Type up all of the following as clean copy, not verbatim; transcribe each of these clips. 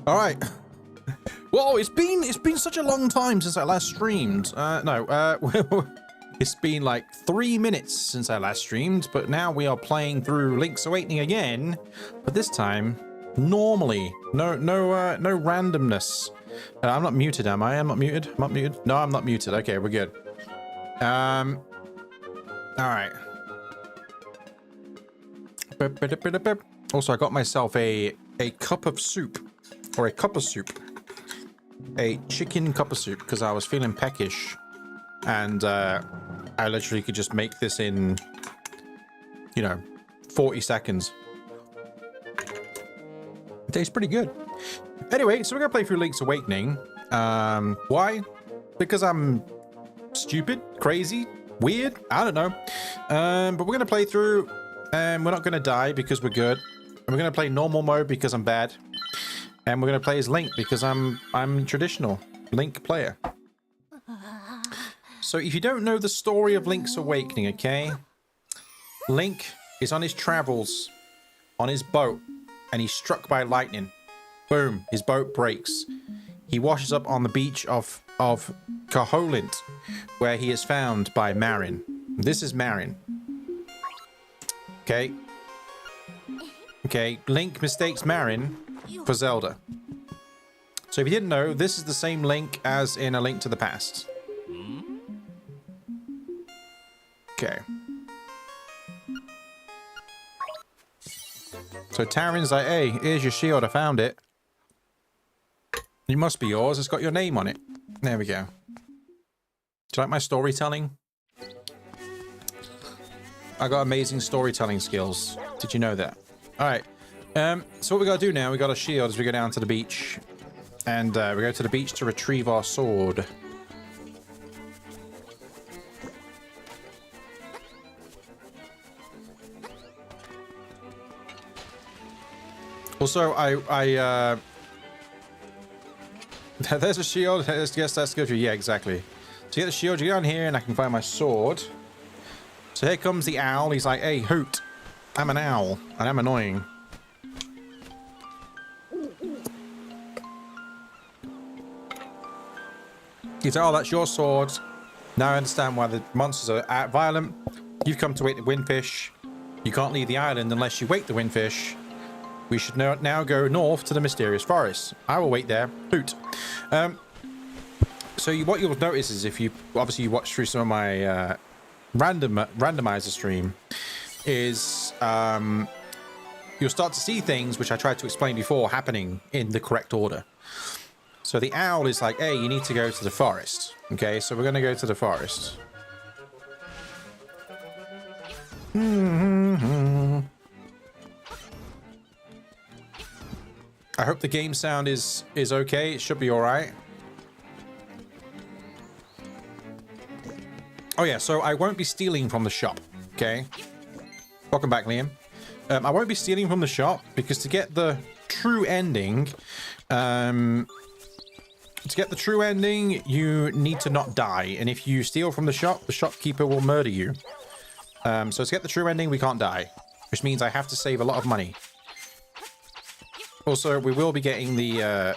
All right. Whoa, it's been such a long time since I last streamed. It's been like 3 minutes since I last streamed, but now we are playing through Link's Awakening again. But this time, normally, no randomness. I'm not muted, am I? I'm not muted. I'm not muted. No, I'm not muted. Okay, we're good. All right. Also, I got myself a cup of soup, or a cup of soup, a chicken cup of soup, because I was feeling peckish, and I literally could just make this in, 40 seconds. It tastes pretty good. Anyway, so we're gonna play through Link's Awakening. Why? Because I'm stupid, crazy, weird. I don't know. But we're gonna play through. We're not gonna die because we're good. And we're gonna play normal mode because I'm bad. And we're gonna play as Link because I'm traditional Link player. So if you don't know the story of Link's Awakening, okay? Link is on his travels on his boat and he's struck by lightning. Boom, his boat breaks. He washes up on the beach of Koholint, where he is found by Marin. This is Marin. Okay. Okay, Link mistakes Marin for Zelda. So if you didn't know, this is the same Link as in A Link to the Past. Okay. So Tarin's like, hey, here's your shield, I found it. It must be yours, it's got your name on it. There we go. Do you like my storytelling? I got amazing storytelling skills. Did you know that? Alright. So what we gotta do now, we got a shield as we go down to the beach. And we go to the beach to retrieve our sword. Also, there's a shield. Yes, that's good for you. Yeah, exactly. To get the shield, you go down here and I can find my sword. So here comes the owl. He's like, hey, hoot. I'm an owl and I'm annoying. He's like, oh, that's your sword. Now I understand why the monsters are violent. You've come to wake the windfish. You can't leave the island unless you wake the windfish. We should now go north to the mysterious forest. I will wait there. Hoot. So what you'll notice is if you obviously watch through some of my randomizer stream, is you'll start to see things which I tried to explain before happening in the correct order. So the owl is like, hey, you need to go to the forest. Okay, so we're going to go to the forest. I hope the game sound is okay. It should be all right. Oh yeah, so I won't be stealing from the shop. Okay. Welcome back, Liam. I won't be stealing from the shop because to get the true ending, you need to not die. And if you steal from the shop, the shopkeeper will murder you. So to get the true ending, we can't die, which means I have to save a lot of money. Also, we will be getting the,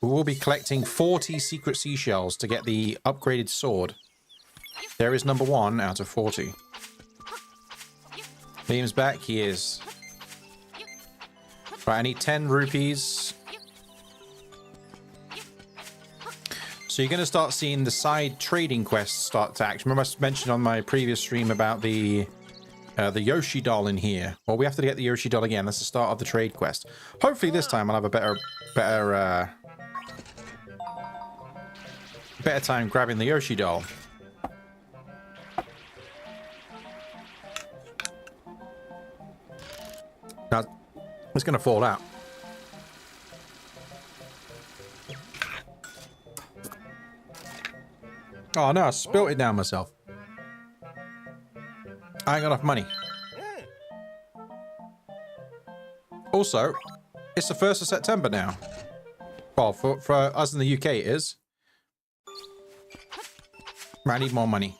we will be collecting 40 secret seashells to get the upgraded sword. There is number 1 out of 40. Liam's back, he is. Right, I need 10 rupees. So you're going to start seeing the side trading quests start to act. Remember I mentioned on my previous stream about the Yoshi doll in here. Well, we have to get the Yoshi doll again. That's the start of the trade quest. Hopefully this time I'll have a better time grabbing the Yoshi doll. Now, it's going to fall out. Oh no, I spilt it down myself. I ain't got enough money. Also, it's the 1st of September now. Well, for us in the UK it is. I need more money.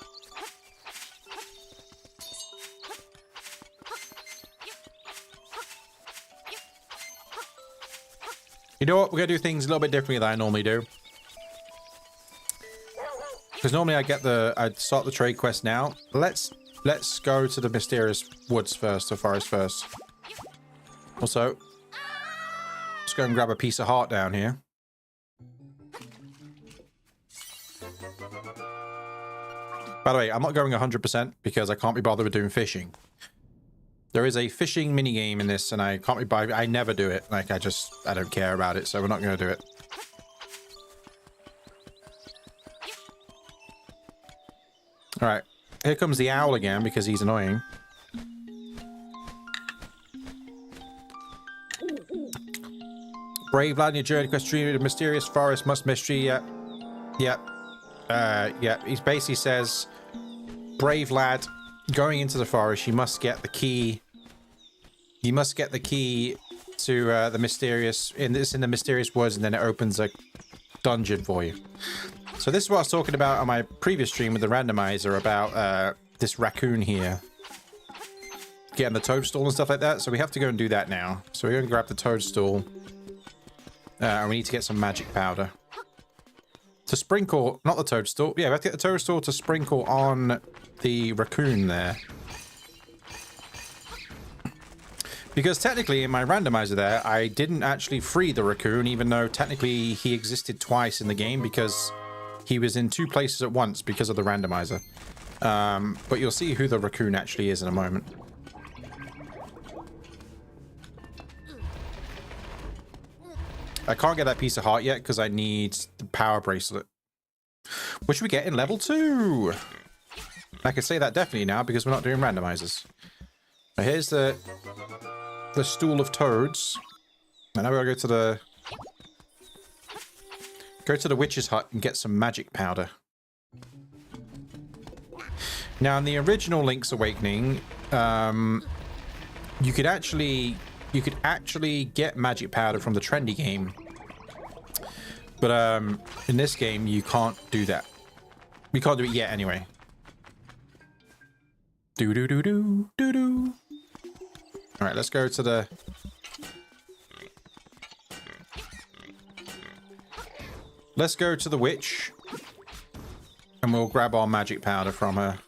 You know what? We're going to do things a little bit differently than I normally do. Because normally I'd start the trade quest now. Let's go to the mysterious woods first, the forest first. Also, let's go and grab a piece of heart down here. By the way, I'm not going 100% because I can't be bothered with doing fishing. There is a fishing minigame in this, and I can't be bothered. I never do it. Like, I don't care about it, so we're not going to do it. Alright, here comes the owl again because he's annoying. Brave lad in your journey quest through the mysterious forest must mystery. Yeah. He basically says, brave lad, going into the forest, you must get the key. You must get the key to the mysterious, in the mysterious woods, and then it opens a dungeon for you. So this is what I was talking about on my previous stream with the randomizer about this raccoon here. Getting the toadstool and stuff like that. So we have to go and do that now. So we're going to grab the toadstool. And we need to get some magic powder. To sprinkle, not the toadstool. Yeah, we have to get the toadstool to sprinkle on the raccoon there. Because technically in my randomizer there, I didn't actually free the raccoon, even though technically he existed twice in the game because he was in 2 places at once because of the randomizer. But you'll see who the raccoon actually is in a moment. I can't get that piece of heart yet because I need the power bracelet, which we get in level 2. I can say that definitely now because we're not doing randomizers. Now here's the stool of toads. And now we'll go to the witch's hut and get some magic powder. Now in the original Link's Awakening, you could actually get magic powder from the trendy game. But in this game you can't do that. We can't do it yet anyway. Do. Alright, let's go to the... Let's go to the witch. And we'll grab our magic powder from her.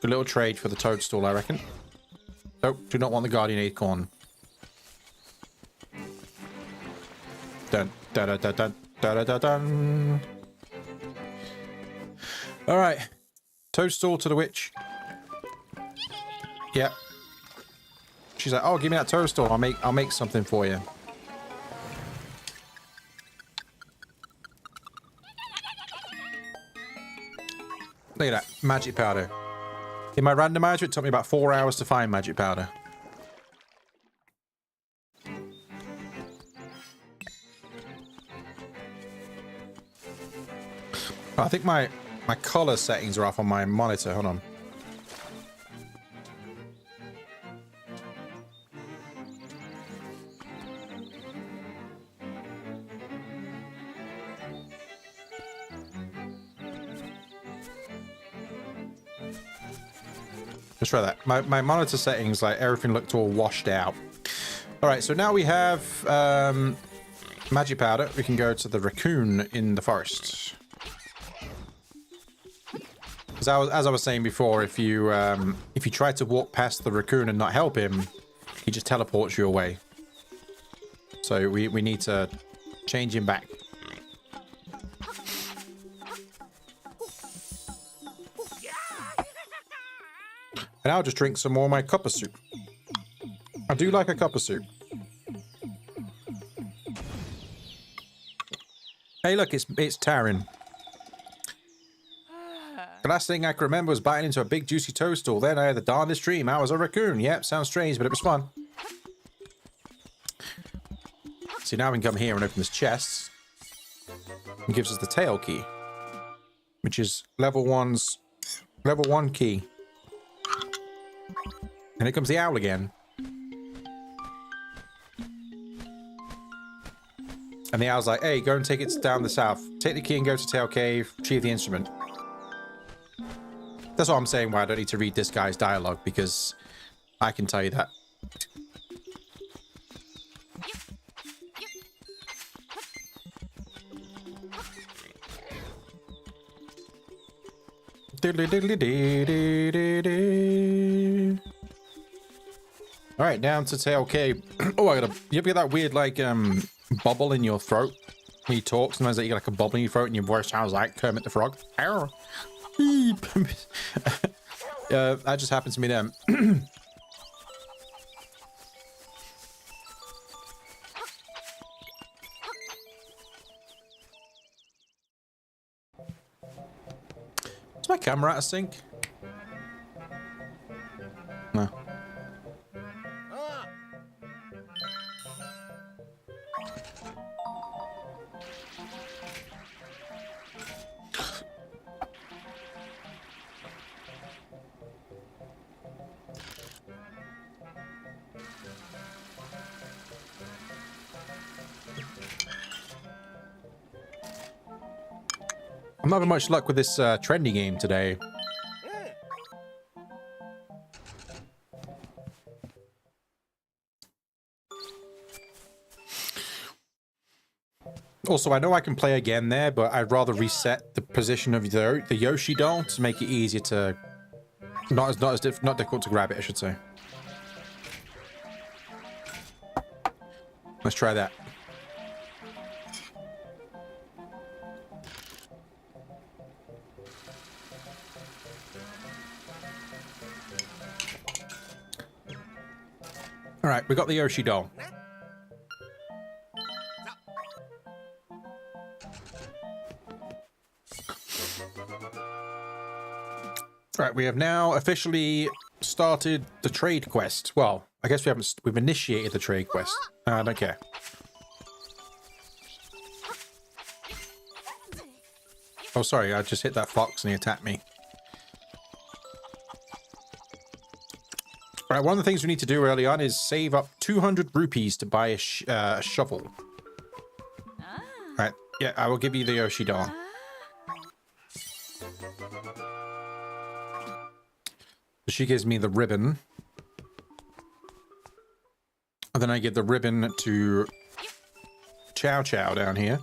A little trade for the toadstool, I reckon. Nope, do not want the guardian acorn. Dun dun dun dun dun dun dun. Alright. Toadstool to the witch. Yep. She's like, oh, give me that toadstool. I'll make something for you. Look at that. Magic powder. In my randomizer, it took me about 4 hours to find magic powder. I think my color settings are off on my monitor. Hold on. Let's try that. My monitor settings, like everything looked all washed out. All right, so now we have magic powder. We can go to the raccoon in the forest. As I was saying before, if you try to walk past the raccoon and not help him, he just teleports you away. So we need to change him back. And I'll just drink some more of my cup of soup. I do like a cup of soup. Hey, look, it's Taran. The last thing I can remember was biting into a big juicy toadstool. Then I had the darndest dream. I was a raccoon. Yep, sounds strange, but it was fun. See, now we can come here and open this chest. It gives us the tail key, which is level 1 key. And here comes the owl again. And the owl's like, hey, go and take it down the south. Take the key and go to Tail Cave, retrieve the instrument. That's what I'm saying, why I don't need to read this guy's dialogue, because I can tell you that. All right, down to Tail Cave. Oh, I gotta. You ever get that weird like bubble in your throat when you talk? Sometimes you get like a bubble in your throat and your voice sounds like Kermit the Frog. That just happened to me then. Is my camera out of sync? No. I'm not having much luck with this trendy game today. Also, I know I can play again there, but I'd rather reset the position of the Yoshi doll to make it easier to not difficult to grab it, I should say. Let's try that. All right, we got the Yoshi doll. Right, we have now officially started the trade quest. Well, I guess we've initiated the trade quest. I don't care. Oh, sorry, I just hit that fox and he attacked me. Right, one of the things we need to do early on is save up 200 rupees to buy a shovel. Right, yeah, I will give you the Yoshi doll. She gives me the ribbon. And then I give the ribbon to Chow Chow down here.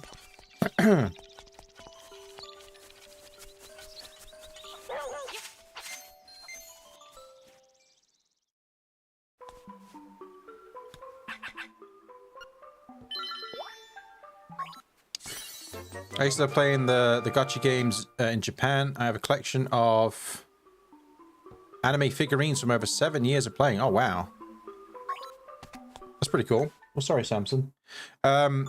I used to play in the gacha games in Japan. I have a collection of anime figurines from over 7 years of playing. Oh, wow. That's pretty cool. Oh, sorry, Samson. I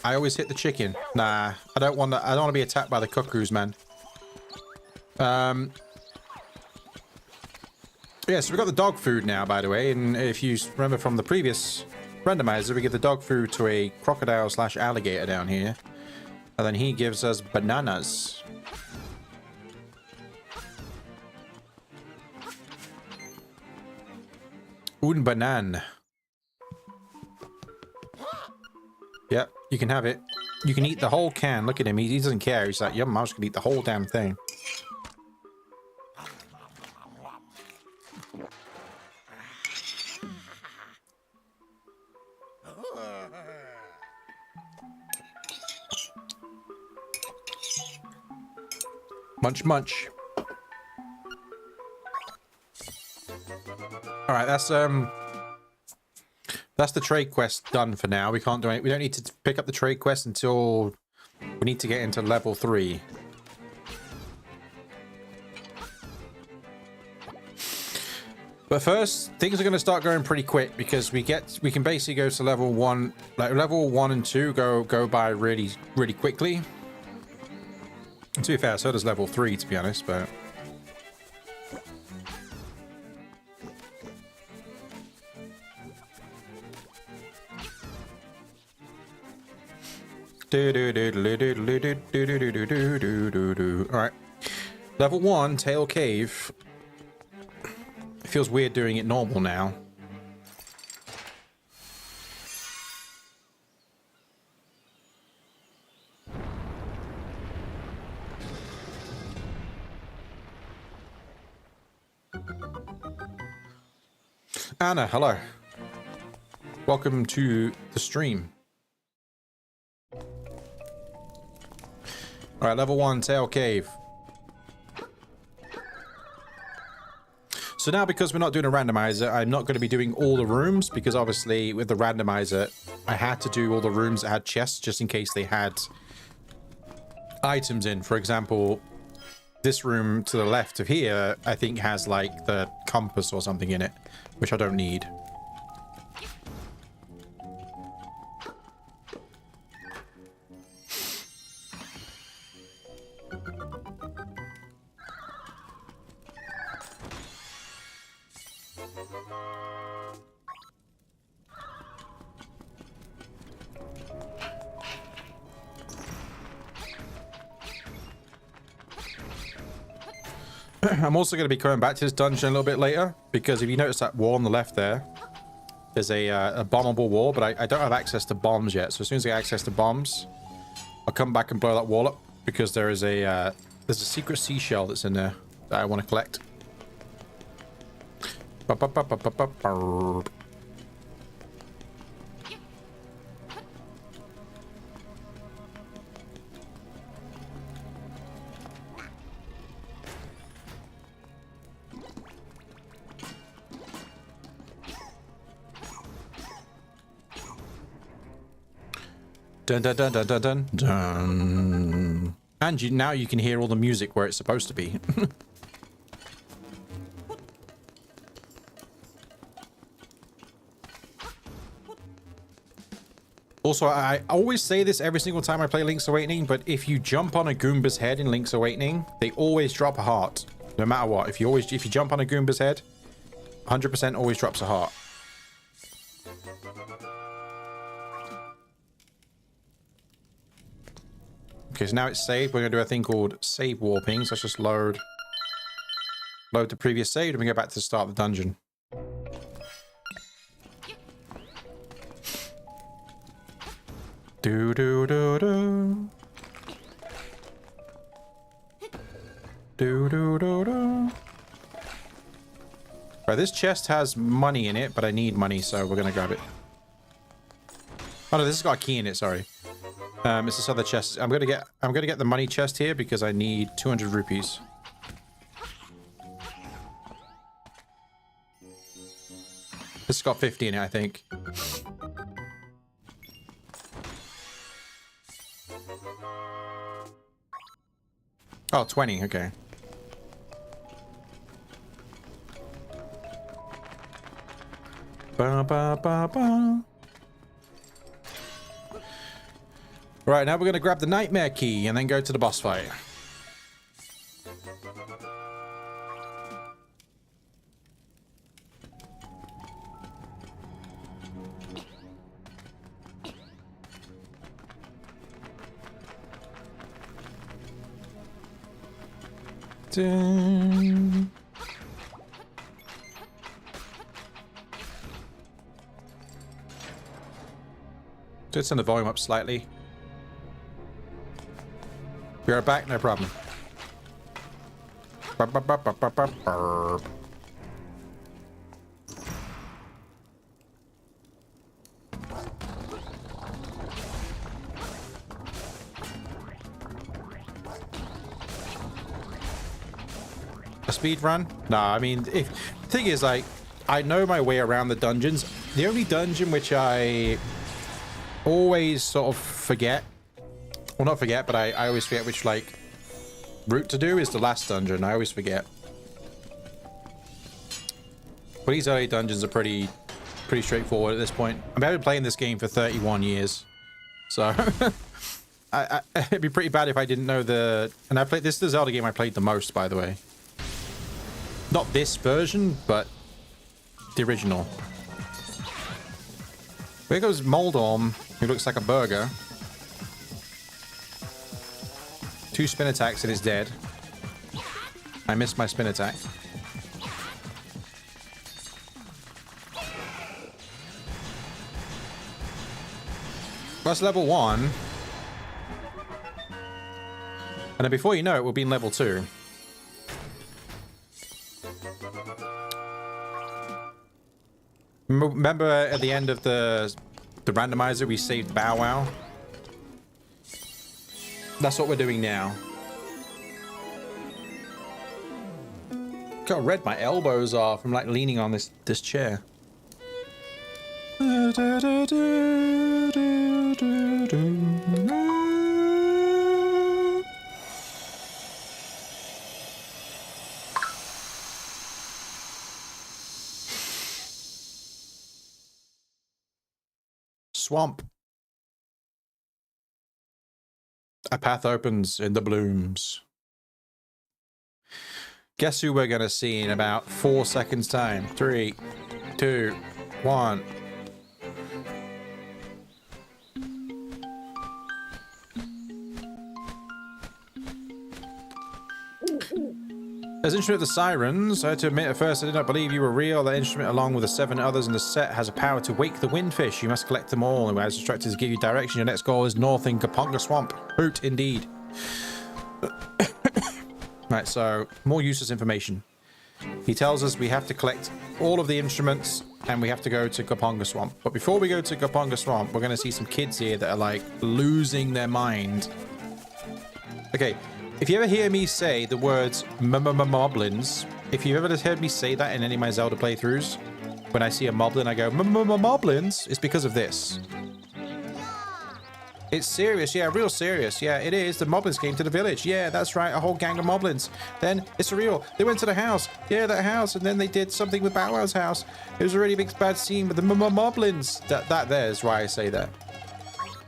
always hit the chicken. Nah, I don't want to be attacked by the cuckoos, man. Yeah, so we've got the dog food now, by the way. And if you remember from the previous randomizer, we give the dog food to a crocodile/alligator down here. And then he gives us bananas. Un banan. Yep, you can have it. You can eat the whole can. Look at him. He doesn't care. He's like, yum, I was going to eat the whole damn thing. Munch, munch. All right, that's the trade quest done for now. We can't do it. We don't need to pick up the trade quest until we need to get into level 3. But first, things are going to start going pretty quick because we can basically go to level 1, like level 1 and 2 go by really quickly. To be fair, so does level 3, to be honest, but... Alright. Level 1, Tail Cave. It feels weird doing it normal now. Anna, hello. Welcome to the stream. Alright, level 1, Tail Cave. So now, because we're not doing a randomizer, I'm not going to be doing all the rooms, because obviously with the randomizer, I had to do all the rooms that had chests just in case they had items in. For example, this room to the left of here, I think has like the compass or something in it, which I don't need. I'm also going to be coming back to this dungeon a little bit later, because if you notice that wall on the left there, there's a bombable wall, but I don't have access to bombs yet. So as soon as I get access to bombs, I'll come back and blow that wall up, because there's a secret seashell that's in there that I want to collect. Dun dun dun dun dun dun dun. And now you can hear all the music where it's supposed to be. Also, I always say this every single time I play Link's Awakening, but if you jump on a Goomba's head in Link's Awakening, they always drop a heart, no matter what. If you jump on a Goomba's head, 100% always drops a heart. Okay, so now it's saved. We're going to do a thing called save warping. So let's just load the previous save, and we go back to the start of the dungeon. Do do do do. Do do do do. Right, this chest has money in it, but I need money, so we're gonna grab it. Oh no, this has got a key in it. Sorry. It's this other chest. I'm gonna get the money chest here because I need 200 rupees. This has got 50 in it, I think. Oh, 20. Okay. Ba ba ba ba. Right, now we're going to grab the nightmare key and then go to the boss fight. Dun. Just turn the volume up slightly. We are back, no problem. A speed run? Nah, I mean, the thing is, like, I know my way around the dungeons. The only dungeon which I always sort of forget, well, not forget, but I always forget which, like, route to do is the last dungeon. I always forget. But these early dungeons are pretty straightforward at this point. I've been playing this game for 31 years. So, it'd be pretty bad if I didn't know the... And this is the Zelda game I played the most, by the way. Not this version, but the original. There goes Moldorm, who looks like a burger. 2 spin attacks and it's dead. I missed my spin attack. That's level 1. And then before you know it, we'll be in level 2. Remember at the end of the randomizer, we saved Bow Wow? That's what we're doing now. Look how red my elbows are from like leaning on this chair. Swamp. A path opens in the blooms. Guess who we're gonna see in about 4 seconds time? 3, 2, 1. As instrument of the sirens, I had to admit at first I did not believe you were real. That instrument, along with the 7 others in the set, has a power to wake the windfish. You must collect them all, and I was instructed to give you direction. Your next goal is north in Koholint Swamp. Hoot, indeed. Right, so more useless information. He tells us we have to collect all of the instruments, and we have to go to Koholint Swamp. But before we go to Koholint Swamp, we're going to see some kids here that are like losing their mind. Okay. If you ever hear me say the words moblins, if you've ever heard me say that in any of my Zelda playthroughs, when I see a moblin, I go moblins, it's because of this. It's serious, yeah, real serious. Yeah, it is. The moblins came to the village. Yeah, that's right, a whole gang of moblins. Then it's real. They went to the house. Yeah, that house, and then they did something with Bow Wow's house. It was a really big bad scene with the moblins. That there is why I say that.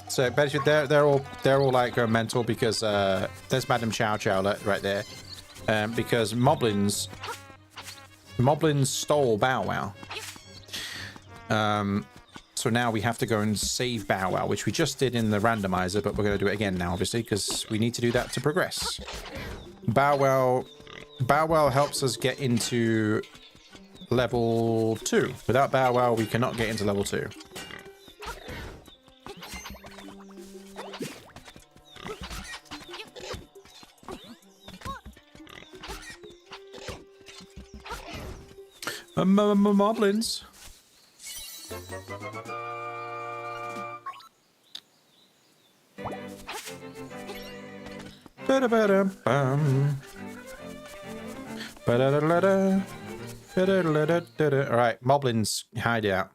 So they're all like mental because there's Madam Chow Chow right there, because Moblins stole Bow Wow. So now we have to go and save Bow Wow, which we just did in the randomizer, but we're going to do it again now, obviously, because we need to do that to progress. Bow Wow helps us get into level 2. Without Bow Wow, we cannot get into level 2. Moblins. Alright, Moblins hideout.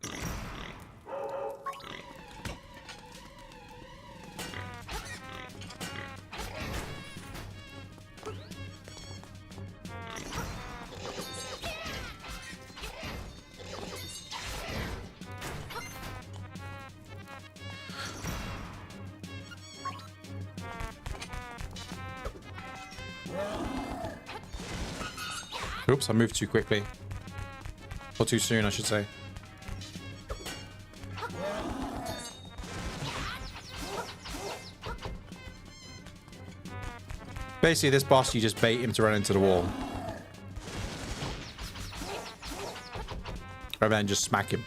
Oops, I moved too quickly. Or too soon, I should say. Basically, this boss, you just bait him to run into the wall. Rather than just smack him.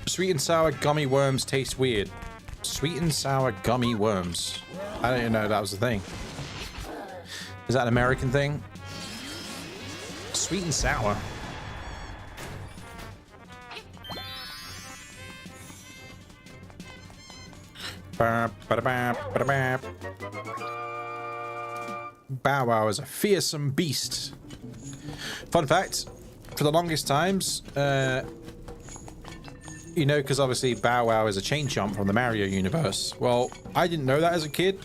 Sweet and sour gummy worms taste weird. Sweet and sour gummy worms. I didn't even know that was a thing. Is that an American thing? Sweet and sour. Bow Wow is a fearsome beast. Fun fact, for the longest times, you know, because obviously Bow Wow is a chain chomp from the Mario universe. Well, I didn't know that as a kid,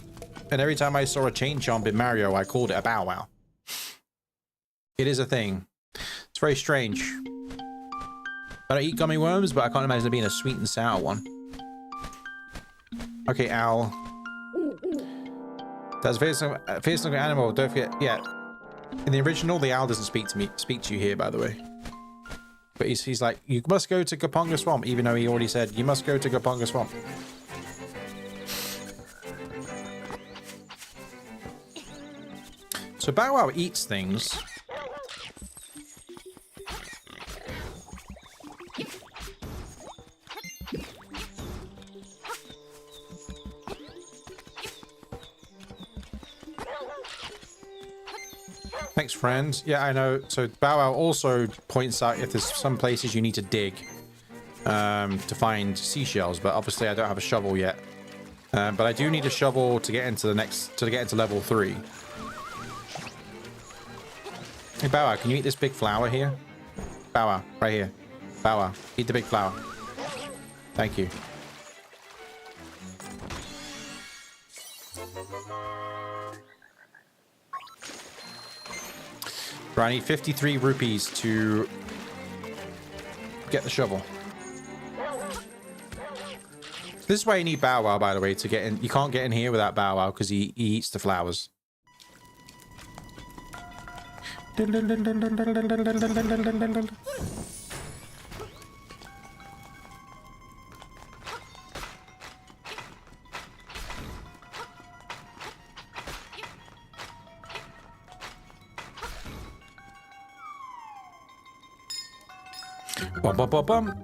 and every time I saw a chain chomp in Mario, I called it a Bow Wow. It is a thing. It's very strange. I don't eat gummy worms, but I can't imagine there being a sweet and sour one. Okay, owl. That's a fierce looking animal. Don't forget. Yeah, in the original, the owl doesn't speak to you here, by the way. But he's like, you must go to Koholint Swamp, even though he already said you must go to Koholint Swamp. So Bow Wow eats things. Thanks, friend. Yeah, I know. So Bow Wow also points out if there's some places you need to dig to find seashells, but obviously I don't have a shovel yet. But I do need a shovel to get into level 3. Hey, Bow Wow, can you eat this big flower here? Bow Wow, right here. Bow Wow, eat the big flower. Thank you. Right, I need 53 rupees to get the shovel. This is why you need Bow Wow, by the way, to get in. You can't get in here without Bow Wow because he eats the flowers. Bum, bum, bum, bum.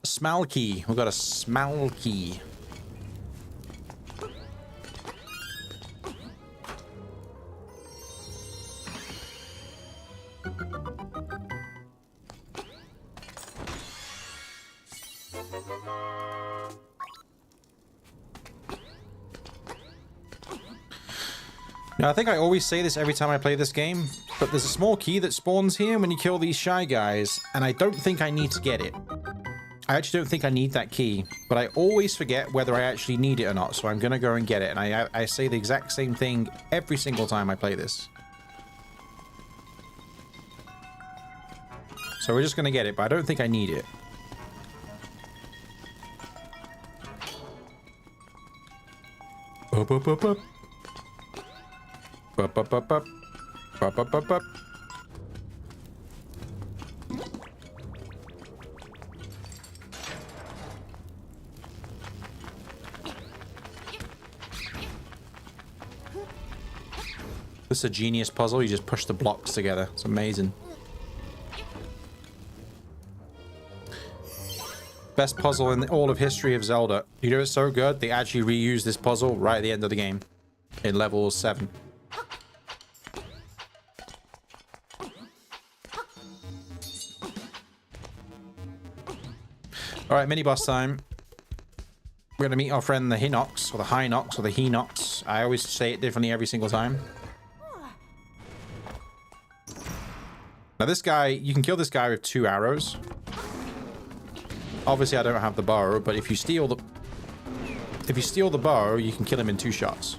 Smell key. We've got a smell key. Now, I think I always say this every time I play this game, but there's a small key that spawns here when you kill these shy guys, and I don't think I need to get it. I actually don't think I need that key, but I always forget whether I actually need it or not, so I'm gonna go and get it, and I say the exact same thing every single time I play this. So we're just gonna get it, but I don't think I need it. Up, up, up, up. Up, up, up, up. Up, up, up, up. This is a genius puzzle. You just push the blocks together. It's amazing. Best puzzle in all of history of Zelda. You know, it's so good, they actually reuse this puzzle right at the end of the game. In level 7. Alright, mini-boss time. We're gonna meet our friend the Hinox, or the Hinox, or the Hinox. I always say it differently every single time. Now this guy, you can kill this guy with 2 arrows. Obviously I don't have the bow, but if you steal the bow, you can kill him in 2 shots.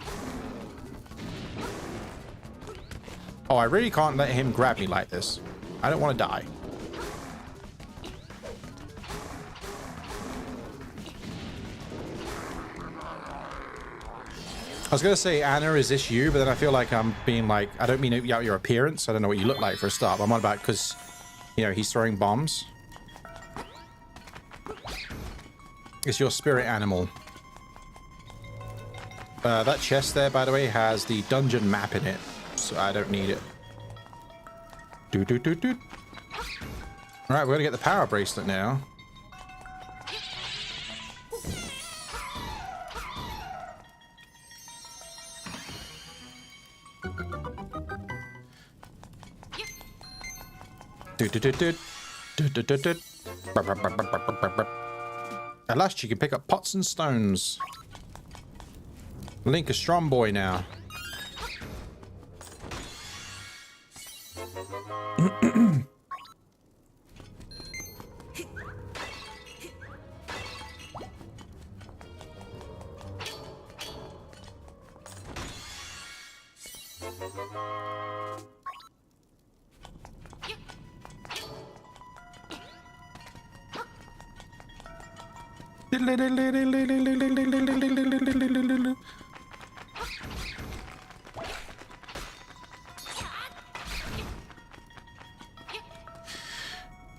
Oh, I really can't let him grab me like this. I don't want to die. I was gonna say, Anna, is this you? But then I feel like I'm being like, I don't mean your appearance. I don't know what you look like for a start. I'm on about because, you know, he's throwing bombs. It's your spirit animal. That chest there, by the way, has the dungeon map in it, so I don't need it. All right, we're gonna get the power bracelet now. At last you can pick up pots and stones. Link a strong boy now.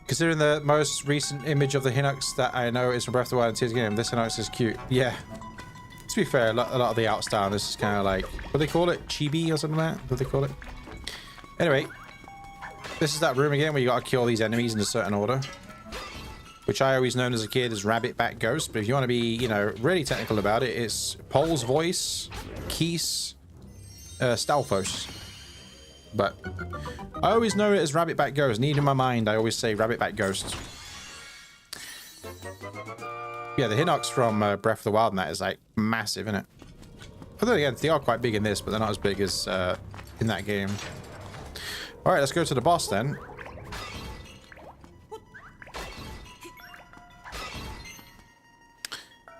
Considering the most recent image of the Hinox that I know is from Breath of the Wild and Tears of the Kingdom, this Hinox is cute. Yeah. To be fair, a lot of the art style, this is kind of like, what do they call it? Chibi or something like that? What do they call it? Anyway, this is that room again where you gotta kill these enemies in a certain order. which I always known as a kid as Rabbit Back Ghost. But if you want to be, you know, really technical about it, it's Pol's Voice, Keys, Stalfos. But I always know it as Rabbit Back Ghost. And even in my mind, I always say Rabbit Back Ghost. Yeah, the Hinox from Breath of the Wild and that is like massive, isn't it? But then again, they are quite big in this, but they're not as big as in that game. All right, let's go to the boss then.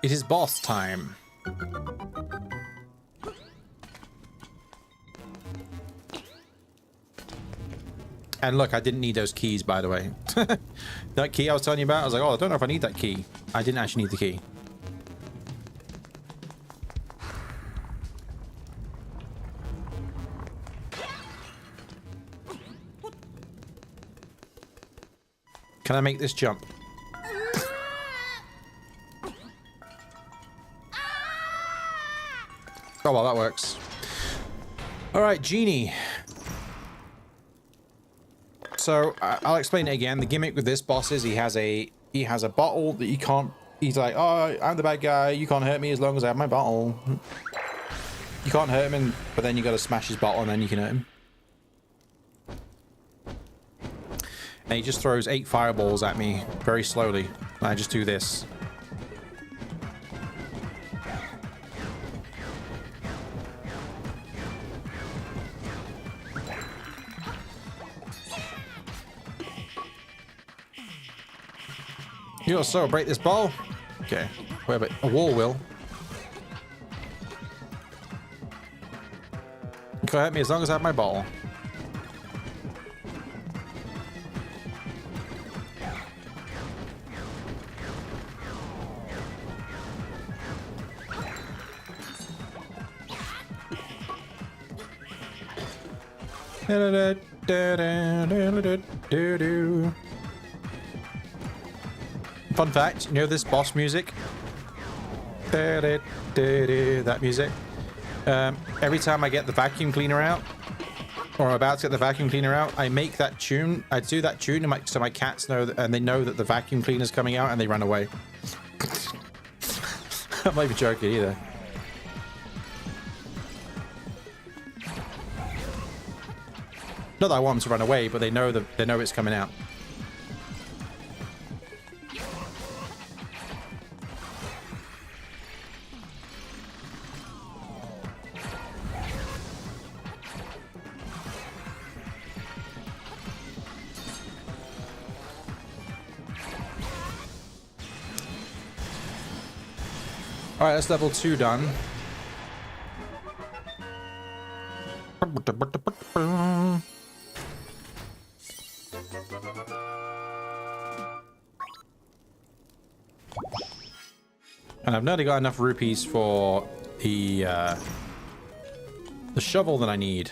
It is boss time. And look, I didn't need those keys, by the way. That key I was telling you about, I was like, oh, I don't know if I need that key. I didn't actually need the key. Can I make this jump? Oh, well, that works. All right, Genie. So I'll explain it again. The gimmick with this boss is he has a bottle that you can't. He's like, oh, I'm the bad guy. You can't hurt me as long as I have my bottle. You can't hurt him, but then you got to smash his bottle, and then you can hurt him. And he just throws 8 fireballs at me very slowly. And I just do this. You'll so break this ball. Okay. Wait, but a wall will. You can't hurt me as long as I have my ball. Fun fact, you know this boss music? That music. Every time I get the vacuum cleaner out, or I'm about to get the vacuum cleaner out, I make that tune. I do that tune so my cats know that, and they know that the vacuum cleaner's coming out, and they run away. I'm not even joking either. Not that I want them to run away, but they know it's coming out. All right, that's level 2 done. And I've nearly got enough rupees for the shovel that I need.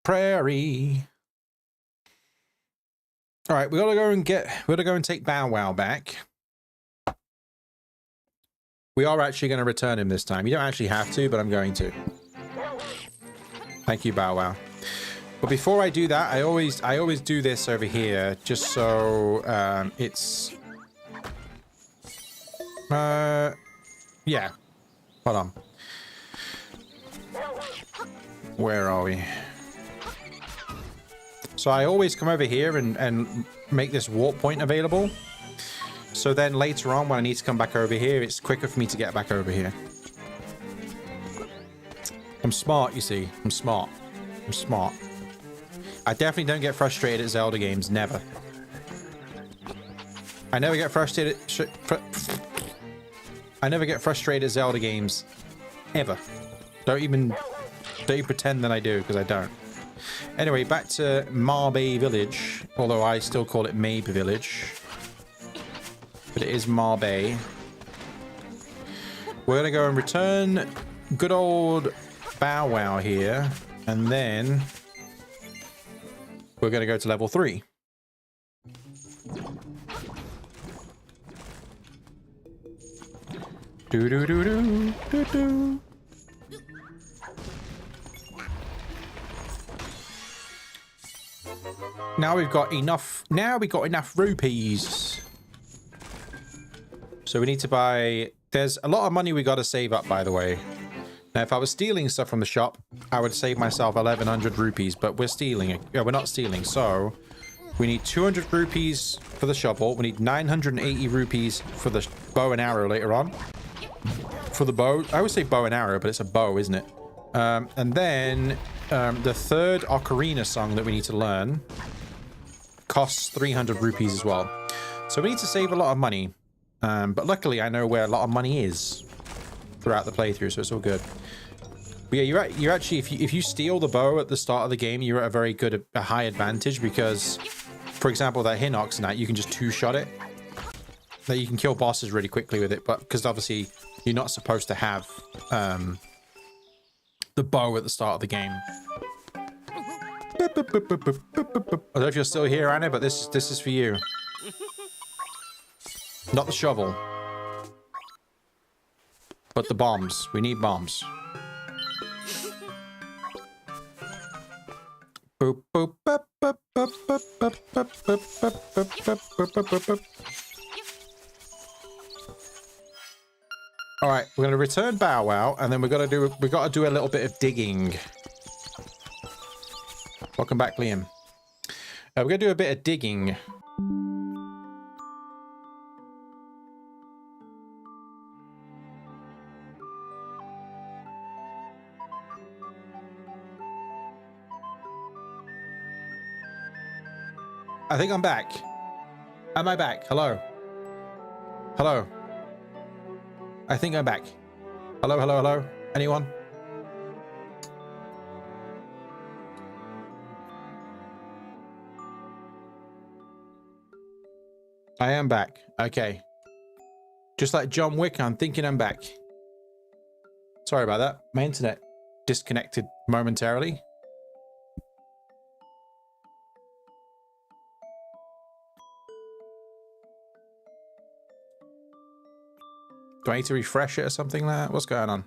Prairie. All right, we gotta go and take Bow Wow back. We are actually going to return him this time. You don't actually have to, but I'm going to. Thank you, Bow Wow. But before I do that, I always do this over here, just so it's yeah. Hold on. Where are we? So I always come over here and make this warp point available. So then later on, when I need to come back over here, it's quicker for me to get back over here. I'm smart, you see. I'm smart. I'm smart. I definitely don't get frustrated at Zelda games. Never. I never get frustrated. I never get frustrated at Zelda games. Ever. Don't even pretend that I do, because I don't. Anyway, back to Marbay Village. Although I still call it Mabe Village. But it is Marbay. We're going to go and return good old Bow Wow here, and then we're going to go to level 3. Do do do do do do. Now we've got enough. Now we got enough rupees. So we need to buy. There's a lot of money we got to save up, by the way. Now, if I was stealing stuff from the shop, I would save myself 1,100 rupees. But we're stealing it. Yeah, we're not stealing. So we need 200 rupees for the shovel. We need 980 rupees for the bow and arrow later on. For the bow, I always say bow and arrow, but it's a bow, isn't it? And then the third ocarina song that we need to learn costs 300 rupees as well. So we need to save a lot of money. But luckily, I know where a lot of money is throughout the playthrough, so it's all good. But yeah, you're actually, if you steal the bow at the start of the game, you're at a high advantage because, for example, that Hinox and that, you can just two-shot it. That you can kill bosses really quickly with it, but because obviously you're not supposed to have the bow at the start of the game. I don't know if you're still here, Anna, but this is for you. Not the shovel, but the bombs. We need bombs. Boop, boop, boop, boop, boop, boop, boop, boop, boop, boop, boop, boop, boop. All right, we're gonna return Bow Wow, and then we gotta do a little bit of digging. Welcome back, Liam. We're gonna do a bit of digging. I think I'm back. Am I back? Hello? Hello? I think I'm back. Hello, hello, hello? Anyone? I am back. Okay. Just like John Wick, I'm thinking I'm back. Sorry about that. My internet disconnected momentarily. Do I need to refresh it or something like that? What's going on?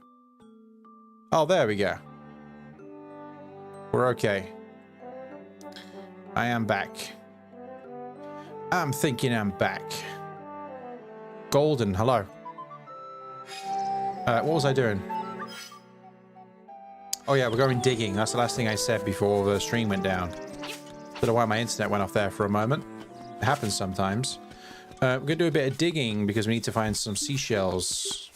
Oh, there we go. We're okay. I am back. I'm thinking I'm back. Golden, hello. What was I doing? Oh yeah, we're going digging. That's the last thing I said before the stream went down. Don't know why my internet went off there for a moment. It happens sometimes. We're going to do a bit of digging because we need to find some seashells.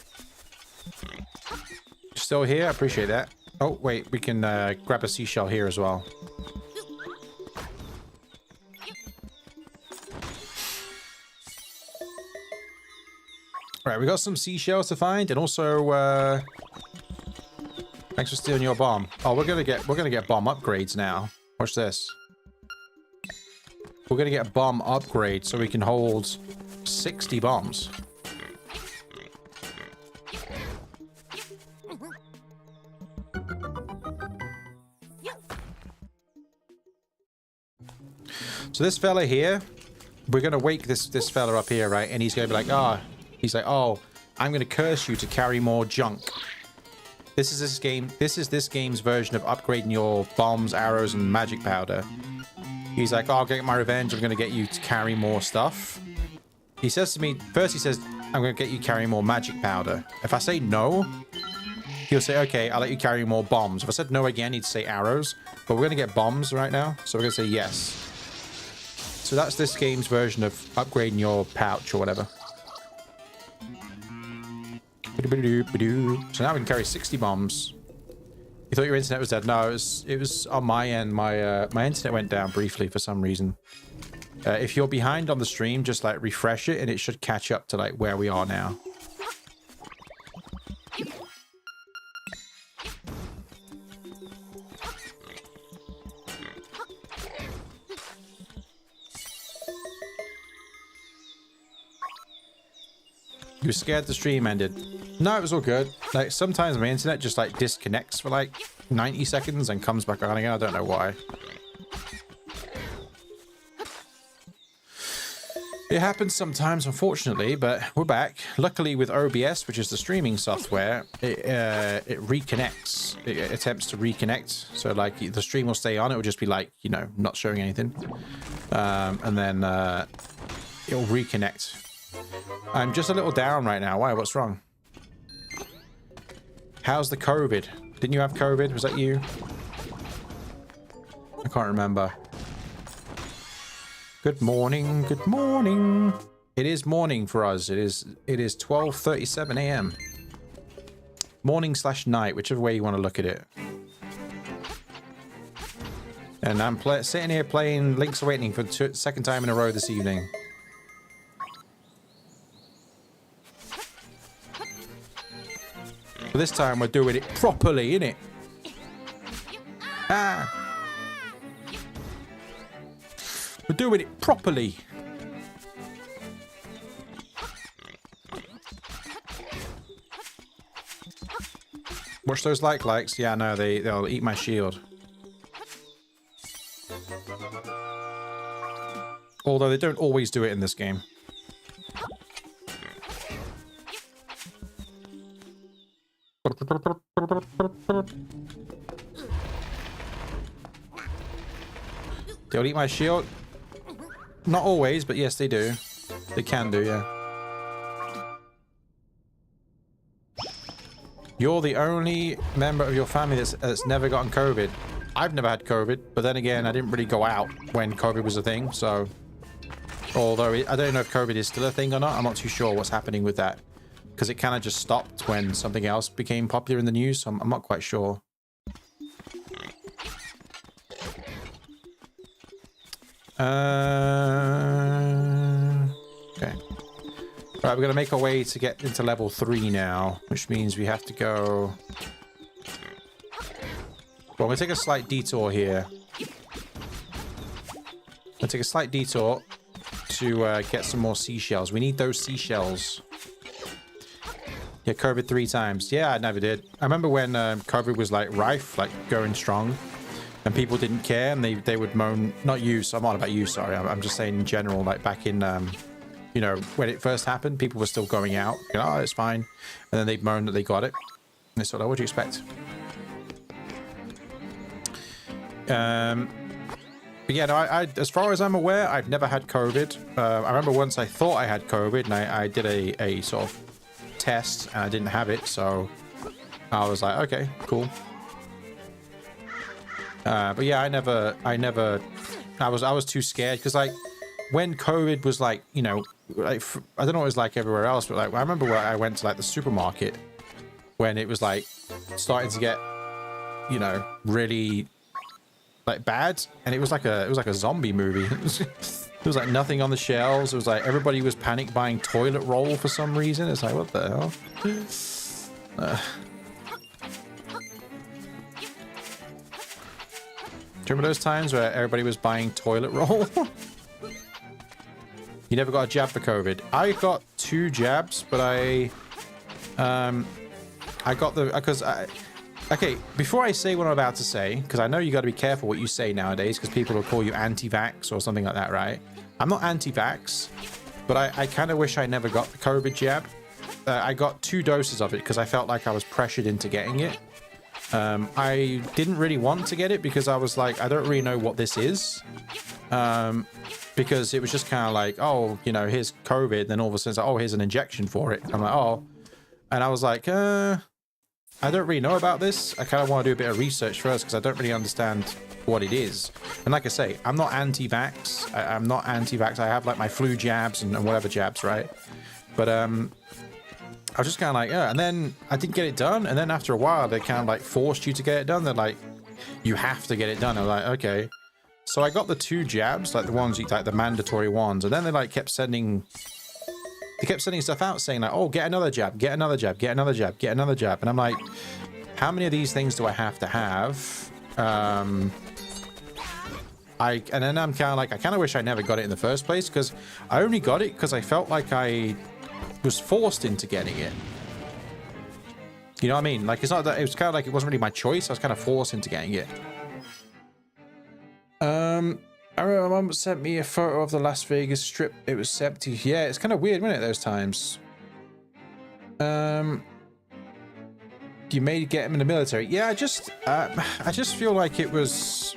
Still here? I appreciate that. Oh, wait. We can grab a seashell here as well. Right, we got some seashells to find, and also thanks for stealing your bomb. Oh, we're gonna get bomb upgrades now. Watch this. We're gonna get a bomb upgrade so we can hold 60 bombs. So this fella here, we're gonna wake this fella up here, right? And he's gonna be like, he's like, oh, I'm gonna curse you to carry more junk. This is this game's version of upgrading your bombs, arrows, and magic powder. He's like, oh, I'll get my revenge. I'm gonna get you to carry more stuff. He says to me, first he says, I'm gonna get you to carry more magic powder. If I say no, he'll say, okay, I'll let you carry more bombs. If I said no again, he'd say arrows. But we're gonna get bombs right now, so we're gonna say yes. So that's this game's version of upgrading your pouch or whatever. So now we can carry 60 bombs. You thought your internet was dead? No, it was on my end. My internet went down briefly for some reason. If you're behind on the stream, just like refresh it and it should catch up to like where we are now. You were scared the stream ended. No, it was all good. Like, sometimes my internet just, like, disconnects for, like, 90 seconds and comes back on again. I don't know why. It happens sometimes, unfortunately, but we're back. Luckily, with OBS, which is the streaming software, it reconnects. It attempts to reconnect. So, like, the stream will stay on. It will just be, like, you know, not showing anything. And then it'll reconnect. I'm just a little down right now. Why? What's wrong? How's the COVID? Didn't you have COVID? Was that you? I can't remember. Good morning. Good morning. It is morning for us. It is 12:37 a.m. Morning / night, whichever way you want to look at it. And I'm sitting here playing Link's Awakening for the second time in a row this evening. But this time we're doing it properly, innit? Ah! We're doing it properly. Watch those likes. Yeah, no, they'll eat my shield. Although they don't always do it in this game. They'll eat my shield. Not always, but yes, they do. They can do, yeah. You're the only member of your family that's never gotten COVID. I've never had COVID, but then again, I didn't really go out when COVID was a thing, so... Although, I don't know if COVID is still a thing or not. I'm not too sure what's happening with that. Because it kind of just stopped when something else became popular in the news, so I'm not quite sure. Okay. Right, we're going to make our way to get into level 3 now, which means we have to go... Well, we'll take a slight detour here. We'll take a slight detour to get some more seashells. We need those seashells. Yeah, COVID 3 times. Yeah, I never did. I remember when COVID was like rife, like going strong, and people didn't care, and they would moan. Not you, so I'm not about you. Sorry, I'm just saying in general. Like back in, you know, when it first happened, people were still going out. You know, oh, it's fine, and then they'd moan that they got it. And they sort of, what do you expect? But yeah, no, I as far as I'm aware, I've never had COVID. I remember once I thought I had COVID, and I did a sort of test, and I didn't have it, so I was like, okay, cool. But yeah, I was too scared, because like when COVID was like, you know, like I don't know what it was like everywhere else, but like I remember where I went to like the supermarket when it was like starting to get, you know, really like bad, and it was like a zombie movie. There was like nothing on the shelves. It was like everybody was panic buying toilet roll for some reason. It's like, what the hell? Do you remember those times where everybody was buying toilet roll? You never got a jab for COVID. I got 2 jabs, but I got the, because okay, before I say what I'm about to say, because I know you got to be careful what you say nowadays, because people will call you anti-vax or something like that, right? I'm not anti-vax, but I kind of wish I never got the COVID jab. I got 2 doses of it because I felt like I was pressured into getting it. I didn't really want to get it because I was like, I don't really know what this is. Because it was just kind of like, oh, you know, here's COVID. Then all of a sudden, it's like, oh, here's an injection for it. I'm like, oh. And I was like, I don't really know about this. I kind of want to do a bit of research first because I don't really understand what it is. And like I say, I'm not anti-vax. I'm not anti-vax. I have like my flu jabs and whatever jabs, right? But I was just kind of like, yeah. And then I didn't get it done. And then after a while, they kind of like forced you to get it done. They're like, you have to get it done. I'm like, okay. So I got the 2 jabs, like the ones, like the mandatory ones. And then they like kept sending stuff out saying like, oh, get another jab, get another jab, get another jab, get another jab. And I'm like, how many of these things do I have to have? And then I'm kind of like, I kind of wish I never got it in the first place, because I only got it because I felt like I was forced into getting it. You know what I mean? Like, it's not that, it was kind of like it wasn't really my choice. I was kind of forced into getting it. I remember my mum sent me a photo of the Las Vegas Strip. It was empty. Yeah, it's kind of weird, wasn't it, those times? You may get him in the military. Yeah, I just feel like it was...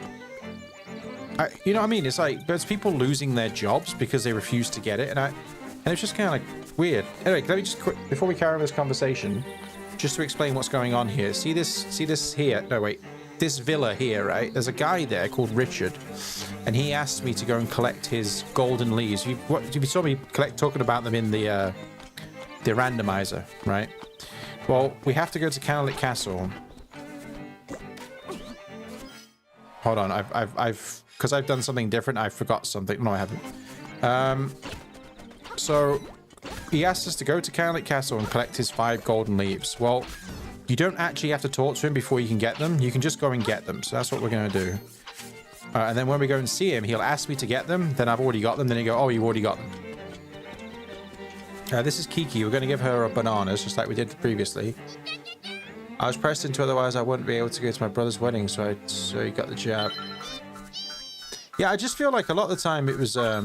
you know what I mean? It's like there's people losing their jobs because they refuse to get it, and it's just kind of like weird. Anyway, let me just quick, before we carry on this conversation, just to explain what's going on here. See this here? No, wait. This villa here, right? There's a guy there called Richard, and he asked me to go and collect his golden leaves. You saw me talking about them in the randomizer, right? Well, we have to go to Koholint Castle. Hold on, because I've done something different. I forgot something. No, I haven't. So he asked us to go to Koholint Castle and collect his 5 golden leaves. Well, you don't actually have to talk to him before you can get them. You can just go and get them. So that's what we're going to do. And then when we go and see him, he'll ask me to get them. Then I've already got them. Then he'll go, oh, you've already got them. This is Kiki. We're going to give her bananas, just like we did previously. I was pressed into, otherwise I wouldn't be able to go to my brother's wedding, so he got the jab. Yeah, I just feel like a lot of the time it was... there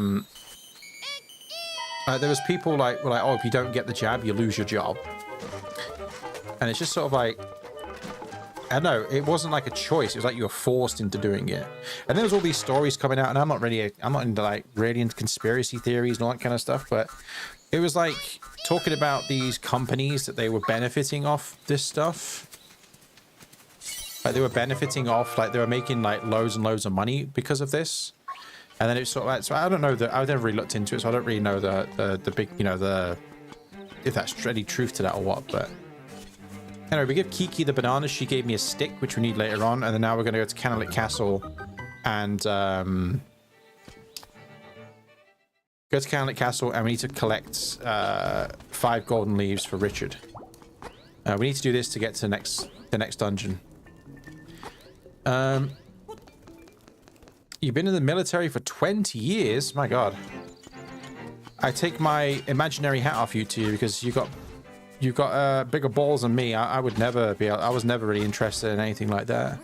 was people like, were like, oh, if you don't get the jab, you lose your job. And it's just sort of like, I don't know, it wasn't like a choice. It was like you were forced into doing it. And there was all these stories coming out, and I'm not into like really into conspiracy theories and all that kind of stuff, but it was like talking about these companies that they were benefiting off this stuff. Like they were benefiting off, like they were making like loads and loads of money because of this. And then it's sort of like, so I don't know that, I've never really looked into it, so I don't really know the big, you know, if that's any truth to that or what, but. Anyway, we give Kiki the banana. She gave me a stick, which we need later on. And then now we're going to go to Koholint Castle and go to Koholint Castle, and we need to collect 5 golden leaves for Richard. We need to do this to get to the next dungeon. You've been in the military for 20 years? My God. I take my imaginary hat off you two because you've got bigger balls than me. I would never be. I was never really interested in anything like that.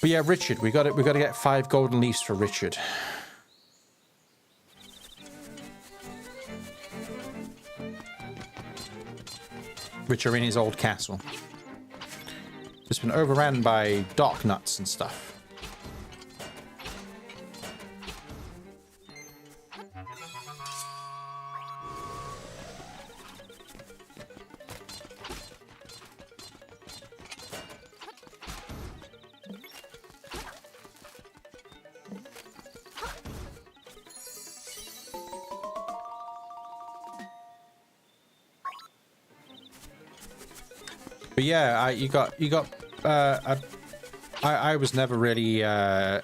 But yeah, Richard, we got to get 5 golden leaves for Richard. Which are in his old castle. It's been overrun by dark nuts and stuff. But yeah, I was never really actually,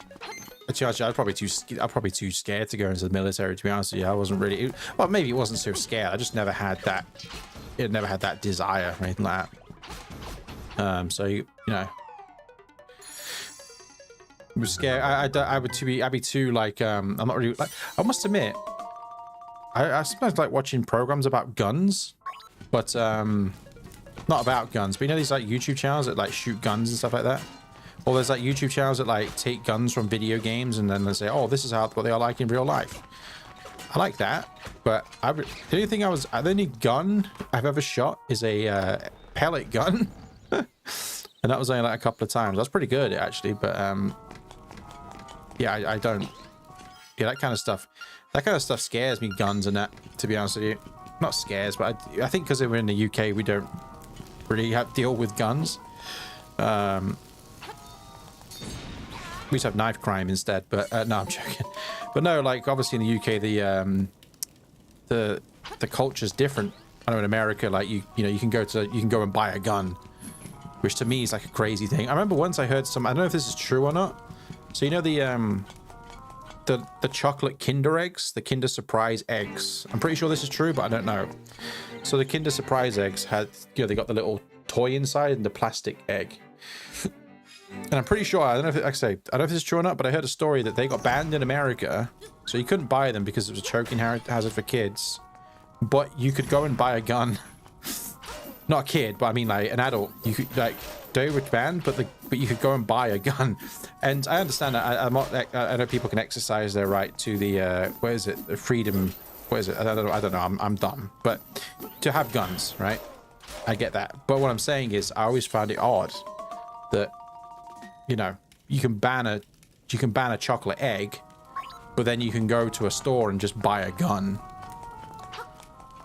I was probably too scared to go into the military, to be honest with you. I wasn't really, well, maybe it wasn't so scared. I just never had that, it never had that desire or anything like that. So you know, I was scared. I'd be too like I'm not really like, I must admit, I sometimes like watching programs about guns, but not about guns, but you know these like YouTube channels that like shoot guns and stuff like that? Or there's like YouTube channels that like take guns from video games and then they say, oh, this is what they are like in real life. I like that, but the only gun I've ever shot is a pellet gun. And that was only like a couple of times. That's pretty good actually, but yeah, I don't, yeah, that kind of stuff scares me, guns and that, to be honest with you. Not scares, but I think because we're in the UK, we don't really have to deal with guns. We used to have knife crime instead, but no, I'm joking. But no, like obviously in the UK, the culture's different. I know in America, like you know, you can go and buy a gun, which to me is like a crazy thing. I remember once I heard I don't know if this is true or not. So you know the chocolate Kinder eggs, the Kinder Surprise eggs. I'm pretty sure this is true, but I don't know. So the Kinder Surprise eggs had, you know, they got the little toy inside and the plastic egg. And I'm pretty sure, I don't know if it, like I say, I don't know if it's true or not, but I heard a story that they got banned in America. So you couldn't buy them because it was a choking hazard for kids. But you could go and buy a gun. Not a kid, but I mean like an adult. You could like, they were banned, but you could go and buy a gun. And I understand that. I know people can exercise their right to the, what is it? The freedom, what is it? I don't know. I'm dumb. But to have guns, right? I get that. But what I'm saying is I always found it odd that, you know, you can ban a chocolate egg, but then you can go to a store and just buy a gun,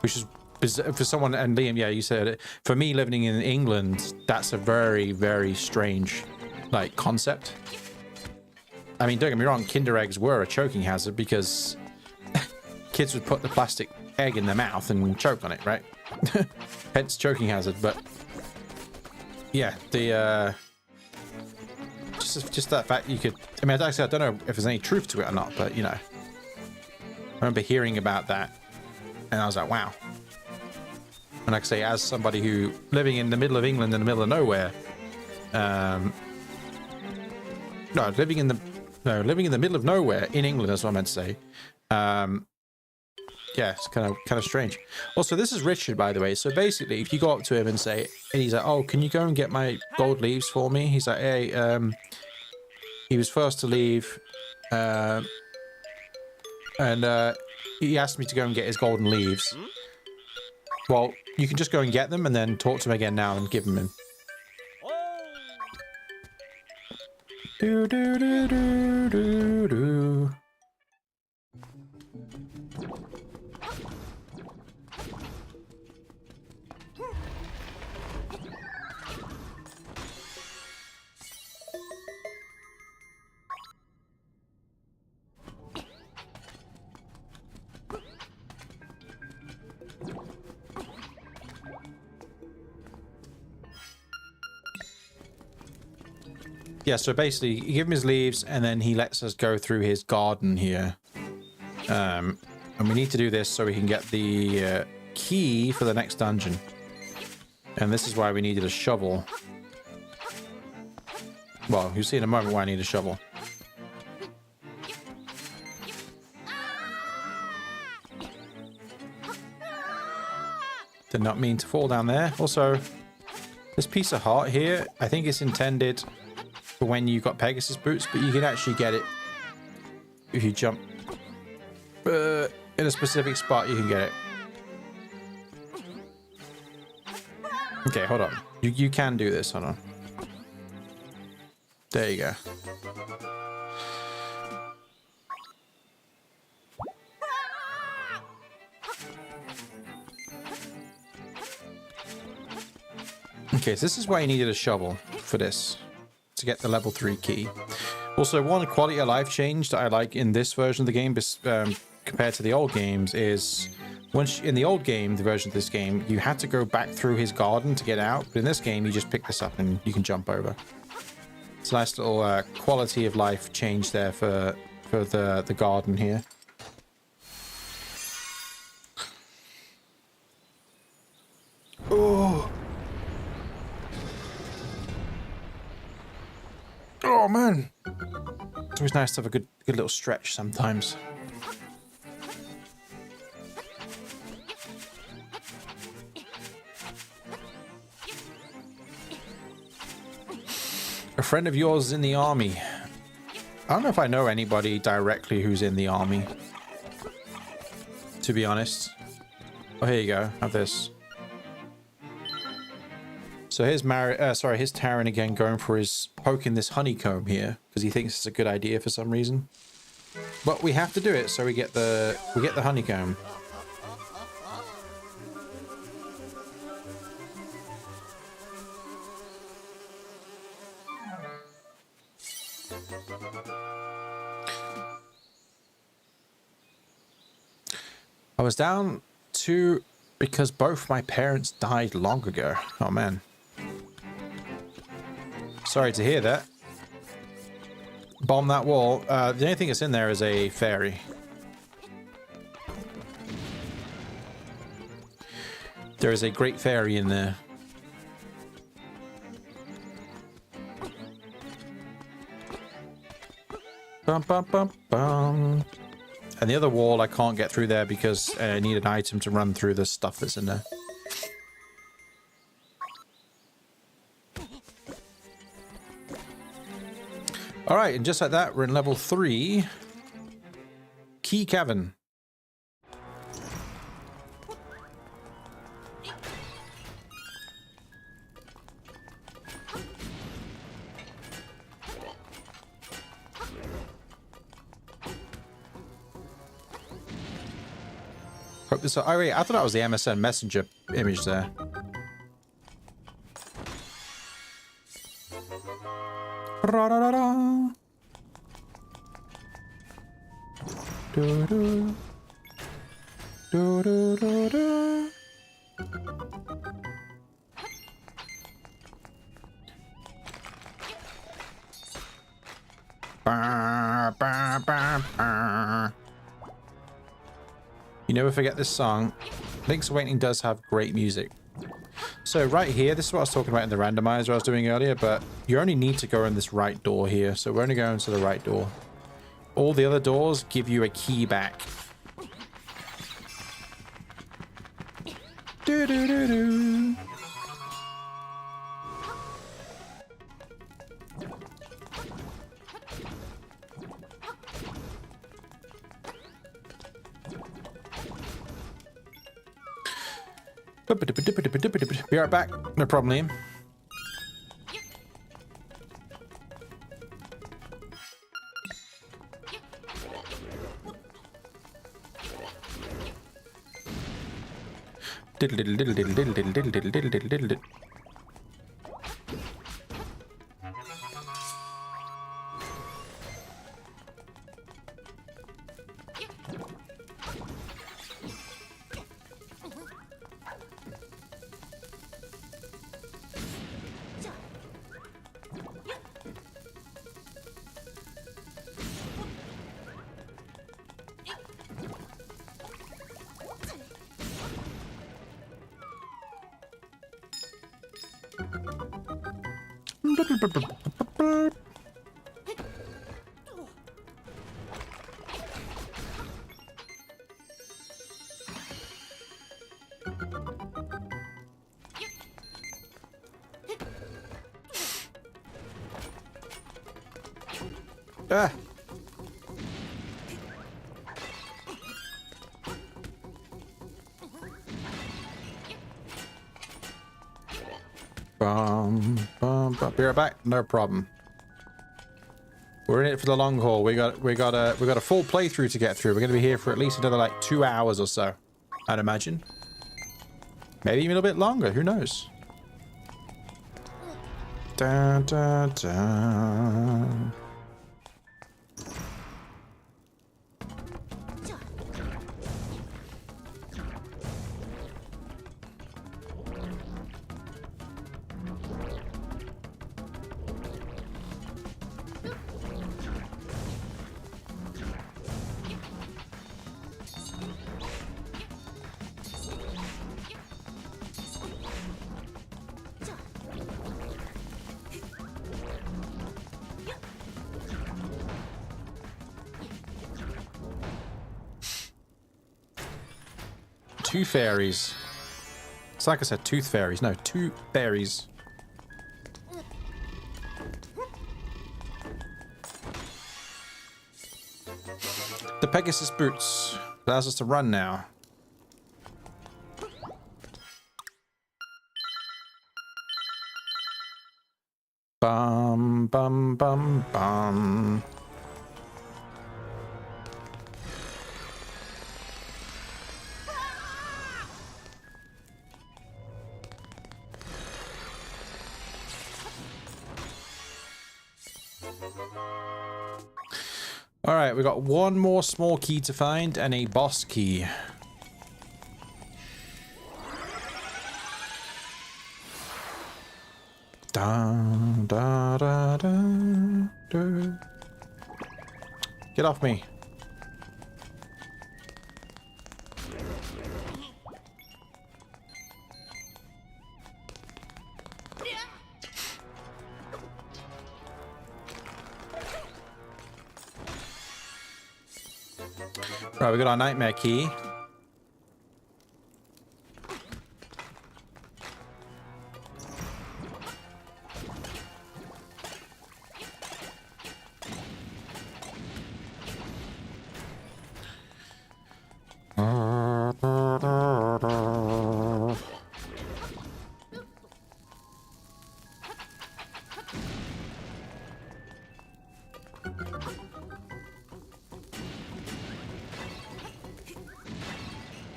which is bizarre for someone. And Liam, yeah, you said it. For me, living in England, that's a very, very strange, like, concept. I mean, don't get me wrong, Kinder eggs were a choking hazard because kids would put the plastic egg in their mouth and choke on it, right? Hence choking hazard. But yeah, the just that fact you could, I mean, actually I don't know if there's any truth to it or not, but you know, I remember hearing about that and I was like, wow. And like I say, as somebody who living in the middle of England, in the middle of nowhere, living in the middle of nowhere in England, that's what I meant to say. Yeah, it's kind of strange. Also, this is Richard, by the way. So basically, if you go up to him and say, and he's like, "Oh, can you go and get my gold leaves for me?" He's like, "Hey, he was first to leave, and he asked me to go and get his golden leaves." Well, you can just go and get them and then talk to him again now and give them him. Do do do do do do. Yeah, so basically, you give him his leaves, and then he lets us go through his garden here. And we need to do this so we can get the key for the next dungeon. And this is why we needed a shovel. Well, you'll see in a moment why I need a shovel. Did not mean to fall down there. Also, this piece of heart here, I think it's intended for when you got Pegasus boots, but you can actually get it if you jump in a specific spot. You can get it. Okay, hold on. You can do this. Hold on. There you go. Okay, so this is why you needed a shovel for this, to get the level 3 key. Also, one quality of life change that I like in this version of the game compared to the old games is, once in the old game, the version of this game, you had to go back through his garden to get out, but in this game you just pick this up and you can jump over. It's a nice little quality of life change there for the garden here. Oh. Oh man, it's always nice to have a good little stretch sometimes. A friend of yours is in the army. I don't know if I know anybody directly who's in the army, to be honest. Oh, here you go. Have this. So here's his Taran again, going for his poking this honeycomb here because he thinks it's a good idea for some reason. But we have to do it, so we get the honeycomb. I was down to because both my parents died long ago. Oh man. Sorry to hear that. Bomb that wall. The only thing that's in there is a fairy. There is a great fairy in there. Bum, bum, bum, bum. And the other wall, I can't get through there because I need an item to run through the stuff that's in there. All right, and just like that, we're in level 3. Key Cavern. Hope this. Oh wait, I thought that was the MSN Messenger image there. Ra-da-da-da. Do-do. Do-do-do-do. Ba, ba, ba, ba. You never forget this song. Link's Awakening does have great music. So right here, this is what I was talking about in the randomizer I was doing earlier, but you only need to go in this right door here. So we're only going to the right door. All the other doors give you a key back. Do-do-do-do. Be right back. No problem, Liam. Diddle diddle diddle diddle diddle diddle diddle diddle diddle diddle diddle. Ah. Be right back. No problem. We're in it for the long haul. We got a full playthrough to get through. We're gonna be here for at least another like 2 hours or so, I'd imagine. Maybe even a little bit longer. Who knows? Da, da, da. Two fairies. It's like I said, tooth fairies. No, two fairies. The Pegasus boots allows us to run now. Bum, bum, bum, bum. All right, we got one more small key to find and a boss key. Da, da, da, da, da. Get off me. Right, we got our nightmare key.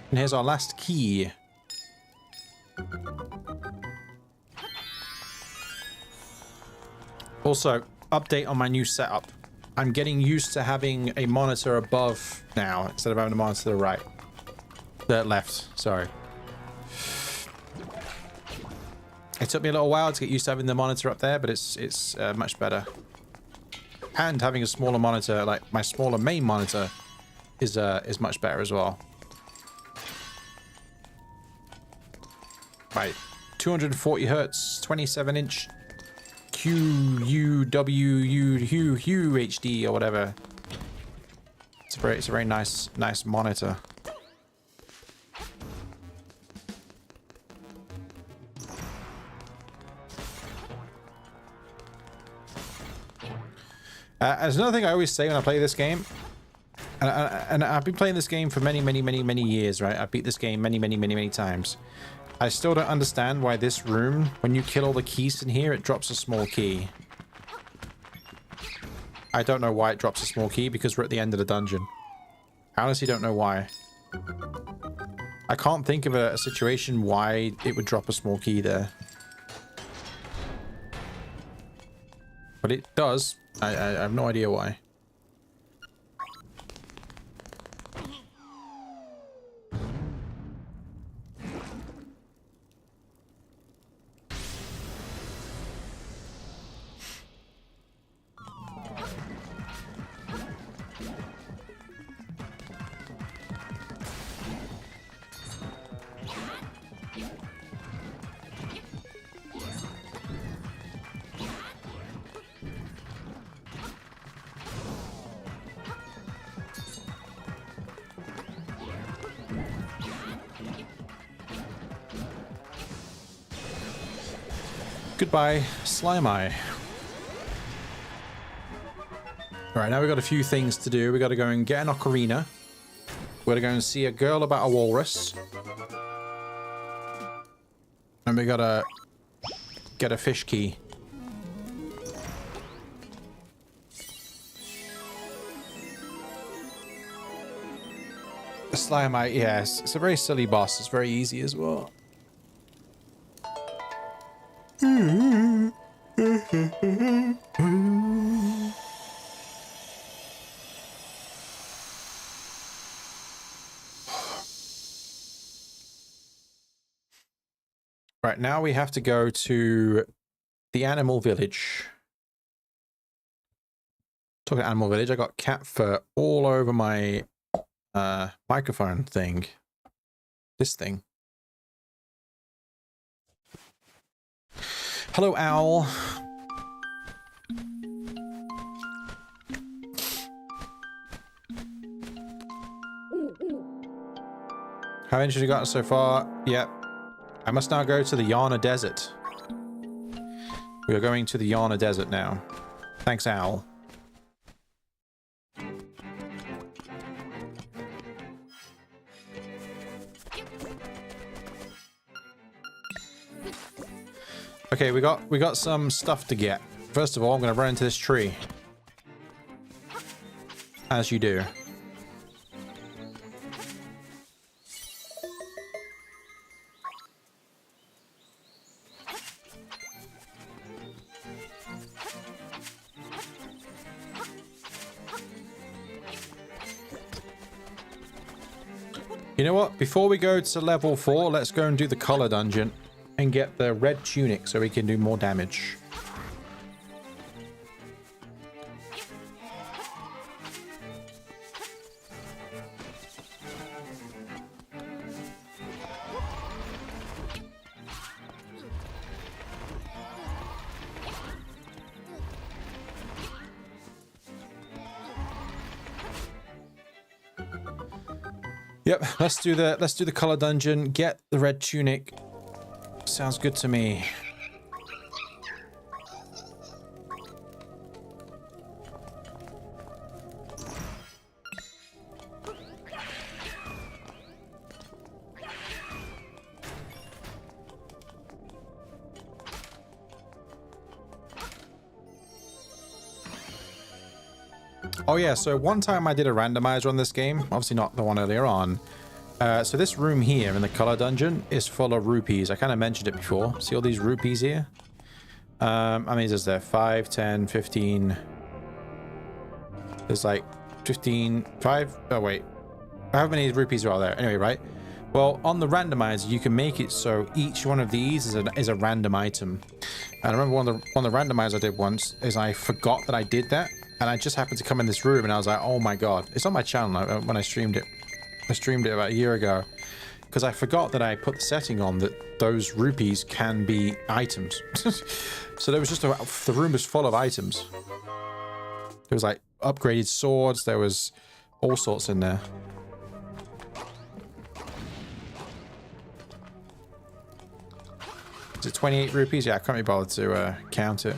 And here's our last key. Also, update on my new setup. I'm getting used to having a monitor above now instead of having a monitor to the right. The left, sorry. It took me a little while to get used to having the monitor up there, but it's much better. And having a smaller monitor, like my smaller main monitor, is much better as well. Right, 240 hertz, 27-inch QUWUHD or whatever. It's a very nice monitor. There's another thing I always say when I play this game, and I've been playing this game for many years, right? I've beat this game many times. I still don't understand why this room, when you kill all the keys in here, it drops a small key. I don't know why it drops a small key, because we're at the end of the dungeon. I honestly don't know why. I can't think of a situation why it would drop a small key there. But it does. I have no idea why. Goodbye, Slime Eye. Alright, now we've got a few things to do. We got to go and get an ocarina. We're going to go and see a girl about a walrus. And we got to get a fish key. The Slime Eye, yes. It's a very silly boss. It's very easy as well. Right, now we have to go to the animal village. Talking animal village, I got cat fur all over my microphone thing. This thing. Hello, owl. How inches you got so far? Yep. I must now go to the Yana Desert. We are going to the Yana Desert now. Thanks, owl. Okay, we got some stuff to get. First of all, I'm going to run into this tree. As you do. You know what? Before we go to level 4, let's go and do the collar dungeon and get the red tunic so we can do more damage. Yep, let's do the color dungeon. Get the red tunic. Sounds good to me. Oh yeah, so one time I did a randomizer on this game, obviously not the one earlier on. So this room here in the color dungeon is full of rupees. I kind of mentioned it before. See all these rupees here? How many is there? 5, 10, 15. There's like 15, 5. Oh wait, how many rupees are there? Anyway, right? Well, on the randomizer, you can make it so each one of these is a random item. And I remember one of the randomizers I did once is I forgot that I did that. And I just happened to come in this room and I was like, oh my god. It's on my channel when I streamed it. I streamed it about a year ago. Because I forgot that I put the setting on that those rupees can be items. So there was just the room was full of items. There was like upgraded swords. There was all sorts in there. Is it 28 rupees? Yeah, I can't be bothered to count it.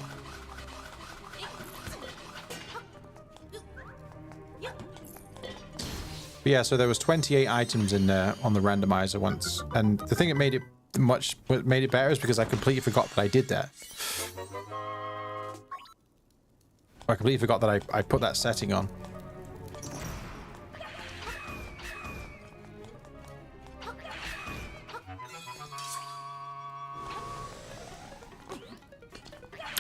But yeah, so there was 28 items in there on the randomizer once, and the thing that made it better is because I completely forgot that I did that. I completely forgot that I put that setting on.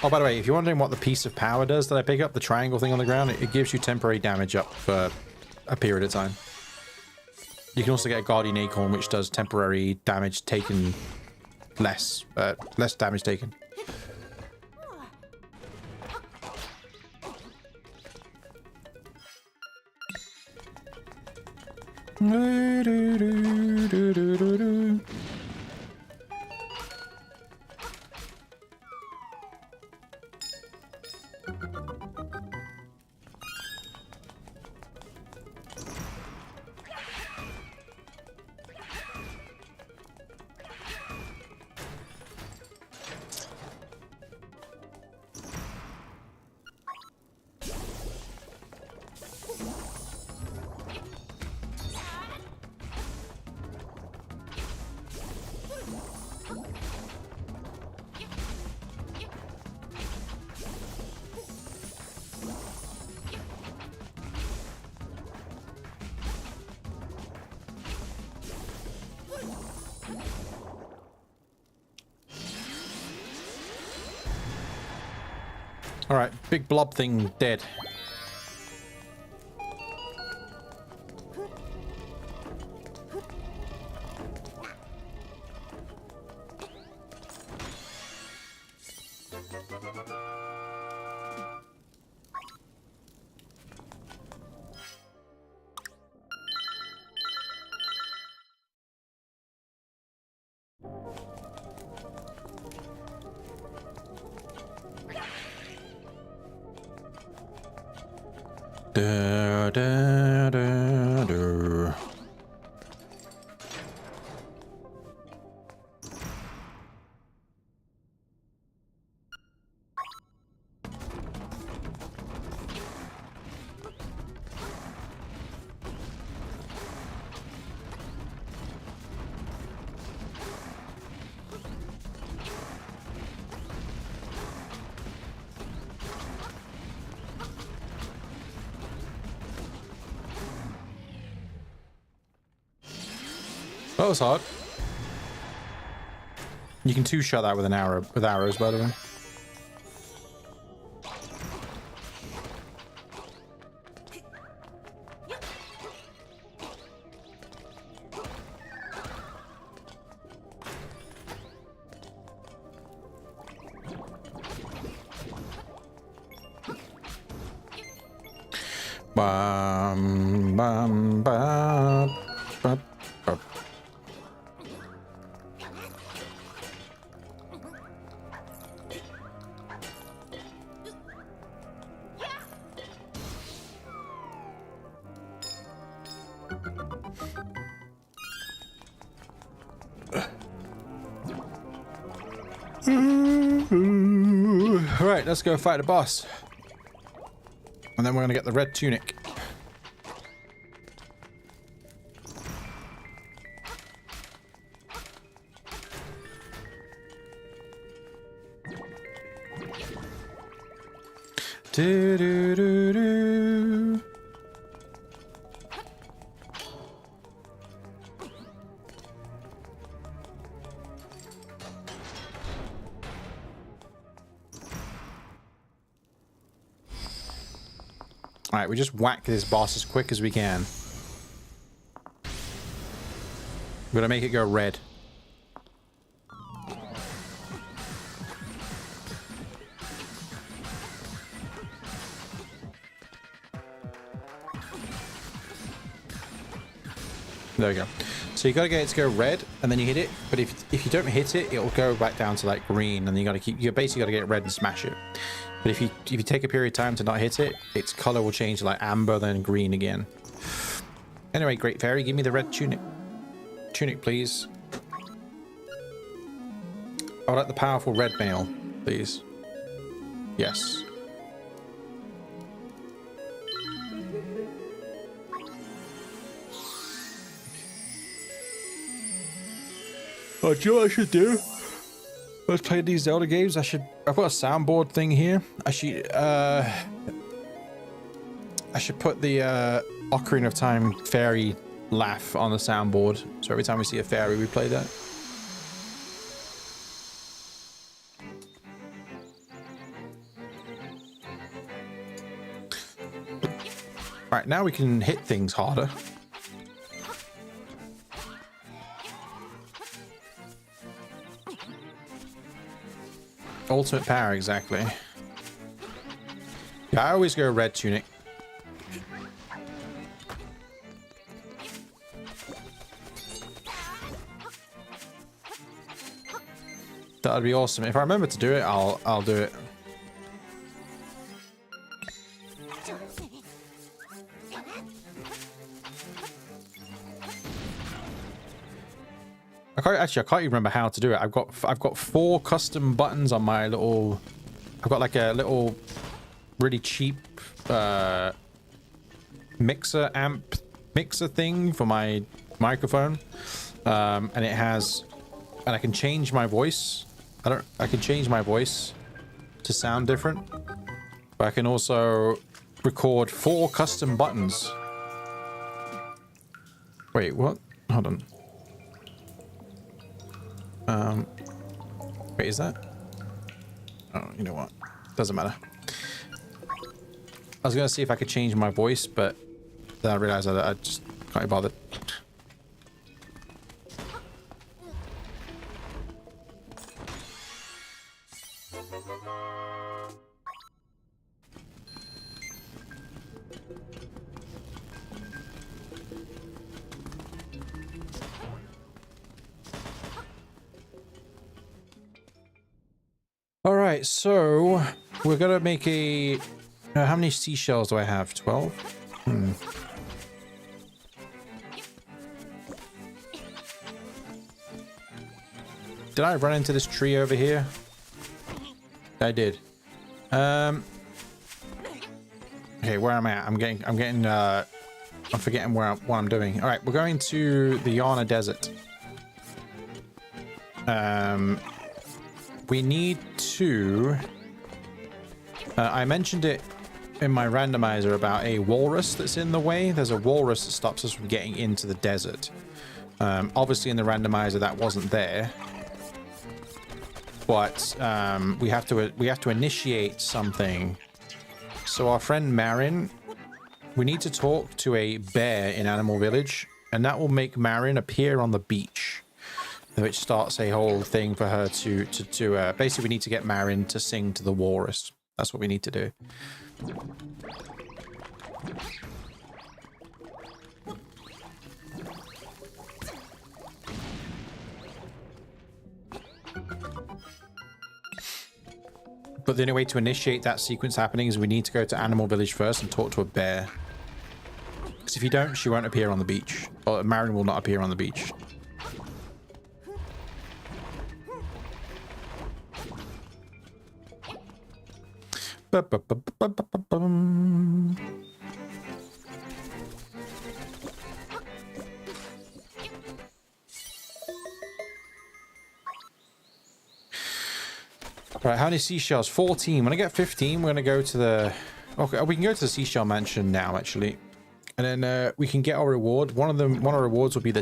Oh, by the way, if you're wondering what the piece of power does that I pick up, the triangle thing on the ground, it gives you temporary damage up for a period of time. You can also get a Guardian Acorn, which does temporary damage taken less damage taken. Alright, big blob thing dead. Da, da, da, da. That was hard. You can two-shot that with an arrow, with arrows, by the way. Bam, bam, bam, bam, bam. Alright, let's go fight the boss. And then we're gonna get the red tunic. Do, do, do, do. All right, we just whack this boss as quick as we can. We're gonna make it go red. There we go. So you gotta get it to go red, and then you hit it. But if you don't hit it, it'll go back down to like green, and then you basically gotta get it red and smash it. But if you take a period of time to not hit it, its color will change to like amber, then green again. Anyway, Great Fairy, give me the red tunic. Tunic, please. I would like the powerful red mail, please. Yes. Oh, do you know what I should do? Let's play these Zelda games. I've got a soundboard thing here. I should put the Ocarina of Time fairy laugh on the soundboard. So every time we see a fairy, we play that. Right, now we can hit things harder. Ultimate power, exactly. Yeah, I always go red tunic. That'd be awesome. If I remember to do it, I'll do it. I can't even remember how to do it. I've got 4 custom buttons on my little. I've got like a little, really cheap mixer thing for my microphone, and it has, and I can change my voice. I can change my voice to sound different, but I can also record 4 custom buttons. Wait, what? Hold on. Wait, is that? Oh, you know what? Doesn't matter. I was gonna see if I could change my voice, but then I realized I just can't be bothered. Alright, so we're gonna make a... how many seashells do I have? 12? Did I run into this tree over here? I did. Okay, where am I at? I'm forgetting what I'm doing. Alright, we're going to the Yana Desert. We need to... I mentioned it in my randomizer about a walrus that's in the way. There's a walrus that stops us from getting into the desert. Obviously in the randomizer that wasn't there. But we have to initiate something. So our friend Marin, we need to talk to a bear in Animal Village, and that will make Marin appear on the beach. Which starts a whole thing for her to basically we need to get Marin to sing to the walrus. That's what we need to do. But the only way to initiate that sequence happening is we need to go to Animal Village first and talk to a bear. Because if you don't, she won't appear on the beach. Or Marin will not appear on the beach. Ba-ba-ba-ba-ba-ba-bum. Right, how many seashells? 14. When I get 15, we're going to go to the... Okay, we can go to the seashell mansion now, actually. And then we can get our reward. One of our rewards will be the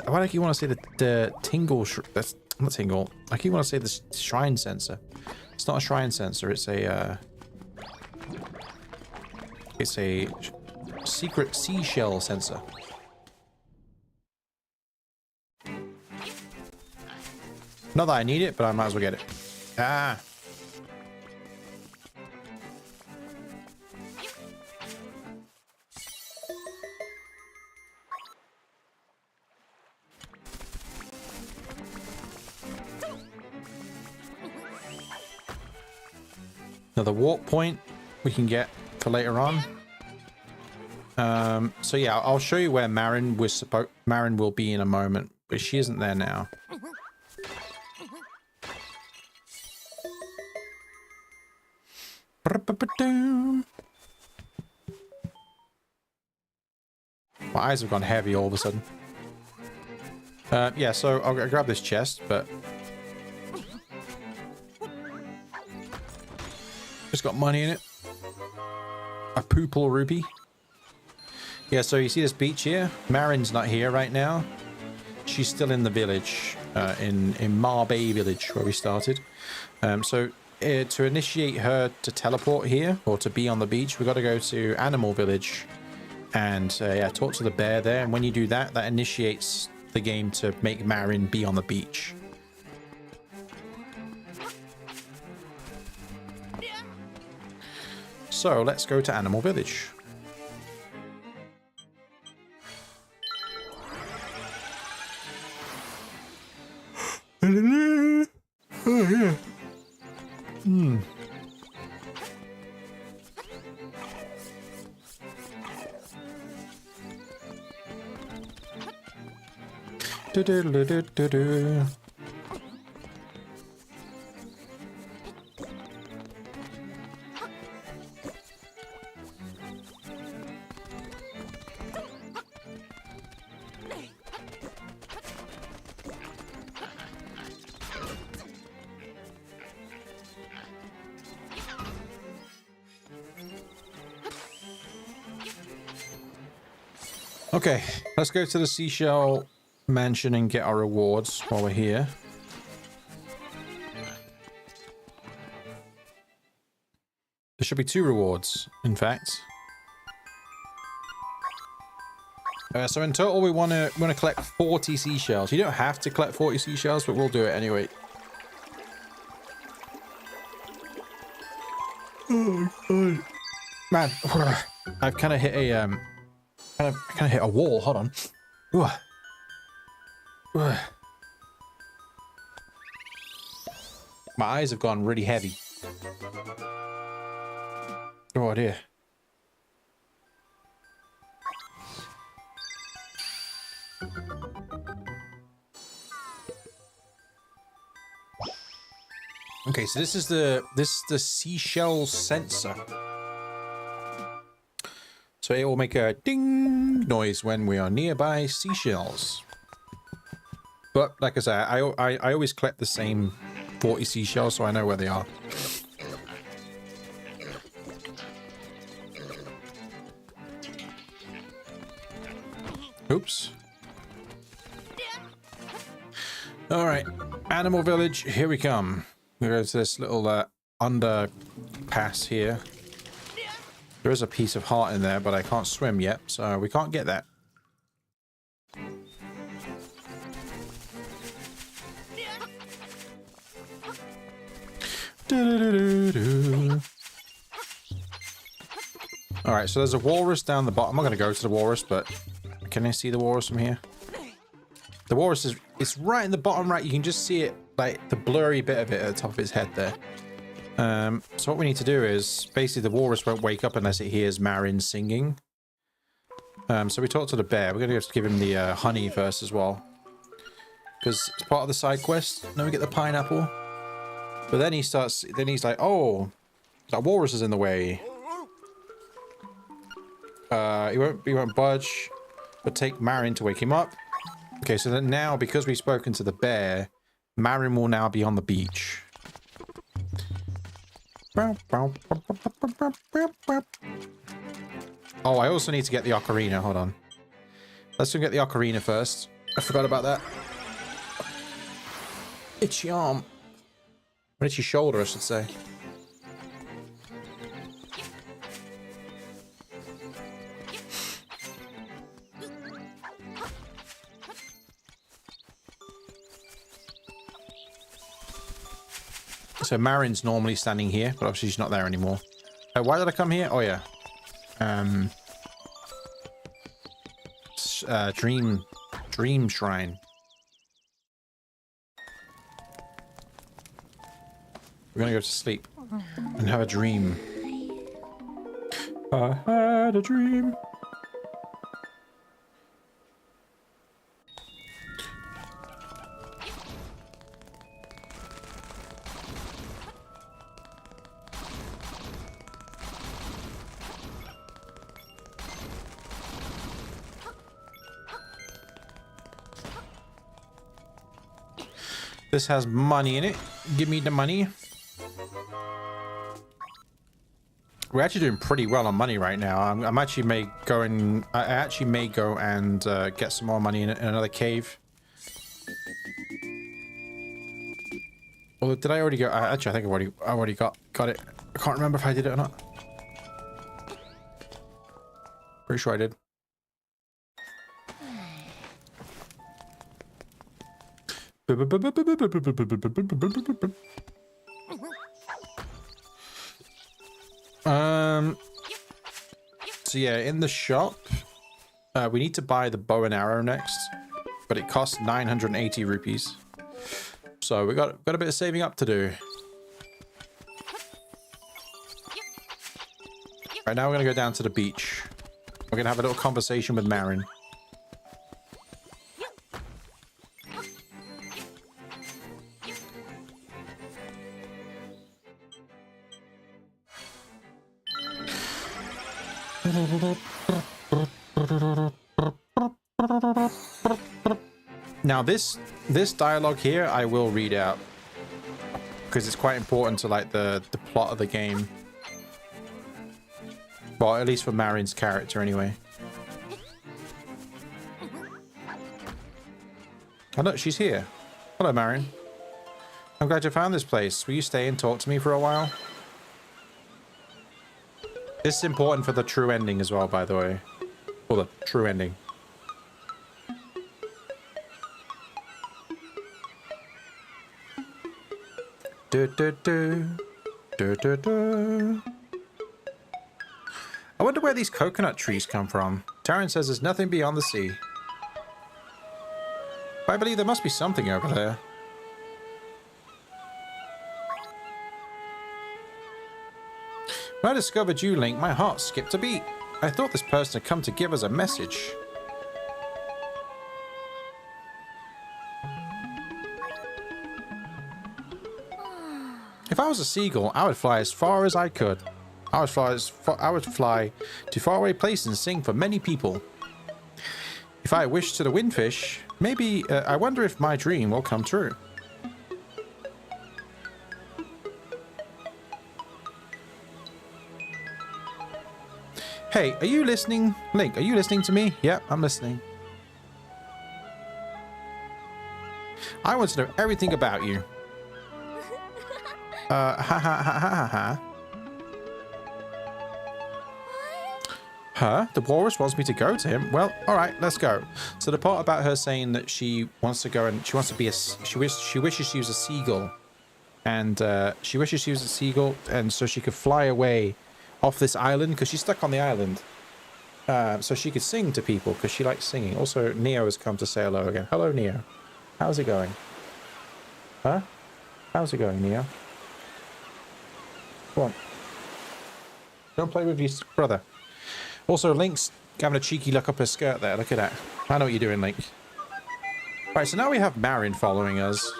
why do I keep want to say the tingle... That's not tingle. I keep want to say the shrine sensor. It's not a shrine sensor. It's a... It's a secret seashell sensor. Not that I need it, but I might as well get it. Ah. Another warp point we can get for later on. So yeah, I'll show you where Marin will be in a moment, but she isn't there now. My eyes have gone heavy all of a sudden. Yeah, so I'll grab this chest, but it's got money in it. A purple rupee. Yeah, so you see this beach here? Marin's not here right now. She's still in the village, in Mar Bay village where we started. So to initiate her to teleport here or to be on the beach, we got to go to Animal Village and yeah, talk to the bear there. And when you do that, that initiates the game to make Marin be on the beach. So let's go to Animal Village. Oh yeah. Do-do-do-do-do-do. Okay, let's go to the seashell mansion and get our rewards while we're here. There should be 2 rewards, in fact. So in total, we want to collect 40 seashells. You don't have to collect 40 seashells, but we'll do it anyway. Oh God, man! I've kind of hit a kind of hit a wall. Hold on. Ooh. Ooh. My eyes have gone really heavy. Oh dear. Okay, so this is the seashell sensor. So it will make a ding noise when we are nearby seashells. But like I say, I always collect the same 40 seashells, so I know where they are. Oops. All right, Animal Village, here we come. We go to this little underpass here. There is a piece of heart in there, but I can't swim yet, so we can't get that. Alright, so there's a walrus down the bottom. I'm not going to go to the walrus, but can I see the walrus from here? The walrus is it's right in the bottom right. You can just see it, like the blurry bit of it at the top of its head there. So what we need to do is, basically the walrus won't wake up unless it hears Marin singing. So we talk to the bear. We're going to have to give him the honey first as well, because it's part of the side quest. Then we get the pineapple. But then he's like, oh, That walrus is in the way. He won't budge. But take Marin to wake him up. Okay, so that now, because we've spoken to the bear, Marin will now be on the beach. Oh, I also need to get the ocarina. Hold on. Let's go get the ocarina first. I forgot about that. Itchy arm. Or itchy shoulder, I should say. So Marin's normally standing here, but obviously she's not there anymore. Why did I come here? Oh, yeah. Dream Shrine. We're gonna go to sleep and have a dream. I had a dream. This has money in it. Give me the money. We're actually doing pretty well on money right now. I actually may go and get some more money in another cave. Or did I already go? Actually, I think I already got it. I can't remember if I did it or not. Pretty sure I did. So yeah, in the shop, we need to buy the bow and arrow next, but it costs 980 rupees. So we got a bit of saving up to do. Right now, we're gonna go down to the beach. We're gonna have a little conversation with Marin. Now this dialogue here I will read out because it's quite important to like the plot of the game. Well, at least for Marin's character anyway. Oh look, she's here. Hello, Marin. I'm glad you found this place. Will you stay and talk to me for a while? This is important for the true ending as well, by the way. Or the true ending. I wonder where these coconut trees come from. Taryn says there's nothing beyond the sea. But I believe there must be something over there. When I discovered you, Link, my heart skipped a beat. I thought this person had come to give us a message. If I was a seagull, I would fly as far as I could. I would fly to faraway places and sing for many people. If I wish to the windfish, maybe I wonder if my dream will come true. Hey, are you listening? Link, are you listening to me? Yep, I'm listening. I want to know everything about you. Ha ha ha ha ha ha. Huh? The walrus wants me to go to him? Well, alright, let's go. So the part about her saying that she wants to go and she wants to be she wishes she was a seagull. And she wishes she was a seagull and so she could fly away off this island because she's stuck on the island. So she could sing to people because she likes singing. Also, Neo has come to say hello again. Hello, Neo. How's it going? Huh? How's it going, Neo? Come on. Don't play with your brother. Also, Link's having a cheeky look up her skirt there. Look at that. I know what you're doing, Link. Right, so now we have Marin following us.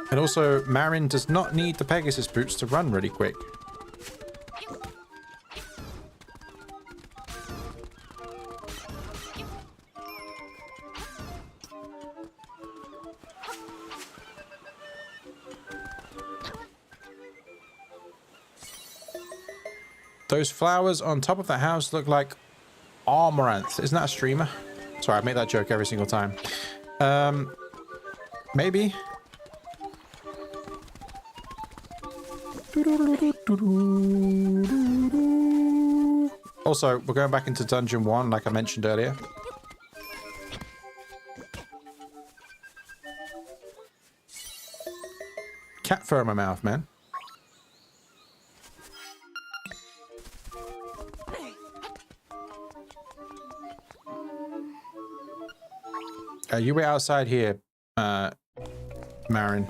And also, Marin does not need the Pegasus boots to run really quick. Those flowers on top of the house look like amaranth. Isn't that a streamer? Sorry, I make that joke every single time. Maybe. Also, we're going back into Dungeon 1, like I mentioned earlier. Cat fur in my mouth, man. You wait outside here, Marin.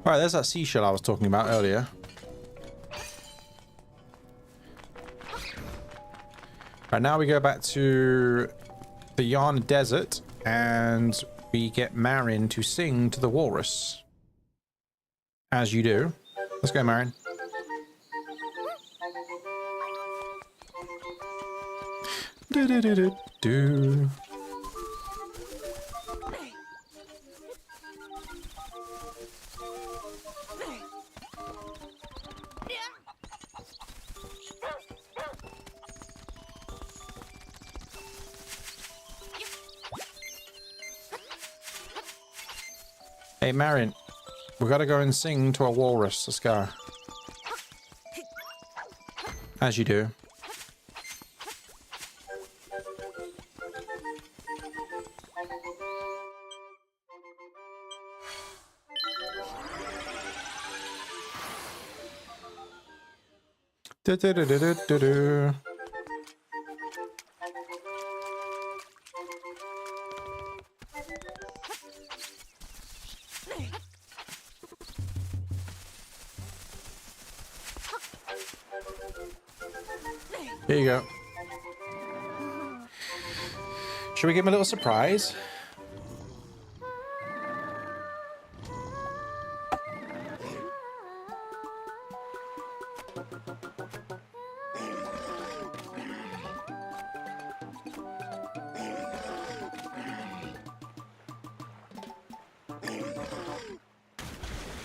Alright, there's that seashell I was talking about earlier. Right, now we go back to the Yarn Desert and we get Marin to sing to the walrus. As you do. Let's go, Marin. Do do do do do. Hey, Marin, we gotta go and sing to a walrus. Let's go. As you do. Do do do do do do do. Here you go. Should we give him a little surprise?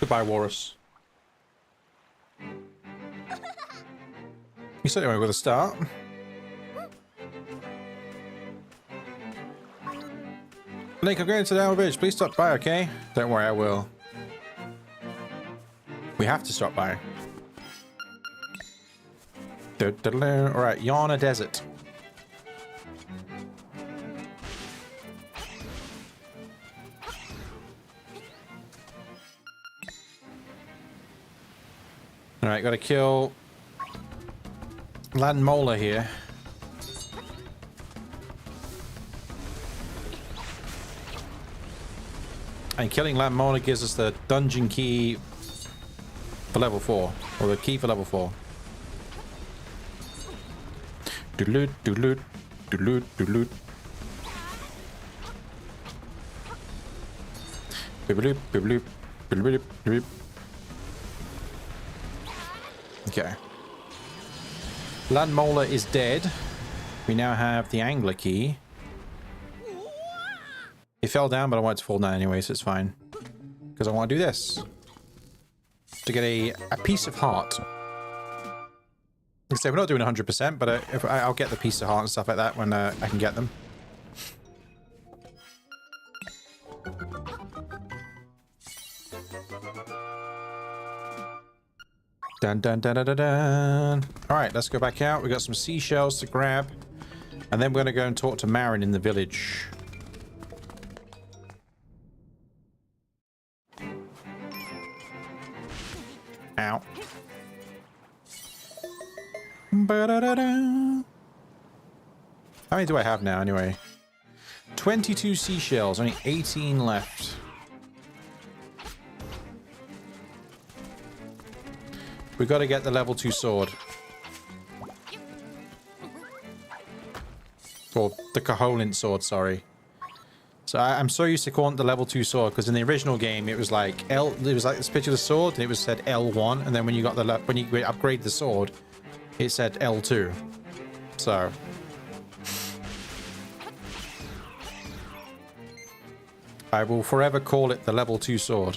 Goodbye, walrus. You certainly went with a start. Link, I'm going to the Elm Village. Please stop by, okay? Don't worry, I will. We have to stop by. Alright, Yarn Desert. Alright, gotta kill Land Molar here. And killing Land Molar gives us the dungeon key for level 4. Or the key for level 4. Doodloot, doodloot, doodloot, doodloot. Bibbloop, bibbloop, bibbloop, bibbloop. Okay. Land Molar is dead. We now have the angler key. It fell down, but I want it to fall down anyway, so it's fine. Because I want to do this. To get a piece of heart. Like I say, we're not doing 100%, but I'll get the piece of heart and stuff like that when I can get them. Dun dun dun dun dun dun. Alright, let's go back out. We got some seashells to grab. And then we're going to go and talk to Marin in the village. Ba-da-da-da. How many do I have now, anyway? 22 seashells, only 18 left. We got to get the level 2 sword. Or the Koholint sword, sorry. So I'm so used to calling it the level 2 sword because in the original game it was like it was like this picture of the sword and it was said L1, and then when you got when you upgrade the sword, it said L2. So I will forever call it the level 2 sword.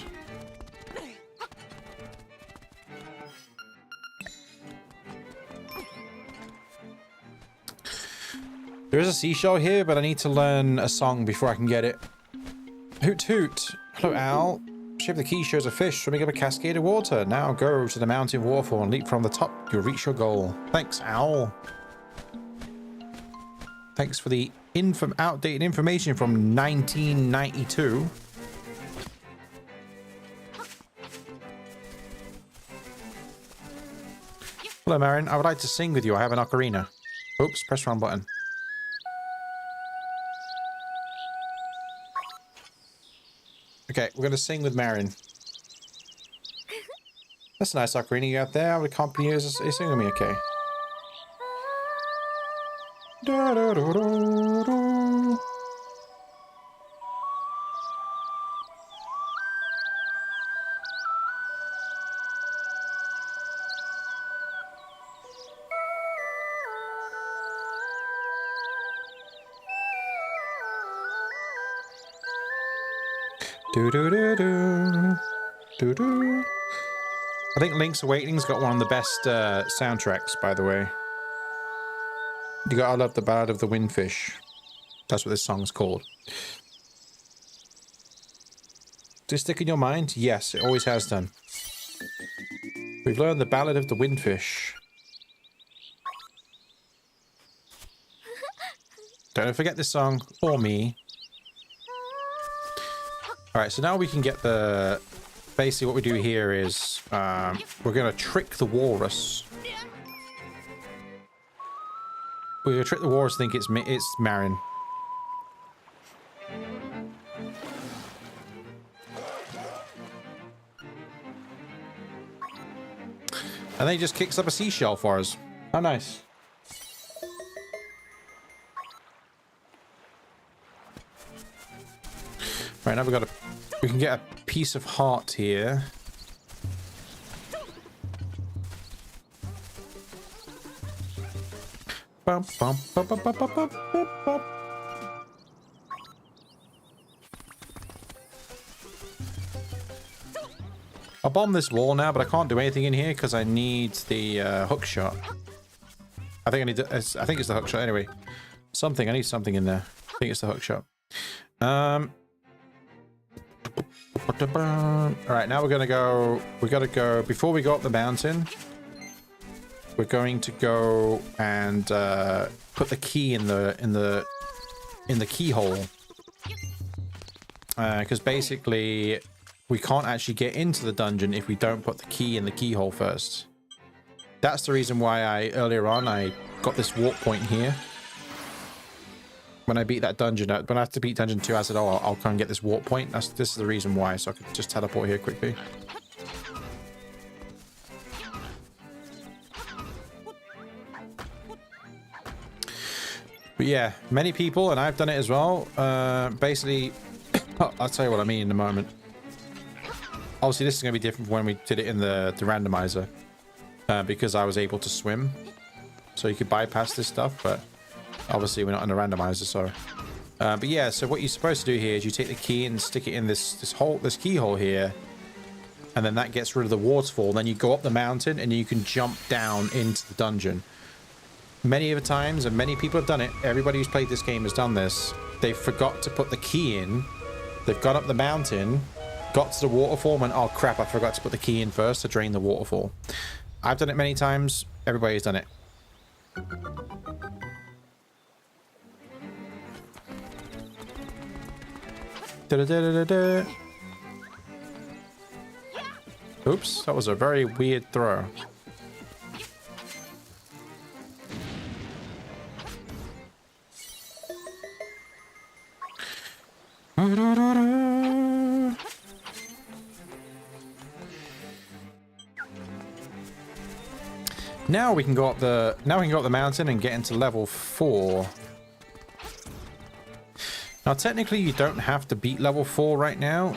There is a seashell here, but I need to learn a song before I can get it. Hoot hoot. Hello, Owl. Shape of the key shows a fish swimming up a cascade of water. Now go to the mountain waterfall and leap from the top. You'll reach your goal. Thanks, Owl. Thanks for the outdated information from 1992. Hello, Marin. I would like to sing with you. I have an ocarina. Oops, press wrong button. Okay, we're going to sing with Marin. That's a nice ocarina you got there. I would accompany you as you sing with me, okay? Da, da, da, da, da. Do do do do do do. I think Link's Awakening's got one of the best soundtracks, by the way. You gotta love the Ballad of the Windfish. That's what this song's called. Does it stick in your mind? Yes, it always has done. We've learned the Ballad of the Windfish. Don't forget this song, or me. Alright, so now we can get the... Basically what we do here is... we're going to trick the walrus. We're going to trick the walrus to think it's Marin. And then he just kicks up a seashell for us. How nice. Right, now we can get a piece of heart here. Bum, bum, bum, bum, bum, bum, bum, bum. I'll bomb this wall now, but I can't do anything in here because I need the hook shot. I think it's the hook shot anyway. I need something in there. I think it's the hook shot. Alright, now we gotta go, before we go up the mountain, we're going to go and put the key in the keyhole. Because basically, we can't actually get into the dungeon if we don't put the key in the keyhole first. That's the reason why earlier on, I got this warp point here. When I beat that dungeon, when I have to beat dungeon 2, I said, oh, I'll come and get this warp point. This is the reason why, so I could just teleport here quickly. But yeah, many people, and I've done it as well, basically, I'll tell you what I mean in a moment. Obviously, this is going to be different from when we did it in the randomizer, because I was able to swim, so you could bypass this stuff, but obviously we're not in a randomizer, so... but yeah, so what you're supposed to do here is you take the key and stick it in this keyhole here, and then that gets rid of the waterfall. Then you go up the mountain and you can jump down into the dungeon. Many of the times, and many people have done it, everybody who's played this game has done this, they forgot to put the key in, they've gone up the mountain, got to the waterfall, and went, oh crap, I forgot to put the key in first to drain the waterfall. I've done it many times, everybody's done it. Da -da -da -da -da. Oops, that was a very weird throw. Now we can go up the mountain and get into level 4. Now technically you don't have to beat level 4 right now.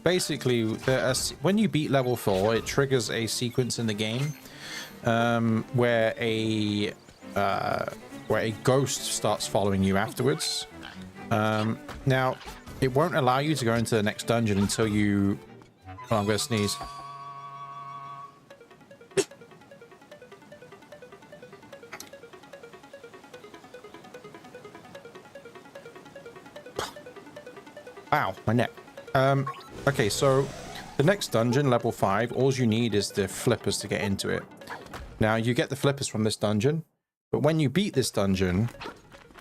Basically, when you beat level 4, it triggers a sequence in the game where a ghost starts following you afterwards. Now, it won't allow you to go into the next dungeon until you... Oh, I'm going to sneeze. Ow, my neck. Okay, so the next dungeon, level 5, all you need is the flippers to get into it. Now, you get the flippers from this dungeon, but when you beat this dungeon,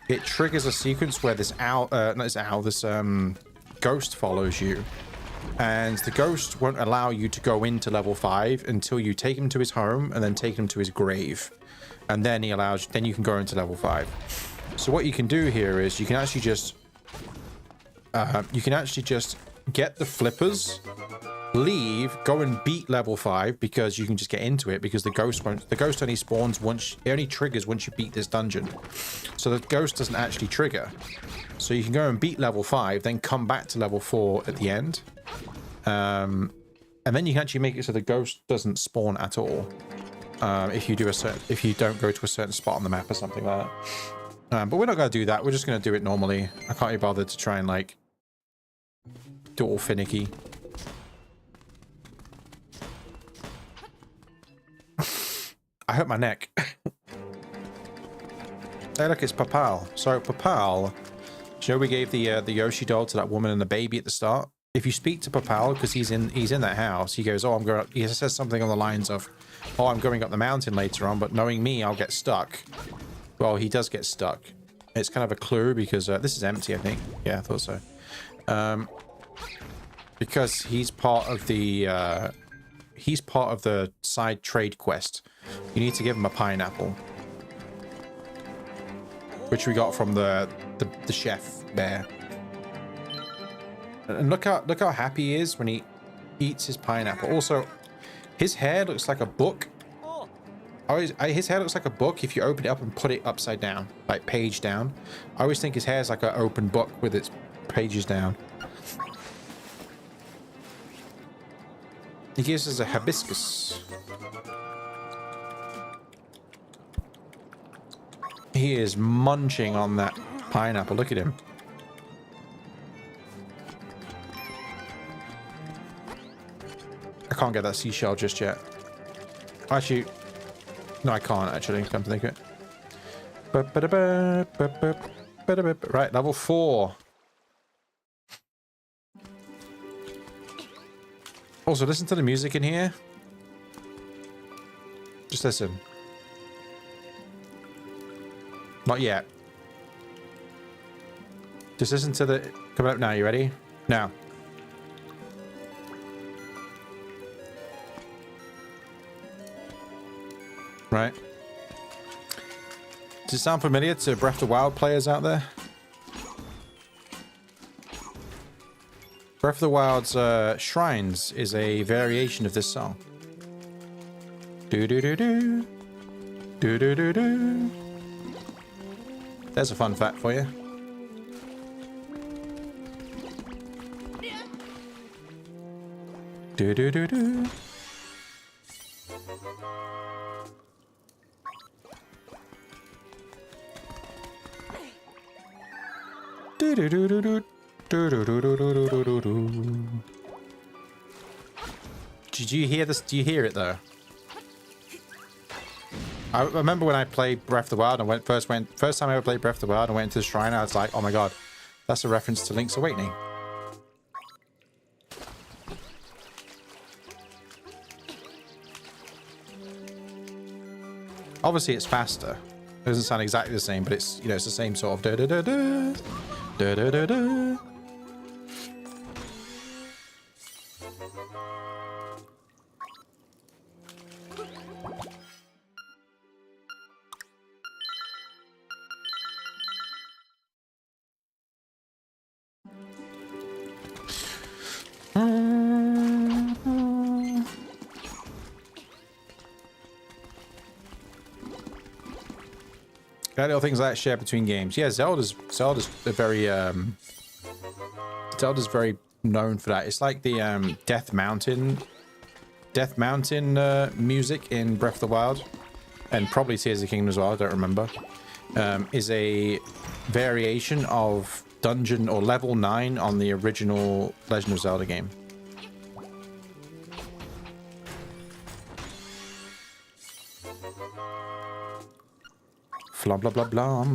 it triggers a sequence where this ghost follows you. And the ghost won't allow you to go into level 5 until you take him to his home and then take him to his grave. And then then you can go into level 5. So what you can do here is you can actually just get the flippers, leave, go and beat level 5 because you can just get into it because the ghost only spawns once, it only triggers once you beat this dungeon. So the ghost doesn't actually trigger. So you can go and beat level 5, then come back to level 4 at the end. And then you can actually make it so the ghost doesn't spawn at all. If you don't go to a certain spot on the map or something like that. But we're not going to do that. We're just going to do it normally. I can't be bothered to try and like do it all finicky. I hurt my neck. Hey, look, it's Papal. So Papal, do you know we gave the Yoshi doll to that woman and the baby at the start? If you speak to Papal, because he's in that house, he goes, "Oh, he says something on the lines of, "Oh, I'm going up the mountain later on, but knowing me, I'll get stuck." Well, he does get stuck. It's kind of a clue because this is empty, I think. Yeah, I thought so. Because he's part of the side trade quest. You need to give him a pineapple, which we got from the chef bear. And look how happy he is when he eats his pineapple. Also, his hair looks like a book. His hair looks like a book if you open it up and put it upside down, like page down. I always think his hair is like an open book with its pages down. He gives us a hibiscus. He is munching on that pineapple. Look at him. I can't get that seashell just yet. Actually, no, I can't actually, come to think of it. Right, level 4. Also, listen to the music in here. Just listen. Not yet. Just listen to the... Coming up now, you ready? Now. Right. Does it sound familiar to Breath of the Wild players out there? Breath of the Wild's Shrines is a variation of this song. Do-do-do-do. Do-do-do-do. There's a fun fact for you. Do-do-do-do. Do-do-do-do-do. Did you hear this? Do you hear it though? I remember when I played Breath of the Wild and first time I ever played Breath of the Wild and went into the shrine, I was like, oh my god, that's a reference to Link's Awakening. Obviously it's faster. It doesn't sound exactly the same, but it's, you know, it's the same sort of da da da da da da da da. Little things like that share between games. Yeah, Zelda's a very Zelda's very known for that. It's like the Death Mountain music in Breath of the Wild, and probably Tears of the Kingdom as well. I don't remember. Is a variation of dungeon or level 9 on the original Legend of Zelda game. Blah blah blah blah.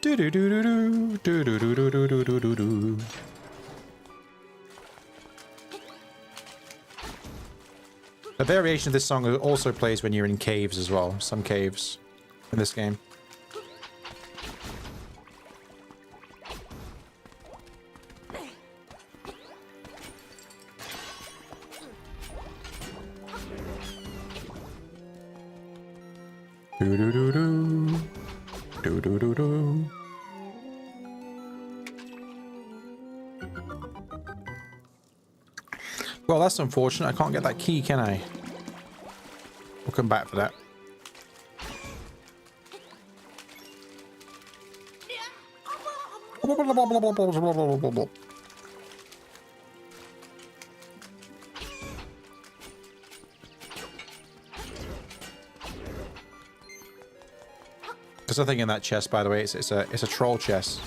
Do do do do do do do do do do do do do. A variation of this song also plays when you're in caves as well. Some caves in this game. Do do do do. Do do do do. Well, that's unfortunate. I can't get that key, can I? We'll come back for that. There's nothing in that chest, by the way. It's a troll chest.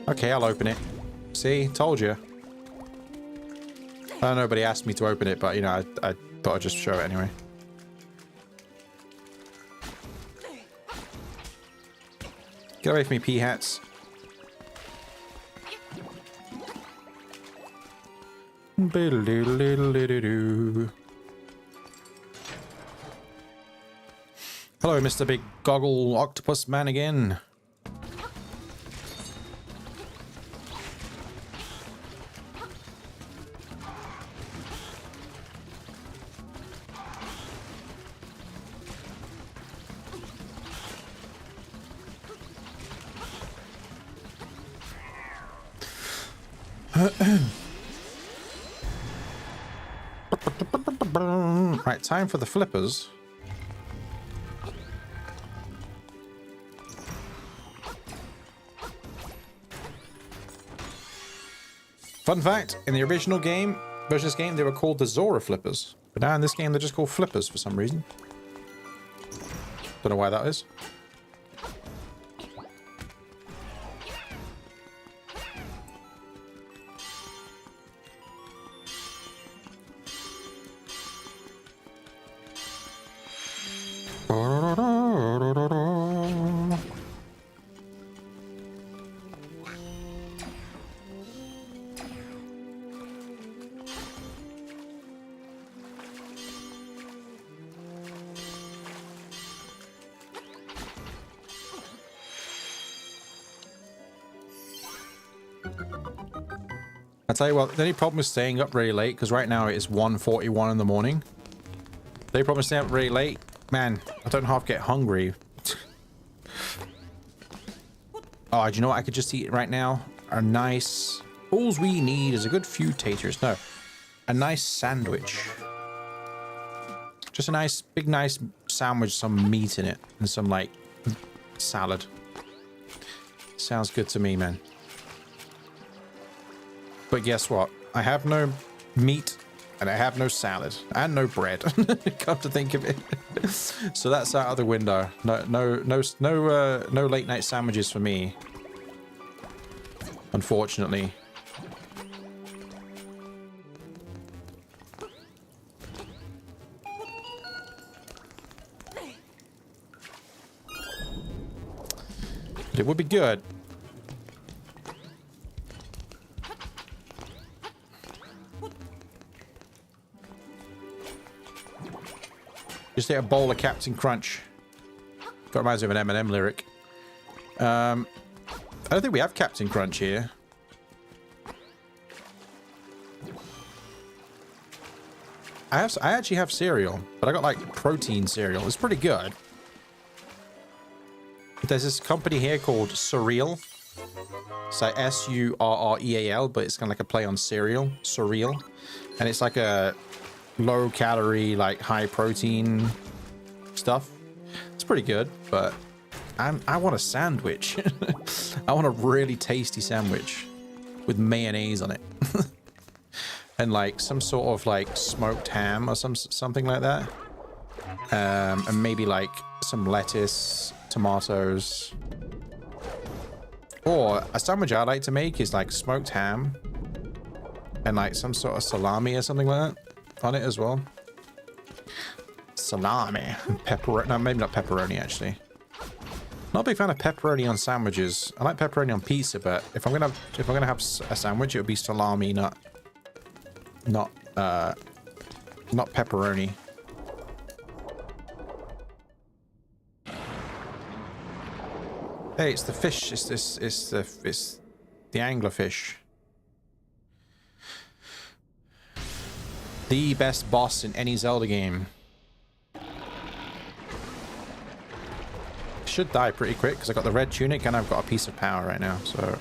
Okay, I'll open it. See? Told you. I know nobody asked me to open it, but, you know, I thought I'd just show it anyway. Get away from me, pea hats. Hello, Mr. Big Goggle Octopus Man again. Right, time for the flippers. Fun fact, in the original version of this game, they were called the Zora flippers. But now in this game, they're just called flippers for some reason. Don't know why that is. I tell you what, the only problem with staying up really late, because right now it is 1:41 in the morning. The only problem with staying up really late, man, I don't half get hungry. Oh, do you know what? I could just eat right now. A nice... All we need is a good few taters. No. A nice sandwich. Just a nice, big, nice sandwich, some meat in it, and some, like, salad. Sounds good to me, man. But guess what? I have no meat, and I have no salad, and no bread. Come to think of it. So that's out of the window. No late night sandwiches for me. Unfortunately. But it would be good. Just ate a bowl of Captain Crunch. Got reminds me of an Eminem lyric. I don't think we have Captain Crunch here. I actually have cereal, but I got like protein cereal. It's pretty good. There's this company here called Surreal. It's like S-U-R-R-E-A-L, but it's kind of like a play on cereal. Surreal. And it's like a low calorie, like high protein stuff. It's pretty good, but I want a sandwich. I want a really tasty sandwich with mayonnaise on it. And like some sort of like smoked ham or something like that. And maybe like some lettuce, tomatoes. Or a sandwich I like to make is like smoked ham and like some sort of salami or something like that on it as well. Salami and pepperoni. No, maybe not pepperoni actually. Not a big fan of pepperoni on sandwiches. I like pepperoni on pizza, but if I'm gonna have a sandwich, it would be salami, not pepperoni. Hey, it's the fish. It's the anglerfish. The best boss in any Zelda game. Should die pretty quick because I got the red tunic and I've got a piece of power right now, so.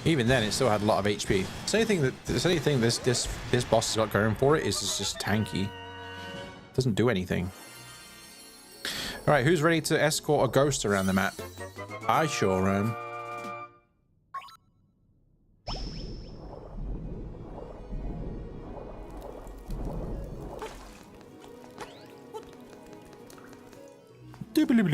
Even then, it still had a lot of HP. The only thing this boss has got going for it is it's just tanky. It doesn't do anything. All right, who's ready to escort a ghost around the map? I sure am. Do do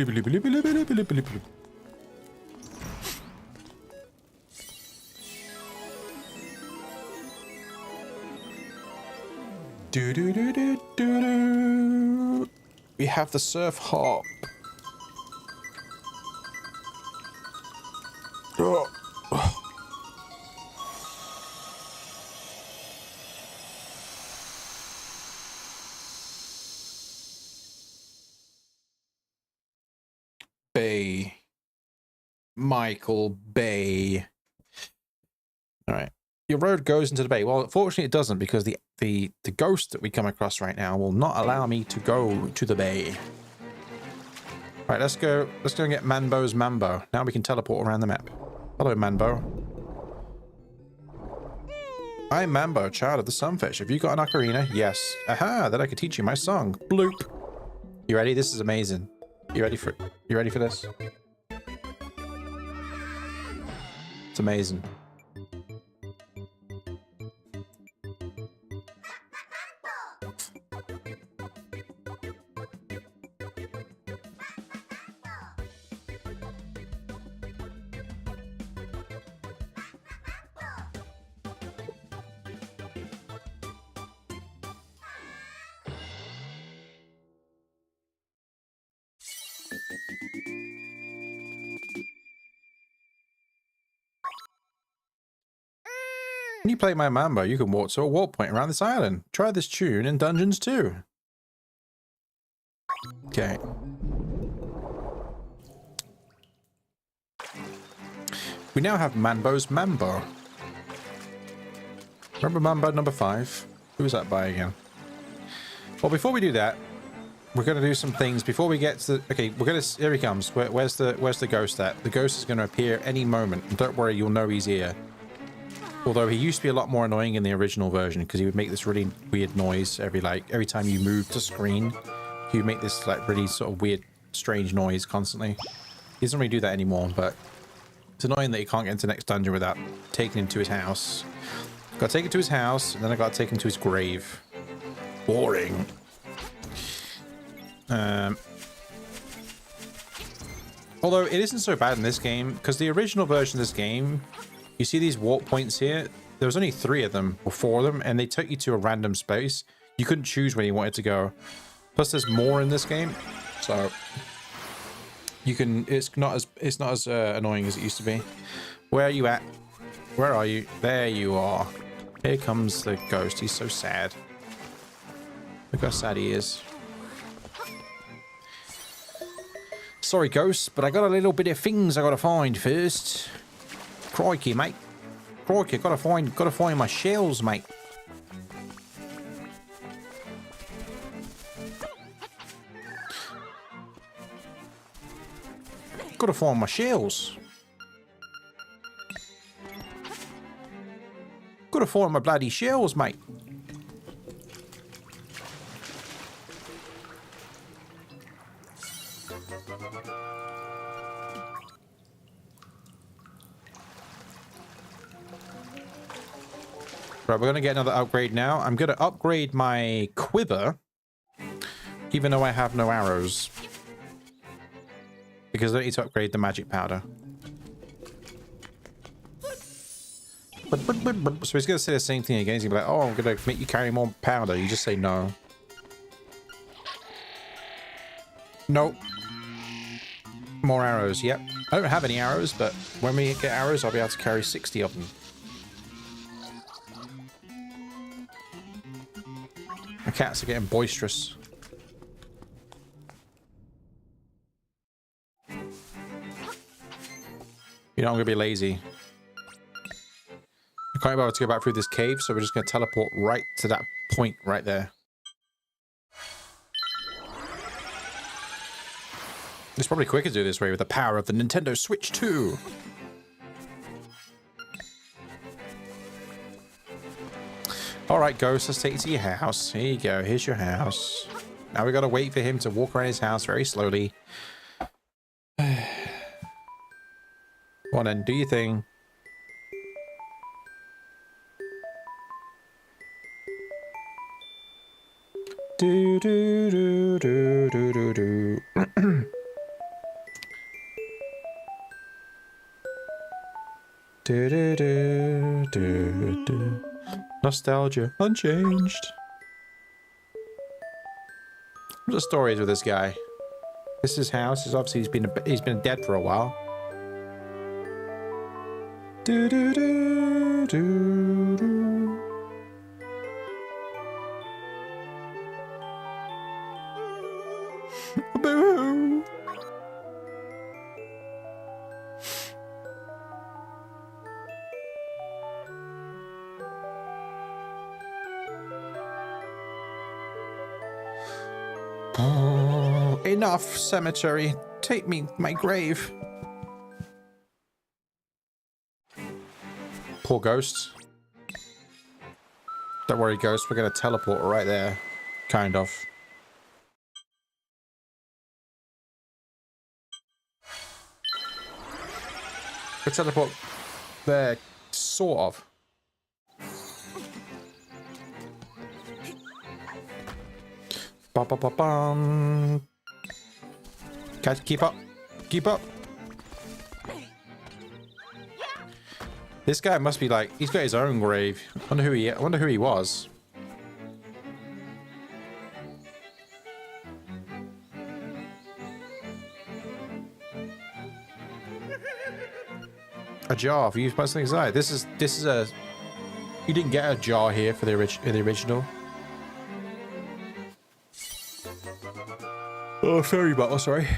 do do do do. We have the surf hop. Oh. Bay. Michael Bay. All right. Your road goes into the bay. Well, fortunately it doesn't, because the ghost that we come across right now will not allow me to go to the bay. All right, let's go and get Manbo's Mambo. Now we can teleport around the map. Hello, Manbo. I'm Mambo, child of the sunfish. Have you got an ocarina? Yes. Aha, then I could teach you my song. Bloop. You ready? This is amazing. You ready for this? It's amazing. When you play my Mambo, you can walk to a warp point around this island. Try this tune in dungeons too. Okay. We now have Manbo's Mambo. Remember Mambo number 5? Who was that by again? Well, before we do that, we're going to do some things before we get to the... Okay, we're going to... Here he comes. Where's the ghost at? The ghost is going to appear any moment. And don't worry, you'll know he's here. Although he used to be a lot more annoying in the original version, because he would make this really weird noise every time you moved to screen. He would make this like really sort of weird, strange noise constantly. He doesn't really do that anymore, but it's annoying that you can't get into the next dungeon without taking him to his house. Got to take him to his house, and then I got to take him to his grave. Boring. Although it isn't so bad in this game, because the original version of this game, you see these warp points here? There was only 3 of them, or 4 of them, and they took you to a random space. You couldn't choose where you wanted to go. Plus, there's more in this game, so You can. It's not as annoying as it used to be. Where are you at? Where are you? There you are. Here comes the ghost. He's so sad. Look how sad he is. Sorry, ghost, but I got a little bit of things I gotta find first. Crikey, mate. Crikey, gotta find my shells, mate. Gotta find my shells. Gotta find my bloody shells, mate. Right, we're gonna get another upgrade now. I'm gonna upgrade my quiver, even though I have no arrows. Because I don't need to upgrade the magic powder. So he's going to say the same thing again. He's going to be like, oh, I'm going to make you carry more powder. You just say no. Nope. More arrows, yep. I don't have any arrows, but when we get arrows, I'll be able to carry 60 of them. The cats are getting boisterous. You know, I'm going to be lazy. I can't be able to go back through this cave, so we're just going to teleport right to that point right there. It's probably quicker to do this way with the power of the Nintendo Switch 2. Alright, Ghost, let's take you to your house. Here you go, here's your house. Now we got to wait for him to walk around his house very slowly. Go on then, do your thing. Do do do do do do do. Do do do do do. Nostalgia unchanged. What's the story with this guy? This is his house. Is obviously he's been dead for a while. Do do do do do. Boo! Oh, enough, cemetery. Take me, my grave. Poor ghost. Don't worry, ghost. We're gonna teleport right there. Kind of. We teleport there, sort of. Ba ba ba bum. Catch, keep up, keep up. This guy must be like, he's got his own grave. I wonder who he was. A jar for use by something inside. This is a. You didn't get a jar here for the original. Oh, fairy bottle. Sorry.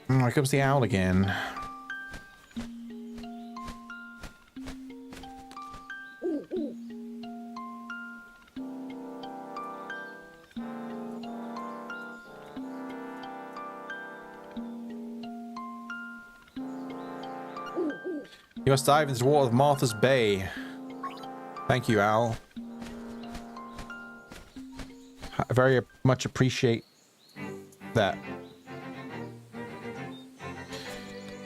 Here comes the owl again. You must dive into the water of Martha's Bay. Thank you, Owl. I very much appreciate that.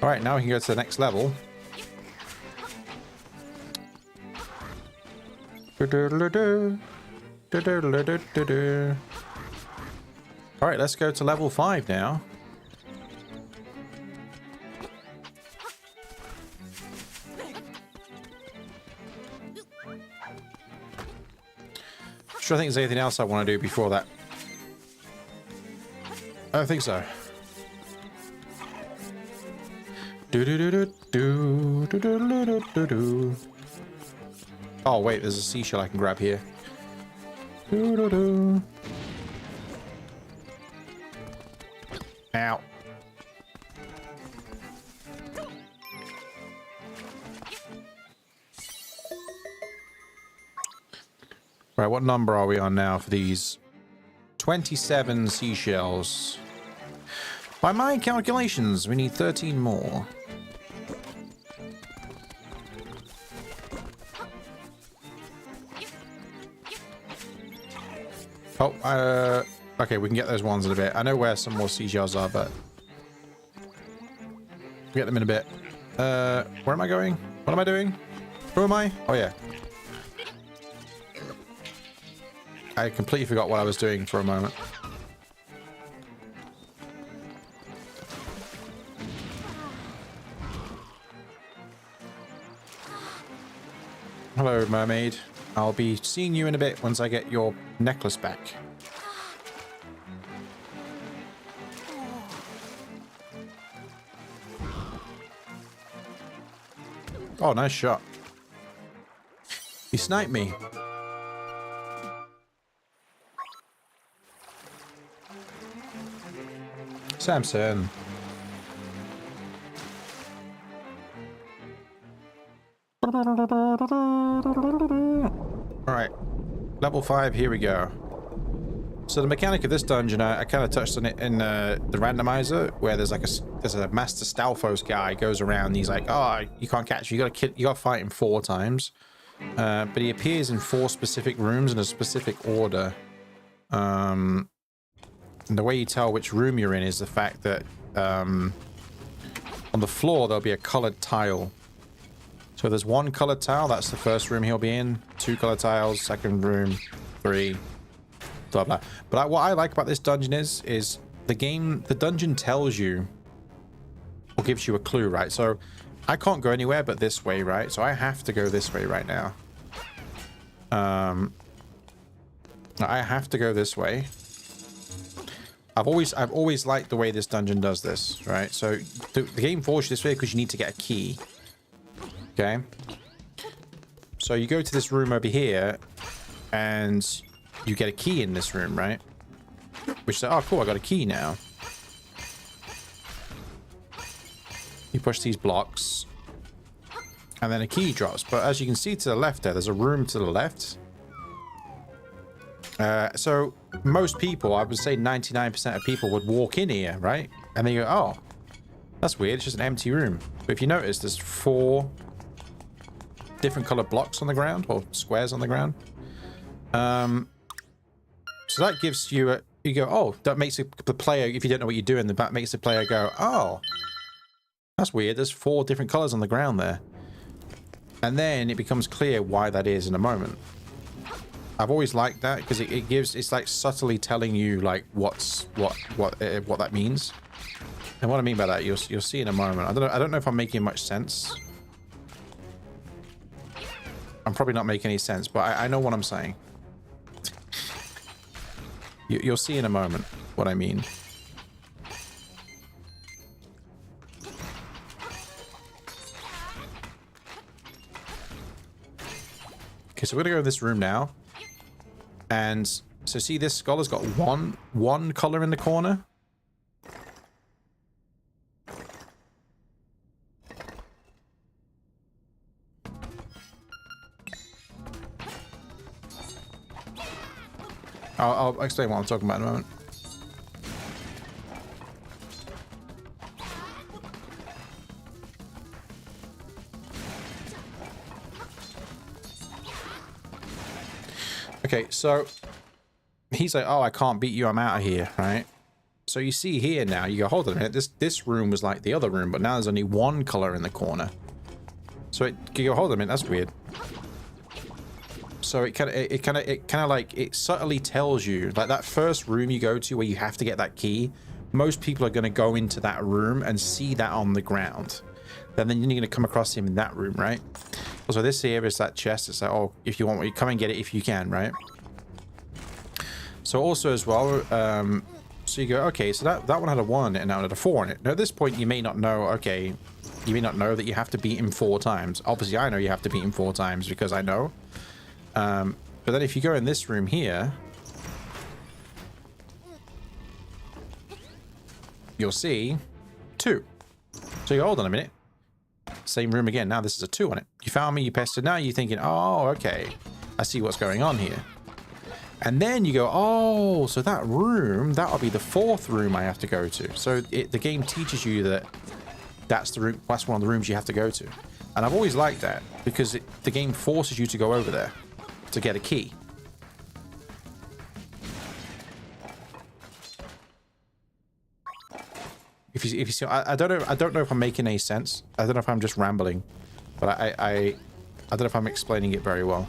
Alright, now we can go to the next level. Alright, let's go to level 5 now. I think there's anything else I want to do before that. don't think so. Do do do do do do do do do do. Oh wait, there's a seashell I can grab here. Do do do. Ow. Right, what number are we on now for these? 27 seashells. By my calculations, we need 13 more. Oh, okay, we can get those ones in a bit. I know where some more seashells are, but we'll get them in a bit. Where am I going? What am I doing? Who am I? Oh, yeah. I completely forgot what I was doing for a moment. Hello, mermaid. I'll be seeing you in a bit once I get your necklace back. Oh, nice shot. You sniped me. Samson. Alright. Level 5, here we go. So the mechanic of this dungeon, I kind of touched on it in the randomizer, where there's like a Master Stalfos guy goes around and he's like, oh, you can't catch him, you gotta fight him 4 times. But he appears in 4 specific rooms in a specific order. And the way you tell which room you're in is the fact that on the floor there'll be a colored tile. So there's 1 colored tile, that's the first room he'll be in. 2 colored tiles, second room, 3, blah blah. But what I like about this dungeon is the dungeon tells you, or gives you a clue, right? So I can't go anywhere but this way, right? So I have to go this way right now. I have to go this way. I've always liked the way this dungeon does this, right? So the game forces you this way because you need to get a key. Okay. So you go to this room over here, and you get a key in this room, right? Which says, oh, cool, I got a key now. You push these blocks, and then a key drops. But as you can see to the left there's a room to the left. So most people, I would say 99% of people would walk in here, right? And they go, oh, that's weird, it's just an empty room. But if you notice, there's 4 different colored blocks on the ground, or squares on the ground. So that gives you you go, oh, that makes the player, if you don't know what you're doing, that makes the player go, oh, that's weird, there's 4 different colors on the ground there. And then it becomes clear why that is in a moment. I've always liked that because it's like subtly telling you like what that means. And what I mean by that, you'll see in a moment. I don't know if I'm making much sense. I'm probably not making any sense, but I know what I'm saying. You'll see in a moment what I mean. Okay, so we're gonna go to this room now. And so see, this skull has got one color in the corner. I'll explain what I'm talking about in a moment. Okay, so he's like, oh, I can't beat you, I'm out of here, right? So you see here now, you go, hold on a minute, this room was like the other room, but now there's only 1 color in the corner. So you go, hold on a minute, that's weird. So it kind of like, it subtly tells you, like that first room you go to where you have to get that key, most people are going to go into that room and see that on the ground. Then you're going to come across him in that room, right? So this here is that chest. It's like, oh, if you want, you come and get it if you can, right? So also as well, So you go, okay, so that one had a 1 and that one had a 4 in it. Now at this point, you may not know, okay, you may not know that you have to beat him 4 times. Obviously, I know you have to beat him 4 times because I know. But then if you go in this room here, you'll see 2. So you go, hold on a minute. Same room again. Now this is a 2 on it. You found me, you pestered. Now you're thinking, oh, okay. I see what's going on here. And then you go, oh, so that room, that'll be the 4th room I have to go to. So the game teaches you that that's the room, that's one of the rooms you have to go to. And I've always liked that because the game forces you to go over there to get a key. If you see, I don't know if I'm making any sense. I don't know if I'm just rambling, but I don't know if I'm explaining it very well.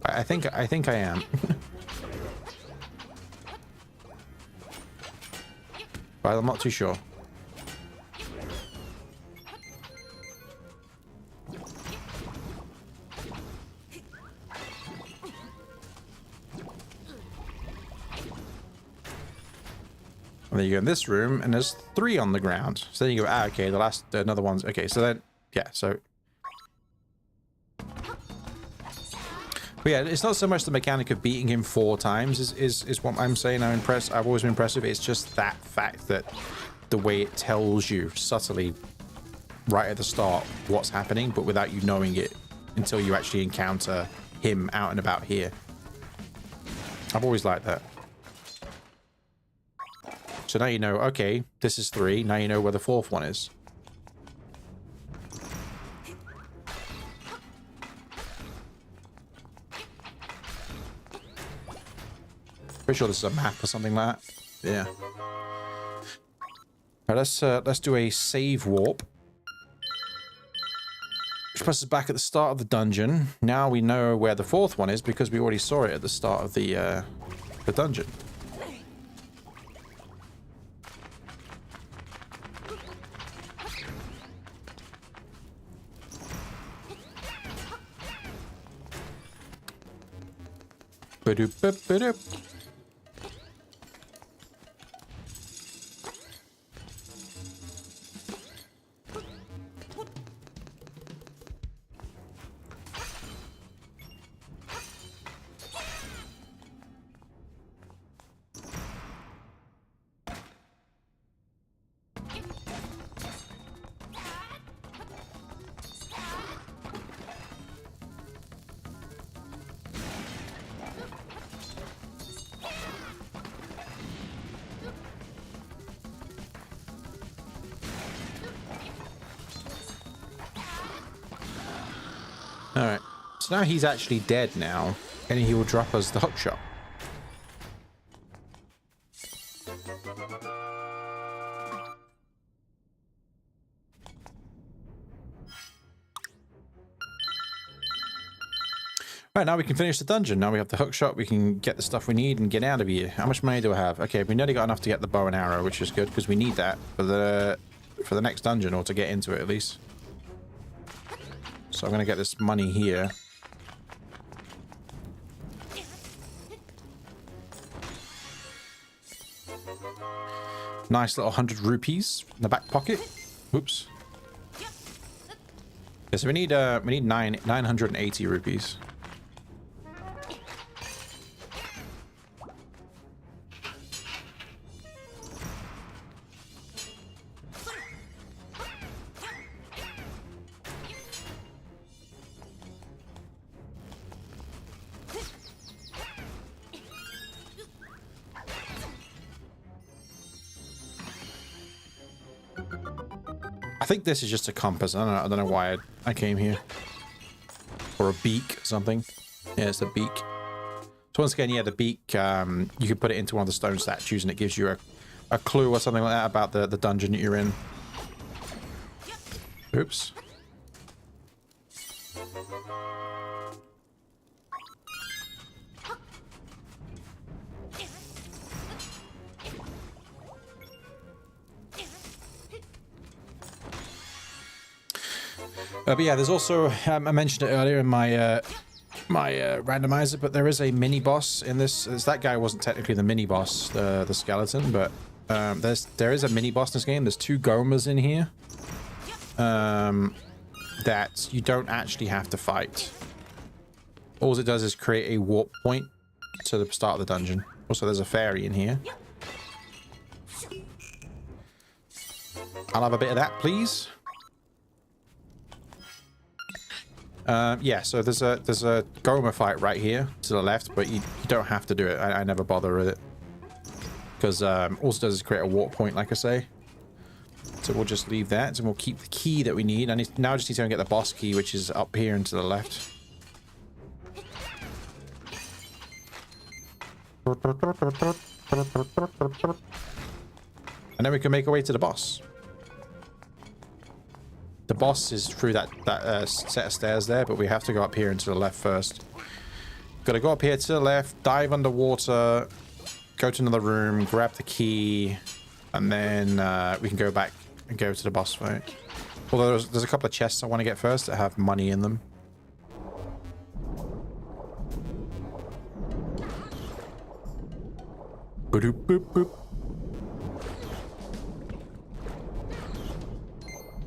I think I am. But I'm not too sure. And then you go in this room, and there's 3 on the ground. So then you go, ah, okay, another one's, okay, so then, yeah, so. But yeah, it's not so much the mechanic of beating him 4 times is what I'm saying. I've always been impressed with. It's just that fact that the way it tells you subtly right at the start what's happening, but without you knowing it until you actually encounter him out and about here. I've always liked that. So now you know, okay, this is 3. Now you know where the 4th one is. Pretty sure this is a map or something like that. Yeah. All right, let's do a save warp. Which puts us back at the start of the dungeon. Now we know where the 4th one is because we already saw it at the start of the dungeon. Ba-doop-ba-ba-doop. Alright, so now he's actually dead now, and he will drop us the hookshot. Right, now we can finish the dungeon. Now we have the hookshot, we can get the stuff we need and get out of here. How much money do I have? Okay, we nearly got enough to get the bow and arrow, which is good, because we need that for the next dungeon, or to get into it at least. So I'm going to get this money here. Nice little 100 rupees in the back pocket. Oops. Yeah, so we need 980 rupees. I think this is just a compass. I don't know why I came here. Or a beak or something. Yeah, it's a beak. So once again, yeah, the beak, you can put it into one of the stone statues and it gives you a clue or something like that about the dungeon that you're in. Oops. But yeah, there's also, I mentioned it earlier in my my randomizer, but there is a mini boss in this. That guy wasn't technically the mini boss, the skeleton, but there is a mini boss in this game. There's 2 Gomas in here that you don't actually have to fight. All it does is create a warp point to the start of the dungeon. Also, there's a fairy in here. I'll have a bit of that, please. Yeah, so there's a Goma fight right here to the left, but you don't have to do it. I never bother with it because all it does is create a warp point, like I say. So we'll just leave that, and we'll keep the key that we need. I now just need to go and get the boss key, which is up here and to the left. And then we can make our way to the boss. The boss is through that set of stairs there, but we have to go up here and to the left first. Gotta go up here to the left, dive underwater, go to another room, grab the key, and then we can go back and go to the boss fight. Although there's a couple of chests I want to get first that have money in them. Boop, boop, boop.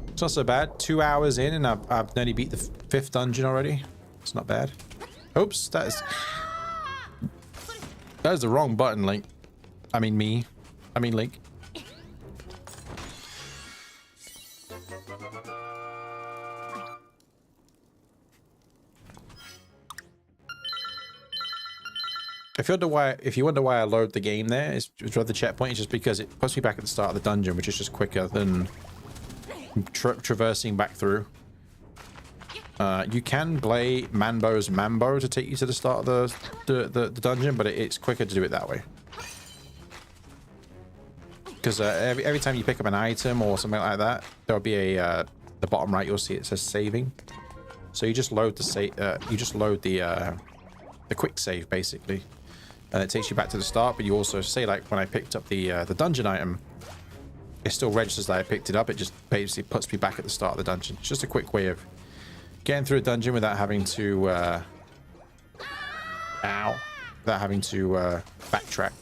It's not so bad. 2 hours in and I've nearly beat the 5th dungeon already. It's not bad. Oops, that is the wrong button, Link. I mean me. I mean Link. If you wonder why I load the game there, it's with the checkpoint. It's just because it puts me back at the start of the dungeon, which is just quicker than traversing back through. You can play Manbo's Mambo to take you to the start of the dungeon, but it's quicker to do it that way. Because every time you pick up an item or something like that, there'll be the bottom right, you'll see it says saving. So you just load the quick save basically, and it takes you back to the start. But you also say, like, when I picked up the dungeon item, it still registers that I picked it up. It just basically puts me back at the start of the dungeon. It's just a quick way of getting through a dungeon without having to backtrack.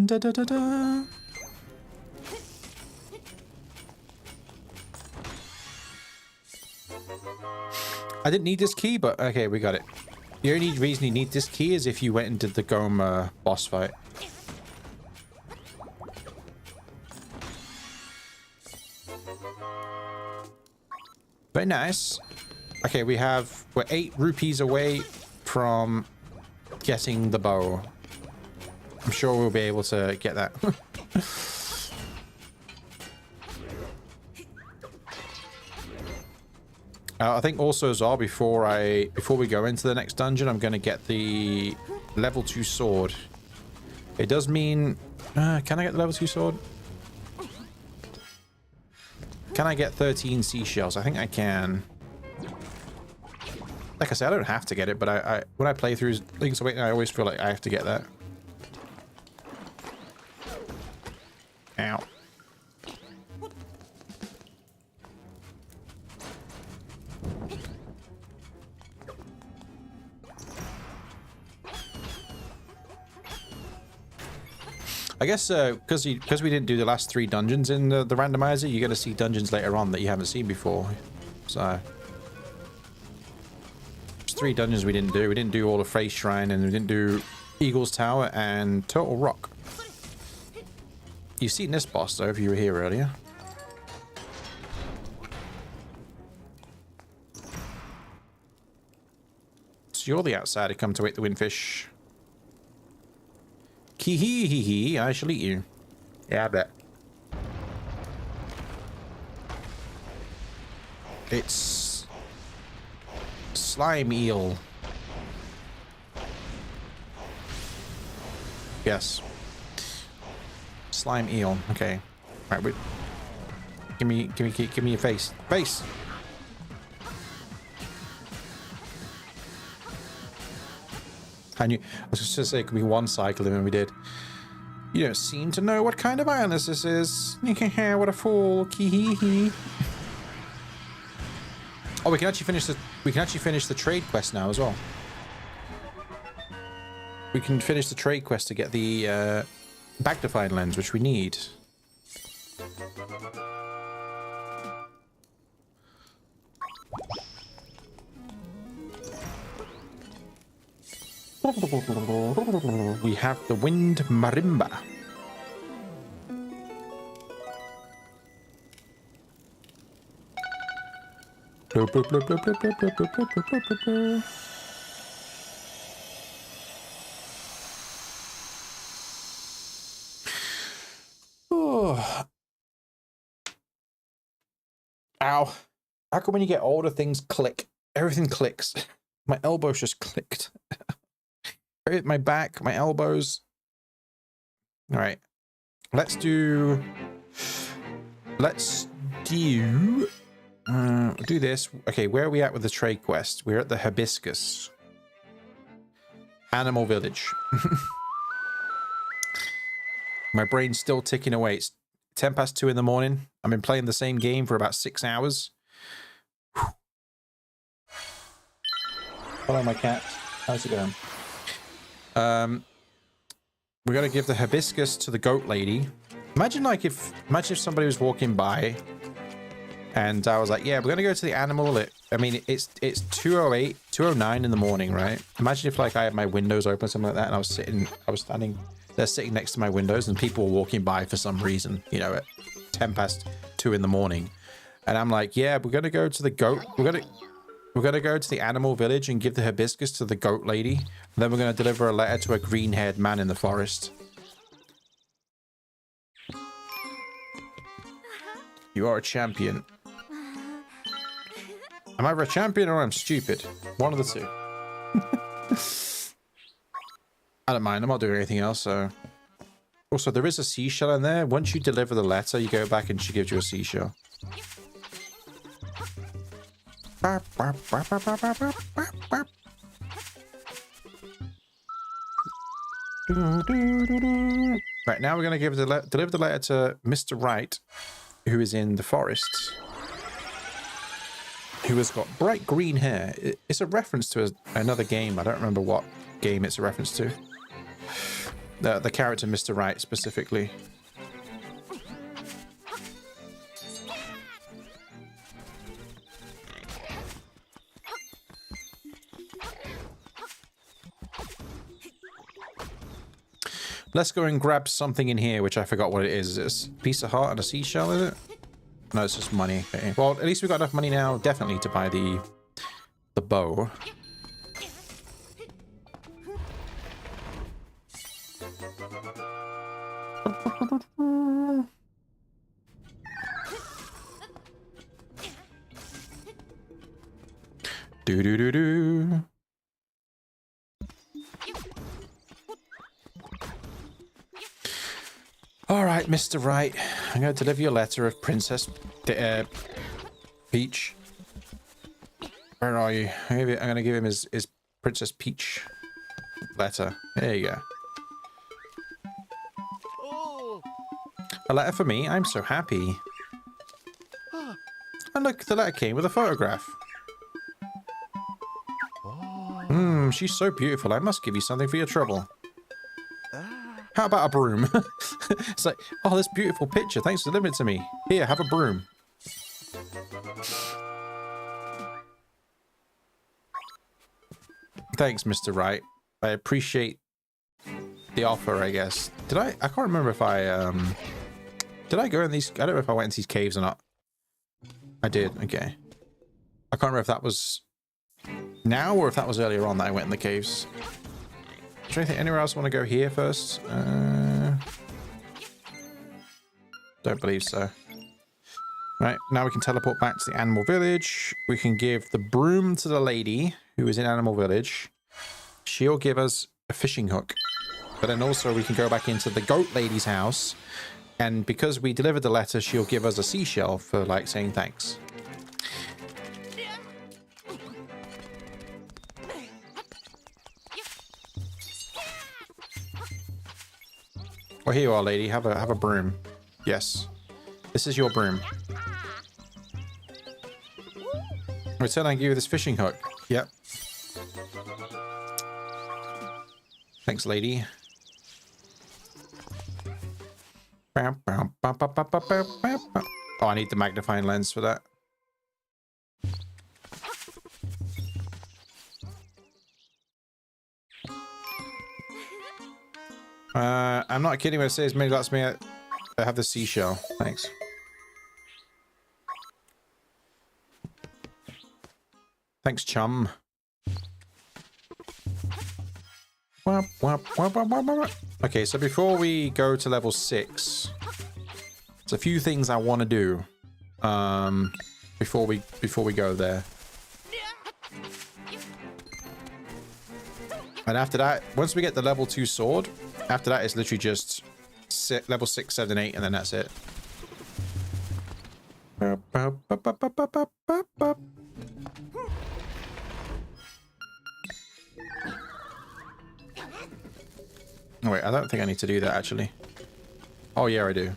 Da, da, da, da. I didn't need this key, but okay, we got it. The only reason you need this key is if you went and did the Goma boss fight. Very nice. Okay, we're 8 rupees away from getting the bow. I'm sure we'll be able to get that. I think also as well, before we go into the next dungeon, I'm going to get the level 2 sword. It does mean... can I get the level 2 sword? Can I get 13 seashells? I think I can. Like I said, I don't have to get it, but when I play through Link's Awakening, I always feel like I have to get that. Ow. I guess because we didn't do the last 3 dungeons in the randomizer, you're going to see dungeons later on that you haven't seen before. So there's 3 dungeons we didn't do. We didn't do all the Face Shrine, and we didn't do Eagle's Tower and Turtle Rock. You've seen this boss though if you were here earlier. So you're the outsider come to eat the windfish. Hee, I shall eat you. Yeah, I bet. It's slime eel. Yes. Slime eel. Okay. Right, wait. Give me your face. Face. I was just gonna say it could be one cycle, and we did. You don't seem to know what kind of island this is. What a fool. Kee-hee-hee. Oh, we can actually finish the trade quest now as well. We can finish the trade quest to get the magnified lens, which we need. We have the wind marimba. Oh. Ow. How come when you get older things click? Everything clicks. My elbows just clicked. My back, my elbows. All right. Let's do this. Okay, where are we at with the trade quest? We're at the hibiscus. Animal village. My brain's still ticking away. It's 10 past 2 in the morning. I've been playing the same game for about 6 hours. Whew. Hello, my cat. How's it going? We're gonna give the hibiscus to the goat lady. Imagine if somebody was walking by and I was like, yeah, we're gonna go to the animal. I mean, it's 2:08, 2:09 in the morning, right? Imagine if like I had my windows open or something like that, and I was standing there sitting next to my windows, and people were walking by for some reason, you know, at 10 past 2 in the morning, and I'm like, yeah, we're gonna go to the goat. We're gonna go to the animal village and give the hibiscus to the goat lady. And then we're gonna deliver a letter to a green-haired man in the forest. You are a champion. I'm either a champion or I'm stupid. One of the two. I don't mind. I'm not doing anything else, so... Also, there is a seashell in there. Once you deliver the letter, you go back and she gives you a seashell. Right, now we're going to deliver the letter to Mr. Wright, who is in the forest, who has got bright green hair. It's a reference to another game. I don't remember what game it's a reference to. The character Mr. Wright specifically. Let's go and grab something in here, which I forgot what it is. Is it a piece of heart and a seashell, is it? No, it's just money. Okay. Well, at least we've got enough money now, definitely, to buy the bow. Do-do-do-do. All right, Mr. Wright. I'm going to deliver your letter of Princess Peach. Where are you? I'm going to give him his Princess Peach letter. There you go. Oh. A letter for me? I'm so happy. And look, the letter came with a photograph. She's so beautiful. I must give you something for your trouble. How about a broom? It's like, oh, this beautiful picture. Thanks for delivering it to me. Here, have a broom. Thanks, Mr. Wright. I appreciate the offer, I guess. I can't remember if did I go in these? I don't know if I went into these caves or not. I did. Okay. I can't remember if that was now or if that was earlier on that I went in the caves. Is there anything anywhere else I want to go here first? Don't believe so. Right, now we can teleport back to the animal village. We can give the broom to the lady who is in animal village. She'll give us a fishing hook. But then also we can go back into the goat lady's house. And because we delivered the letter, she'll give us a seashell for like saying thanks. Well, here you are, lady. Have a broom. Yes. This is your broom. return I give you this fishing hook. Yep. Thanks, lady. Oh, I need the magnifying lens for that. I'm not kidding when I say as many lets me have the seashell. Thanks. Thanks, chum. Okay, so before we go to level 6, there's a few things I want to do before we go there. And after that, once we get the level 2 sword, after that it's literally just level 6, 7, 8, and then that's it. Oh wait, I don't think I need to do that actually. Oh yeah, I do.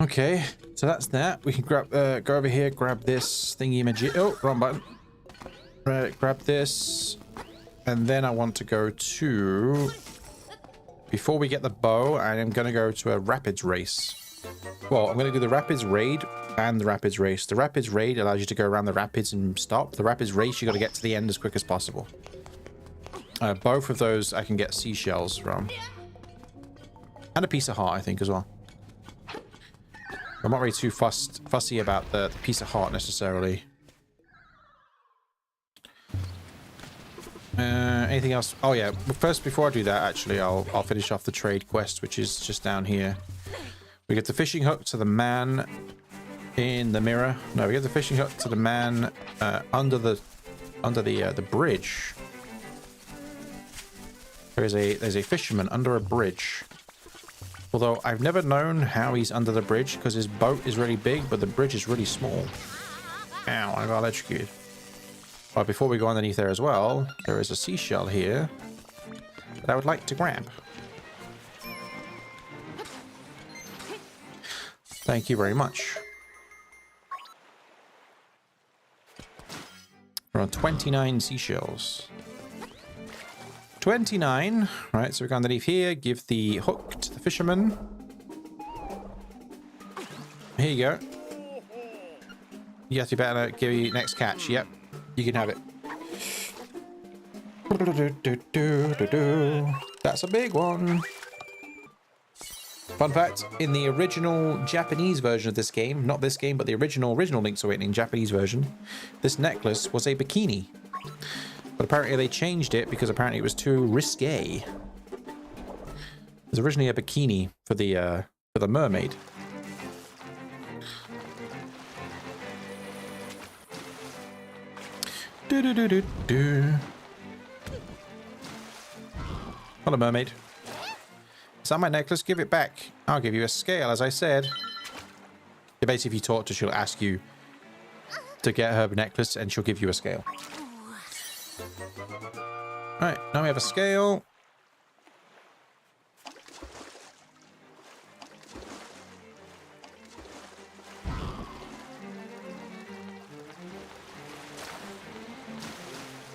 Okay, so that's that. We can grab, go over here, grab this thingy magic. Oh, wrong button. Right, grab this, and then I want to go to. Before we get the bow, I am going to go to a rapids race. Well, I'm going to do the rapids raid and the rapids race. The rapids raid allows you to go around the rapids and stop. The rapids race, you got to get to the end as quick as possible. Both of those I can get seashells from, and a piece of heart, I think, as well. I'm not really too fussy about the piece of heart necessarily. Anything else? Oh yeah, first before I do that, actually, I'll finish off the trade quest, which is just down here. We get the fishing hook to the man in the mirror. No, we get the fishing hook to the man under the bridge. There's a fisherman under a bridge. Although I've never known how he's under the bridge because his boat is really big, but the bridge is really small. Ow, I got electrocuted. But before we go underneath there as well, there is a seashell here that I would like to grab. Thank you very much. We're on 29 seashells. 29. Right, so we go underneath here, give the hook to the fisherman. Here you go. Yes, you better give you next catch. Yep, you can have it. That's a big one. Fun fact, in the original Japanese version of this game, not this game, but the original Link's Awakening Japanese version, this necklace was a bikini. But apparently they changed it because apparently it was too risque. It was originally a bikini for the mermaid. Hello, mermaid. Is that my necklace? Give it back. I'll give you a scale, as I said. Basically, if you talk to her, she'll ask you to get her necklace, and she'll give you a scale. Right, now we have a scale.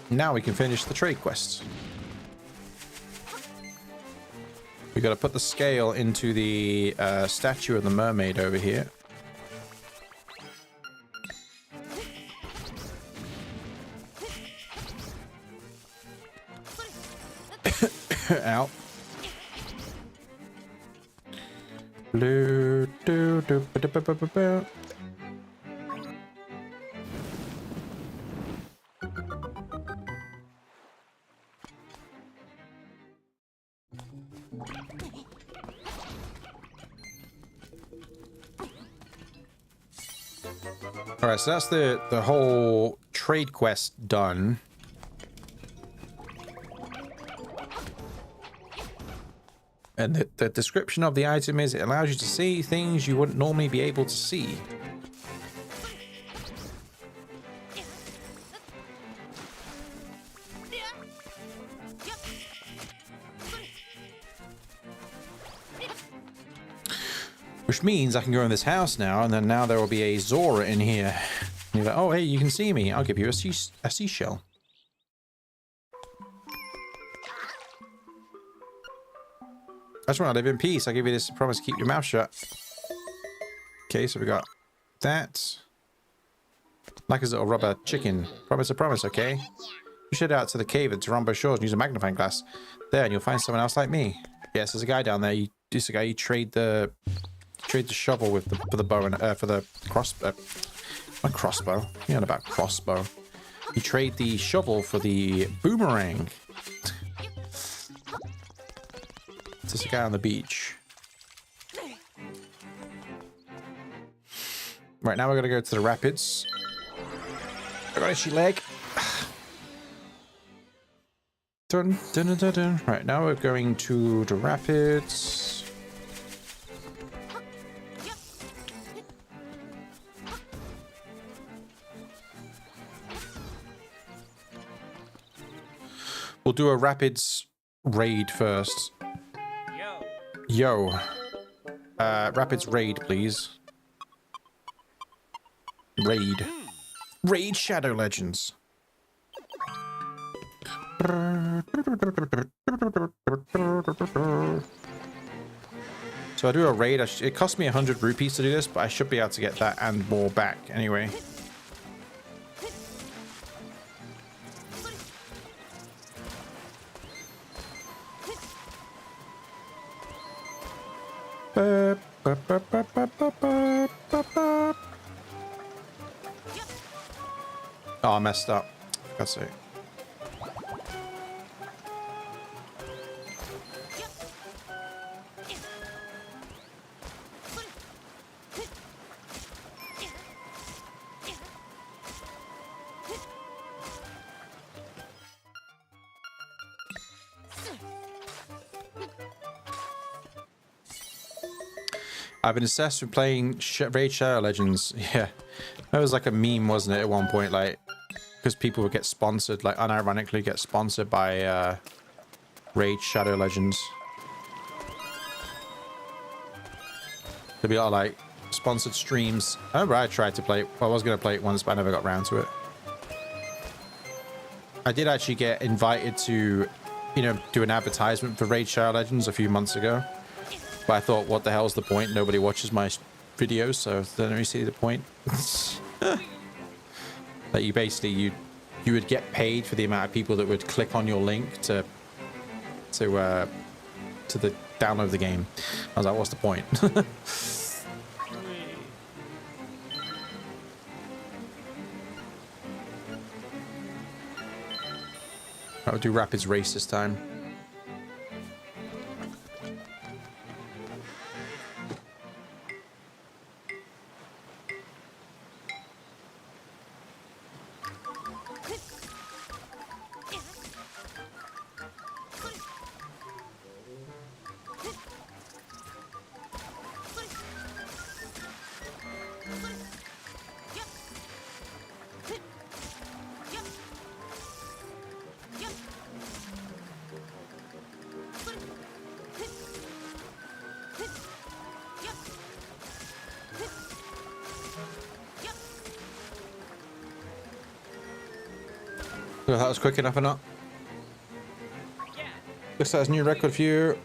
Now we can finish the trade quest. We got to put the scale into the statue of the mermaid over here. Out. Alright, so that's the whole trade quest done. And the description of the item is it allows you to see things you wouldn't normally be able to see. Which means I can go in this house now, and then now there will be a Zora in here. And you're like, oh, hey, you can see me. I'll give you a seashell. I just want to live in peace. I give you this promise, keep your mouth shut. Okay, so we got that. Like a little rubber chicken. Promise a promise, okay? You should head out to the cave at Toronto Shores and use a magnifying glass. There, and you'll find someone else like me. Yes, there's a guy down there. This guy, you trade the shovel with for the bow and for the not crossbow. You know about crossbow. You trade the shovel for the boomerang. There's a guy on the beach. Right, now we're gonna go to the rapids. I got an itchy leg. Dun, dun, dun, dun, dun. Right, now we're going to the rapids. We'll do a rapids raid first. Yo. Rapids raid, please. Raid. Raid Shadow Legends. So I do a raid. It cost me 100 rupees to do this, but I should be able to get that and more back anyway. Oh, I messed up. That's it. I've been obsessed with playing Raid Shadow Legends. Yeah, that was like a meme, wasn't it, at one point? Like, because people would get sponsored, like unironically get sponsored by Raid Shadow Legends. There'd be a lot of like sponsored streams. I remember I tried to play it. Well, I was going to play it once, but I never got around to it. I did actually get invited to, you know, do an advertisement for Raid Shadow Legends a few months ago. But I thought, what the hell's the point? Nobody watches my videos, so I don't really see the point. That you basically, you would get paid for the amount of people that would click on your link to download the game. I was like, what's the point? I'll do Rapids Race this time. If that was quick enough or not. Looks like there's a new record for you.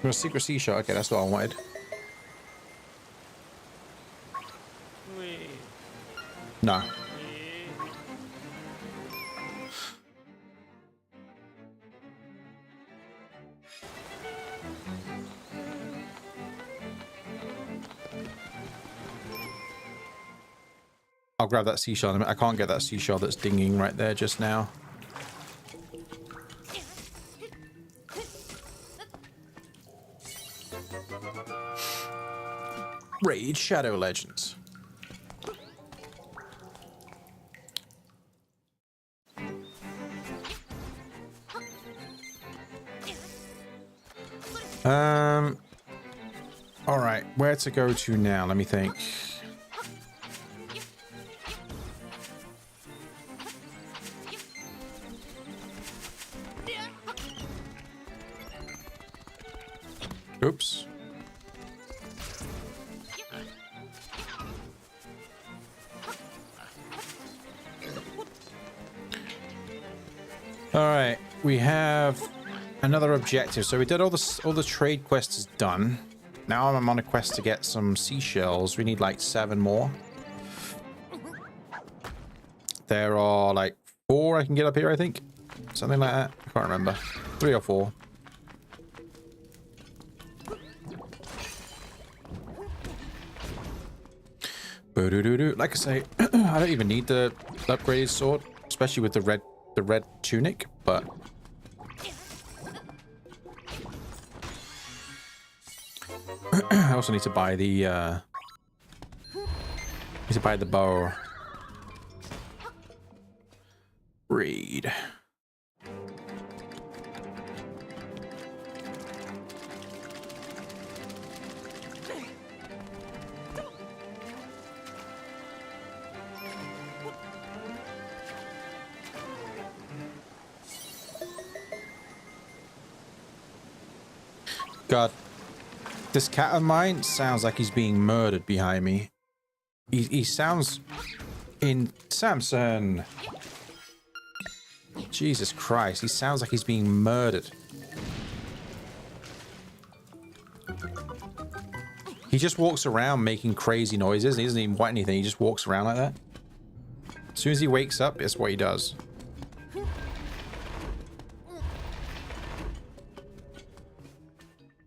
A secret sea shot. Okay, that's what I wanted. No. I'll grab that seashell in a minute. I can't get that seashell that's dinging right there just now. Raid Shadow Legends. All right, where to go to now? Let me think. Oops. All right, we have another objective. So we did all the trade quests is done. Now I'm on a quest to get some seashells. We need like 7 more. There are like 4 I can get up here, I think. Something like that. I can't remember. 3 or 4. Like I say, I don't even need the upgraded sword, especially with the red tunic, but I also need to buy the bow. Read. God, this cat of mine sounds like he's being murdered behind me. He sounds in Samson. Jesus Christ, he sounds like he's being murdered. He just walks around making crazy noises. He doesn't even want anything. He just walks around like that. As soon as he wakes up, it's what he does.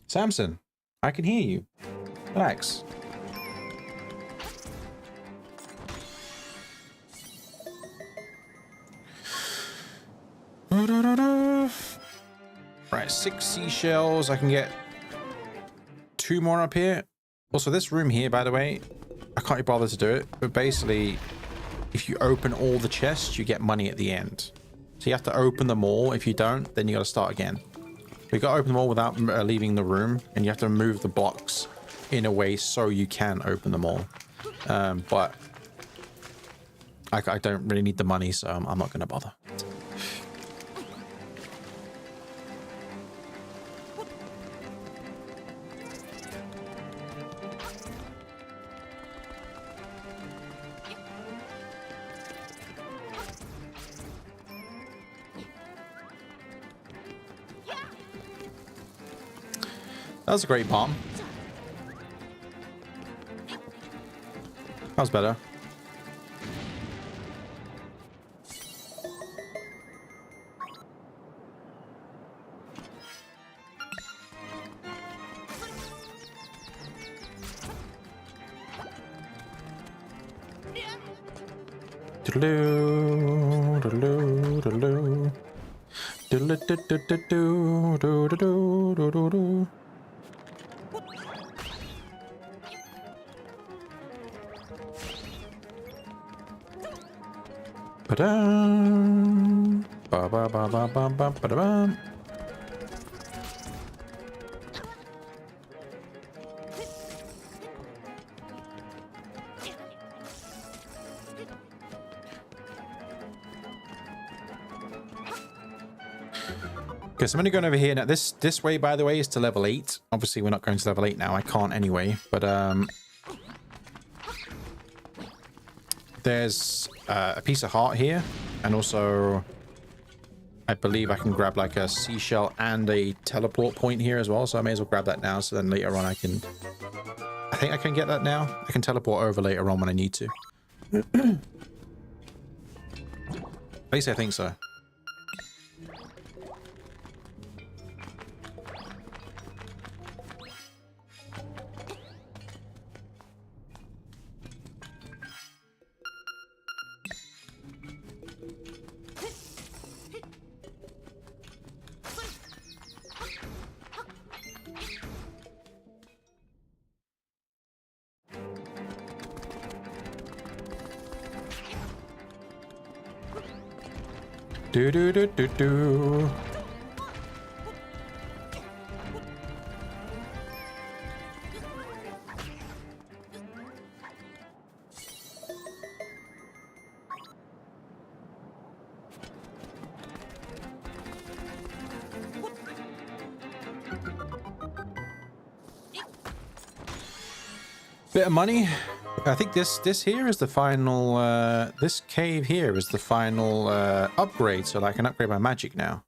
Samson, I can hear you. Relax. Right, 6 seashells. I can get 2 more up here. Also, this room here, by the way, I can't be bothered to do it. But basically, if you open all the chests, you get money at the end. So you have to open them all. If you don't, then you got to start again. You got to open them all without leaving the room, and you have to move the blocks in a way so you can open them all. But I don't really need the money, so I'm not going to bother. That was a great bomb. That was better. Doodaloo, doodaloo, doodaloo. Doodaloo, doodaloo, doodaloo. Ba-dum. Ba-ba-ba-ba-ba-ba-ba-dum. Okay, so I'm only going over here now. This way, by the way, is to level 8. Obviously, we're not going to level 8 now. I can't anyway. But there's a piece of heart here, and also I believe I can grab like a seashell and a teleport point here as well. So I may as well grab that now. So then later on, I think I can get that now. I can teleport over later on when I need to. At least I think so. Do do do do do. Bit of money. I think this here is the final, this cave here is the final upgrade, so I can upgrade my magic now.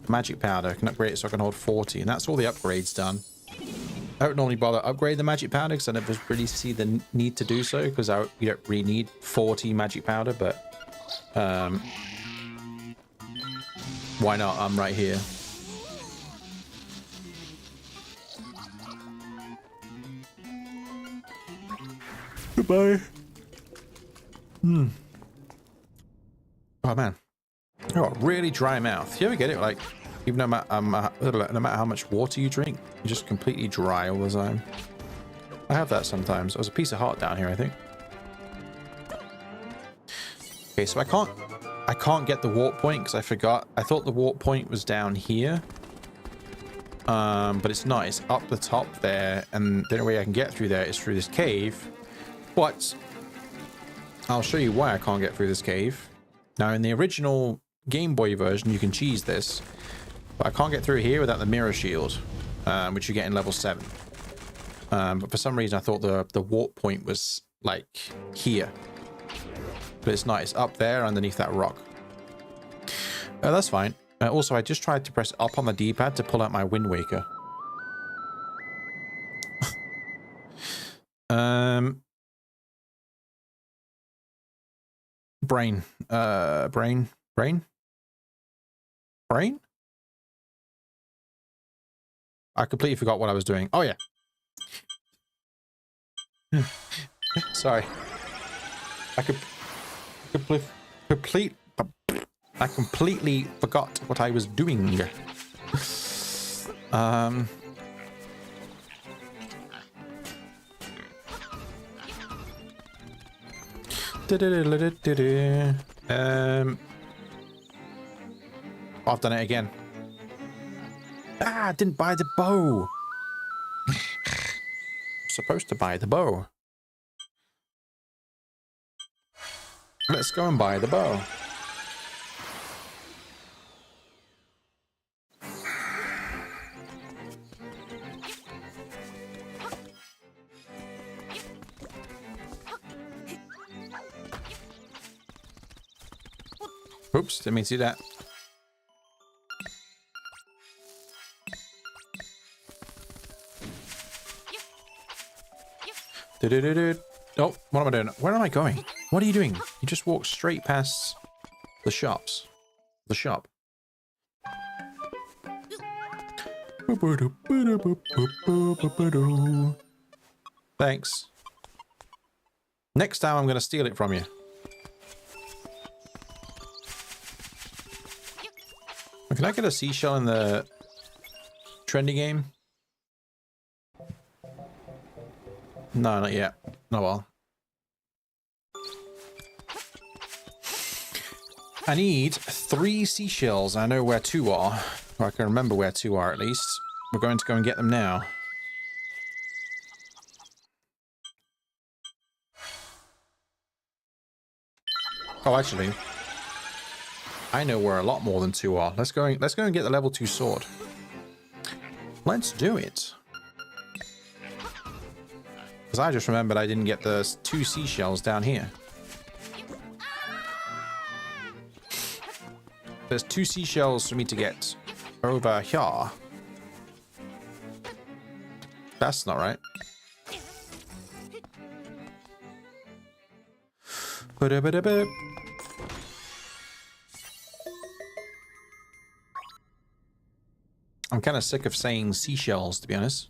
Magic powder, I can upgrade it so I can hold 40, and that's all the upgrades done. I don't normally bother upgrade the magic powder because I never really see the need to do so, because you don't really need 40 magic powder, but why not? I'm right here. Goodbye. Oh man, I got a really dry mouth. You ever get it? Like, even no matter how much water you drink, you're just completely dry all the time. I have that sometimes. There's a piece of heart down here, I think. Okay, so I can't get the warp point because I forgot. I thought the warp point was down here. But it's not. It's up the top there, and the only way I can get through there is through this cave. But I'll show you why I can't get through this cave. Now, in the original Game Boy version, you can cheese this, but I can't get through here without the mirror shield, which you get in level 7. But for some reason, I thought the warp point was like here, but it's not. It's up there underneath that rock. That's fine. Also, I just tried to press up on the D-pad to pull out my Wind Waker. Brain. Brain? I completely forgot what I was doing. Oh, yeah. Sorry. I completely forgot what I was doing. I've done it again. Ah, I didn't buy the bow. I'm supposed to buy the bow. Let's go and buy the bow. Oops, didn't mean to do that. Oh, what am I doing? Where am I going? What are you doing? You just walk straight past the shops. The shop. Thanks. Next time I'm going to steal it from you. Can I get a seashell in the trendy game? No, not yet. Oh well. I need 3 seashells. I know where 2 are. Or I can remember where 2 are at least. We're going to go and get them now. Oh, actually, I know where a lot more than 2 are. Let's go and get the level 2 sword. Let's do it. Because I just remembered I didn't get the 2 seashells down here. There's 2 seashells for me to get over here. That's not right. Ba-da-ba-da-ba. I'm kind of sick of saying seashells, to be honest.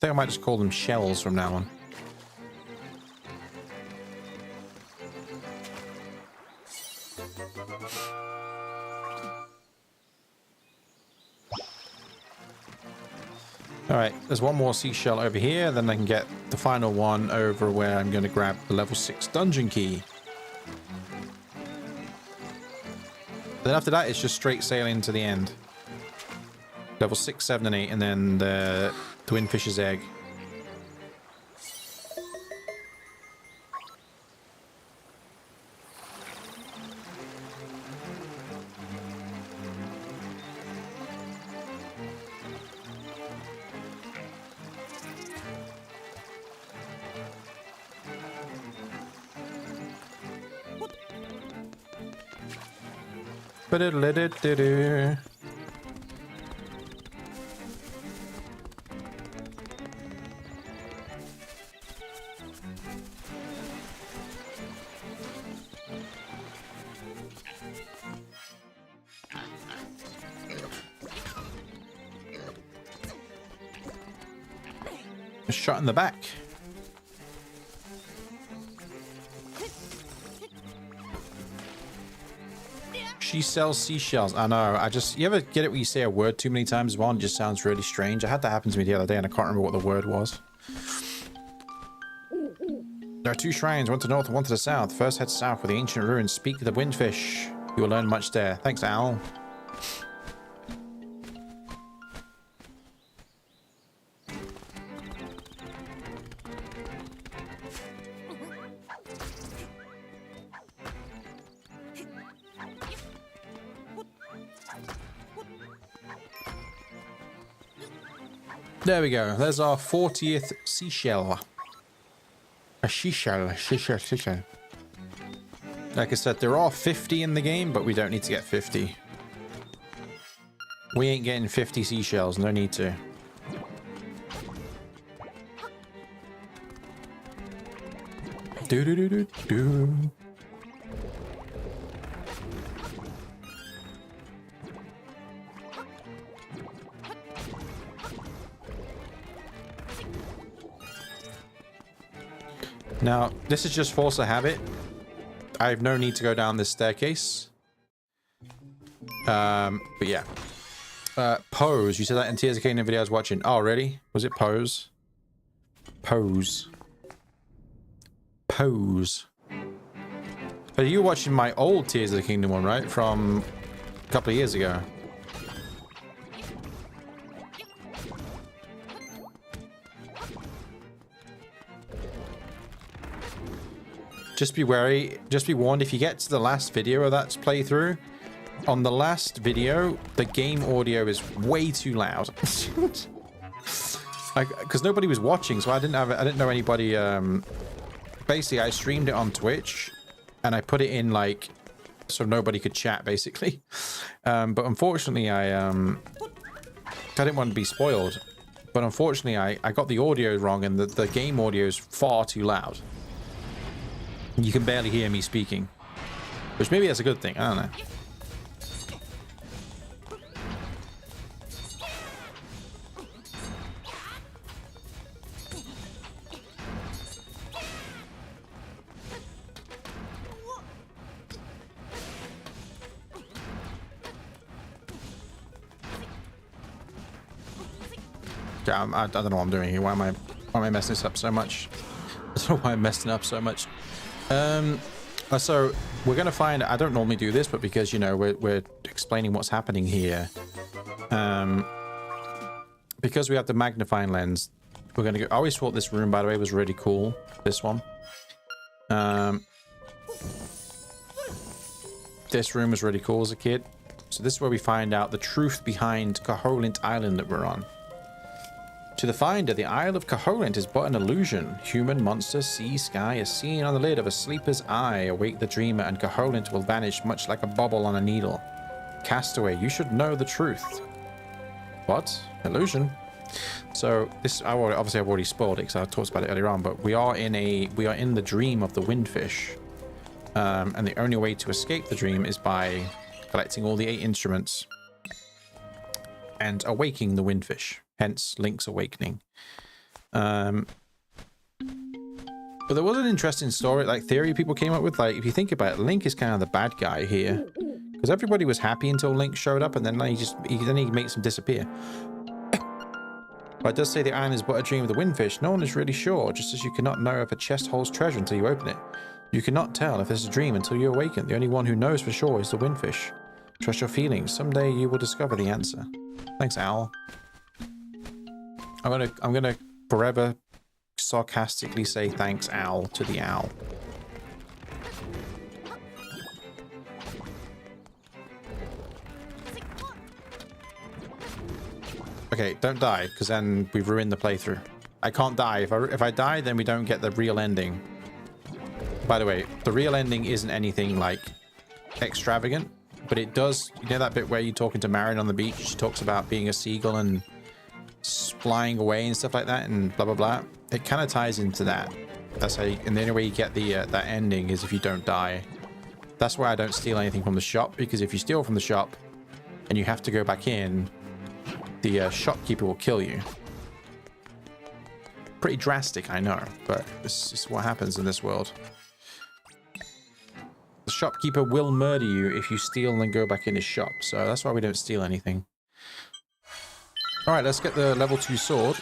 I think I might just call them shells from now on. Alright, there's one more seashell over here, then I can get the final one over where I'm going to grab the level 6 dungeon key. Then after that, it's just straight sailing to the end. Level 6, 7, and 8, and then the Twinfish's egg. Ba-da-da-da-da-da. Shot in the back. She sells seashells. I know. You ever get it when you say a word too many times as well and it just sounds really strange? I had that happen to me the other day and I can't remember what the word was. There are two shrines, one to the north and one to the south. First head south where the ancient ruins speak the windfish. You will learn much there. Thanks, Al. There we go. There's our 40th seashell. A seashell. Like I said, there are 50 in the game, but we don't need to get 50. We ain't getting 50 seashells. No need to. Do-do-do-do-do. Now, this is just force of habit. I have no need to go down this staircase. But yeah. Pose. You said that in Tears of Kingdom video I was watching. Oh, really? Was it Pose? Pose. Pose. But you were watching my old Tears of the Kingdom one, right? From a couple of years ago. Just be wary, just be warned, if you get to the last video of that playthrough, on the last video, the game audio is way too loud. Because nobody was watching, so I didn't know anybody. Basically, I streamed it on Twitch, and I put it in like, so nobody could chat, basically. But unfortunately, I didn't want to be spoiled. But unfortunately, I got the audio wrong, and the game audio is far too loud. You can barely hear me speaking, which maybe that's a good thing. I don't know. Yeah, I don't know what I'm doing here. Why am I messing this up so much? I don't know why I'm messing up so much. So we're gonna find, I don't normally do this, but because, you know, we're explaining what's happening here, because we have the magnifying lens, we're gonna go. I always thought this room, by the way, was really cool, this one. This room was really cool as a kid. So this is where we find out the truth behind Koholint Island that we're on. To the finder, the Isle of Koholint is but an illusion. Human, monster, sea, sky, as seen on the lid of a sleeper's eye. Awake the dreamer, and Koholint will vanish much like a bubble on a needle. Castaway, you should know the truth. What? Illusion? So this, obviously I've already spoiled it because I talked about it earlier on, but we are in the dream of the windfish, and the only way to escape the dream is by collecting all the 8 instruments and awaking the windfish. Hence, Link's awakening. But there was an interesting story, like theory people came up with. Like, if you think about it, Link is kind of the bad guy here, because everybody was happy until Link showed up, and then he makes them disappear. But it does say the island is but a dream of the windfish. No one is really sure, just as you cannot know if a chest holds treasure until you open it. You cannot tell if it's a dream until you awaken. The only one who knows for sure is the windfish. Trust your feelings. Someday you will discover the answer. Thanks, Owl. I'm gonna forever sarcastically say thanks, Owl, to the owl. Okay, don't die, because then we've ruined the playthrough. I can't die. If I die, then we don't get the real ending. By the way, the real ending isn't anything like extravagant, But it does, you know that bit where you're talking to Marion on the beach? She talks about being a seagull and flying away and stuff like that and blah, blah, blah. It kind of ties into that. That's how you, and the only way you get the that ending is if you don't die. That's why I don't steal anything from the shop, because if you steal from the shop and you have to go back in, the shopkeeper will kill you. Pretty drastic, I know, but this is what happens in this world. The shopkeeper will murder you if you steal and then go back in his shop, so that's why we don't steal anything. Alright, let's get the level 2 sword,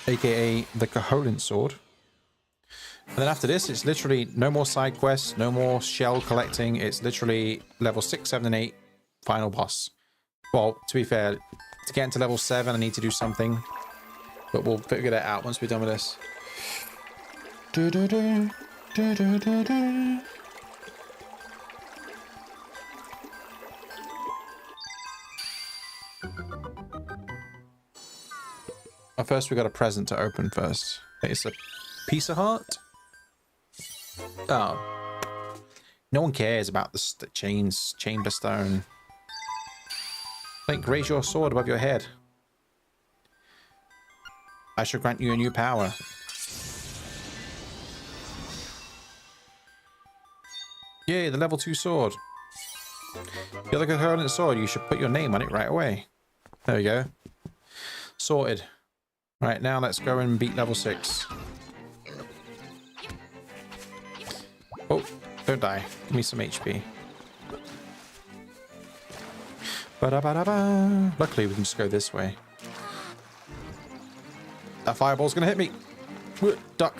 aka the Koholint sword. And then after this, it's literally no more side quests, no more shell collecting. It's literally level 6, 7, and 8, final boss. Well, to be fair, to get into level 7, I need to do something. But we'll figure that out once we're done with this. Oh, first we got a present to open first. It's a piece of heart. Oh. No one cares about the chamber stone. Link, raise your sword above your head. I shall grant you a new power. Yay, the level 2 sword. You're the Koholint sword. You should put your name on it right away. There we go. Sorted. Right, now let's go and beat level 6. Oh, don't die. Give me some HP. Ba-da-ba-da-ba. Luckily, we can just go this way. That fireball's gonna hit me. Duck.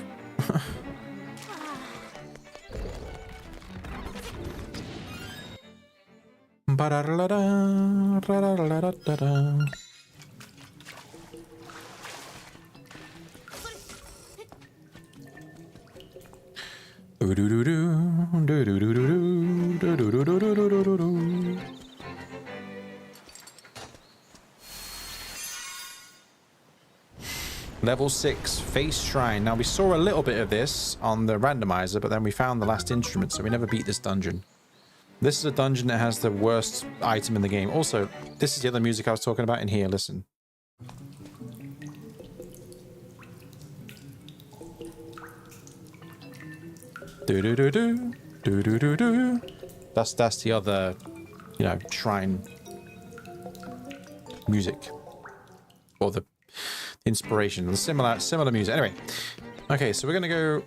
Ba-da-da-da-da. Da-da-da-da-da-da. Level 6, Face Shrine. Now, we saw a little bit of this on the randomizer, but then we found the last instrument, so we never beat this dungeon. This is a dungeon that has the worst item in the game. Also, this is the other music I was talking about in here. Listen. Do-do-do-do. Do-do-do-do. That's the other, you know, shrine music. Or the inspiration, the similar music. Anyway, okay, so we're gonna go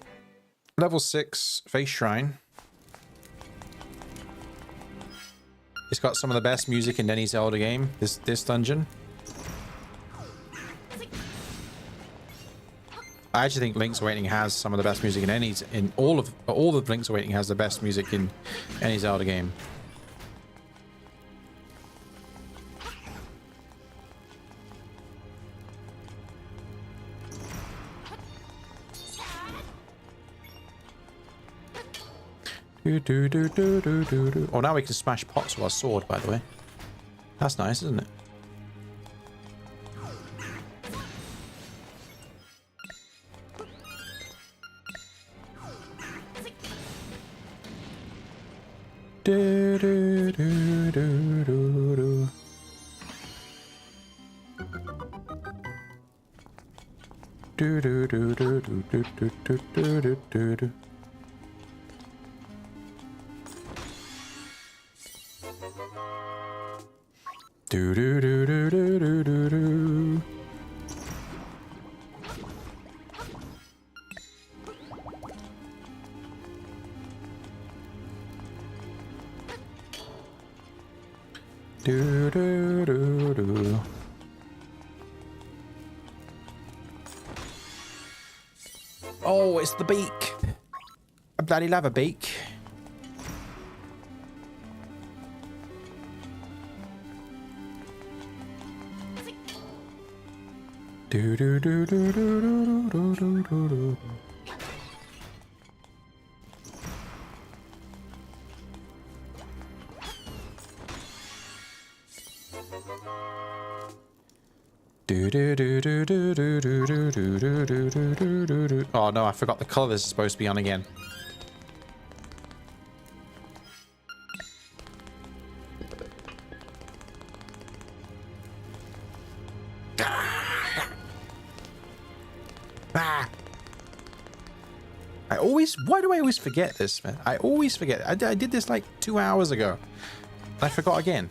level 6, Face Shrine. It's got some of the best music in any Zelda game. This dungeon. I actually think Link's Awakening has some of the best music in all of Link's Awakening has the best music in any Zelda game. Oh, now we can smash pots with our sword, by the way. That's nice, isn't it? Do, do, do, do, do, do. Do, do, do, do, do, do, do, do, do, do, do. Do do do do do do do do. Do do do do. Oh, it's the beak. I bloody love a beak. Do do do do do do do do do do. Do do do do do do do do do do do do do do. Oh no, I forgot the color this is supposed to be on again. Ah! Why do I always forget this, man? I always forget. I did this like 2 hours ago. I forgot again.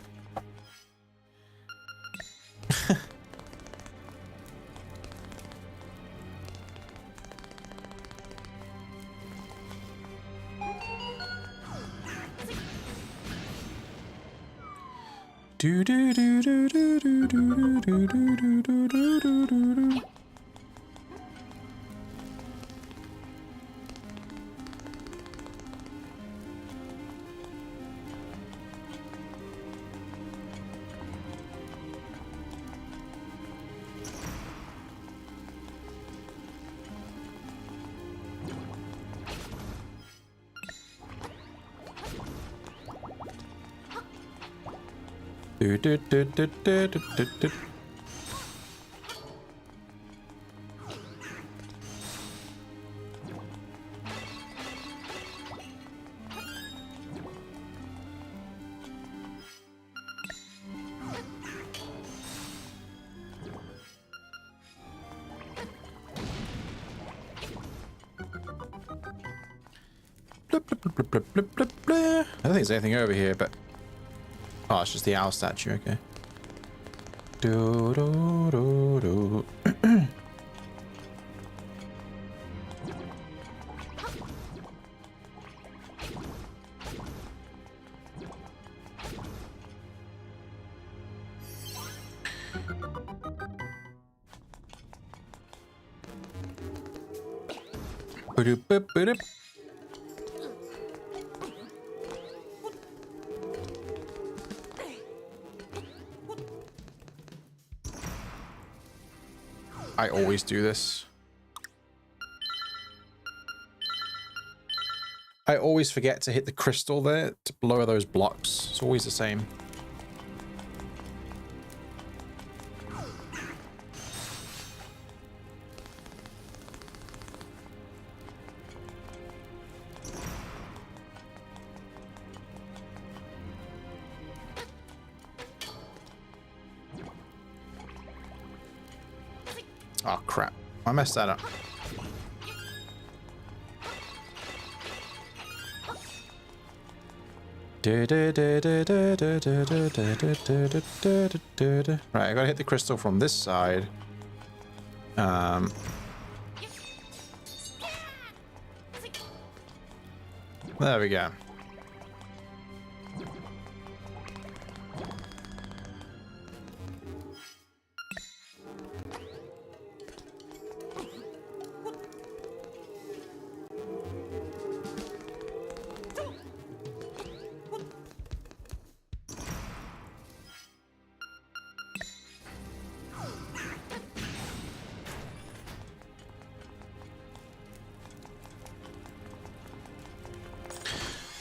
Do do do do do do do do do do do do do. Do, do, do, do, do, do, do, do. Blip, blip, blip, blip, blip, blip, blip. I don't think there's anything over here, but oh, it's just the owl statue, okay. Do, do, do, do. Ba-doop, ba-doop. I always do this. I always forget to hit the crystal there to lower those blocks. It's always the same. Oh crap, I messed that up. Right, I gotta hit the crystal from this side. There we go.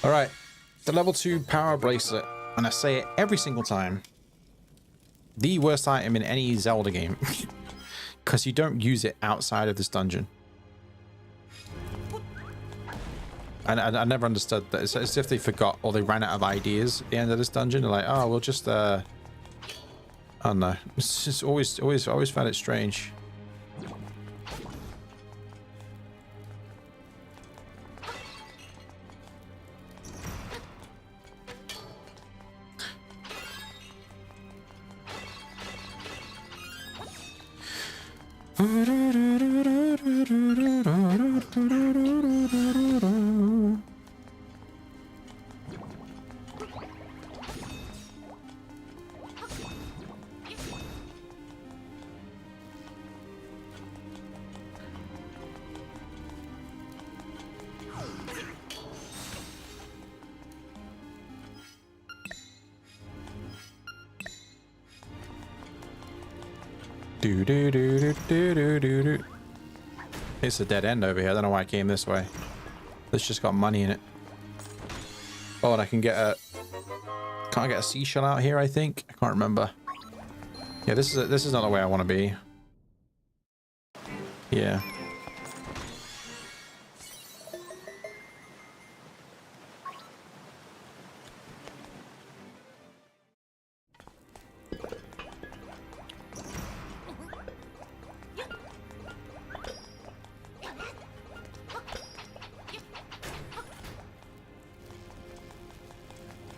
All right, the level 2 power bracelet, and I say it every single time, the worst item in any Zelda game, because you don't use it outside of this dungeon. And I never understood that. It's as if they forgot or they ran out of ideas at the end of this dungeon. They're like, oh, we'll just, I don't know. It's just always found it strange. Do do do do do do do do. It's a dead end over here. I don't know why I came this way. This just got money in it. Oh, and I can get a... Can't I get a seashell out here, I think? I can't remember. Yeah, this is not the way I want to be. Yeah.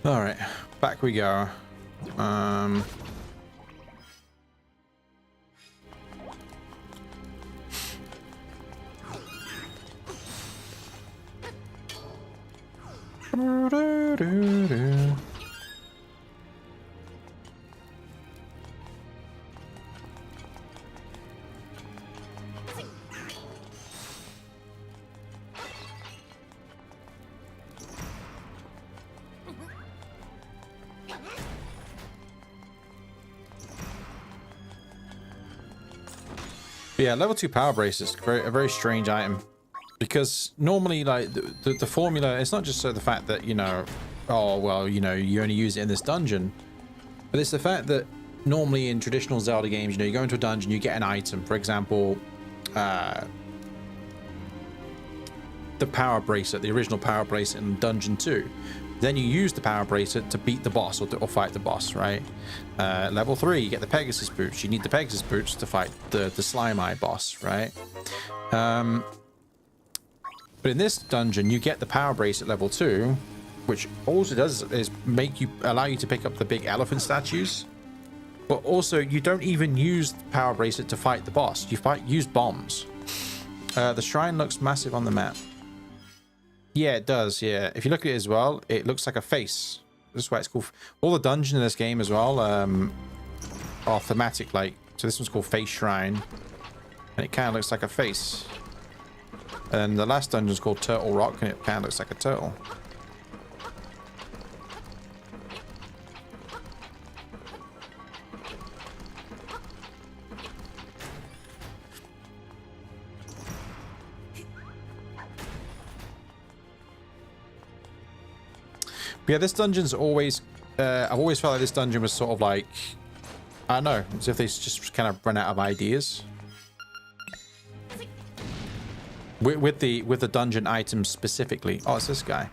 All right, back we go. Yeah, level 2 power brace is a very strange item, because normally, like, the formula, it's not just the fact that, you know, oh well, you know, you only use it in this dungeon, but it's the fact that normally in traditional Zelda games, you know, you go into a dungeon, you get an item, for example, the power bracelet, the original power bracelet in Dungeon 2. Then you use the power bracelet to beat the boss or fight the boss, right? Level 3, you get the Pegasus boots. You need the Pegasus boots to fight the Slime Eye boss, right? But in this dungeon, you get the power bracelet level 2, which also does is allow you to pick up the big elephant statues. But also, you don't even use the power bracelet to fight the boss. You use bombs. The shrine looks massive on the map. Yeah, it does, yeah. If you look at it as well, it looks like a face. That's why it's called... All the dungeons in this game as well are thematic, like... So this one's called Face Shrine. And it kind of looks like a face. And the last dungeon's called Turtle Rock, and it kind of looks like a turtle. But yeah, this dungeon's always... I've always felt like this dungeon was sort of like... I don't know, as if they just kind of run out of ideas. With the dungeon items specifically. Oh, it's this guy.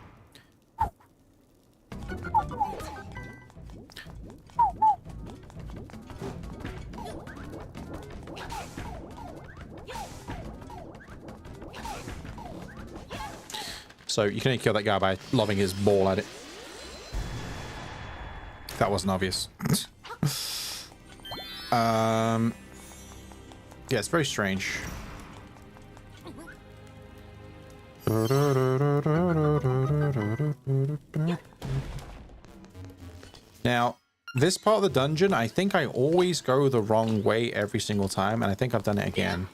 So you can only kill that guy by lobbing his ball at it. That wasn't obvious. Yeah, it's very strange. Now, this part of the dungeon, I think I always go the wrong way every single time, and I think I've done it again.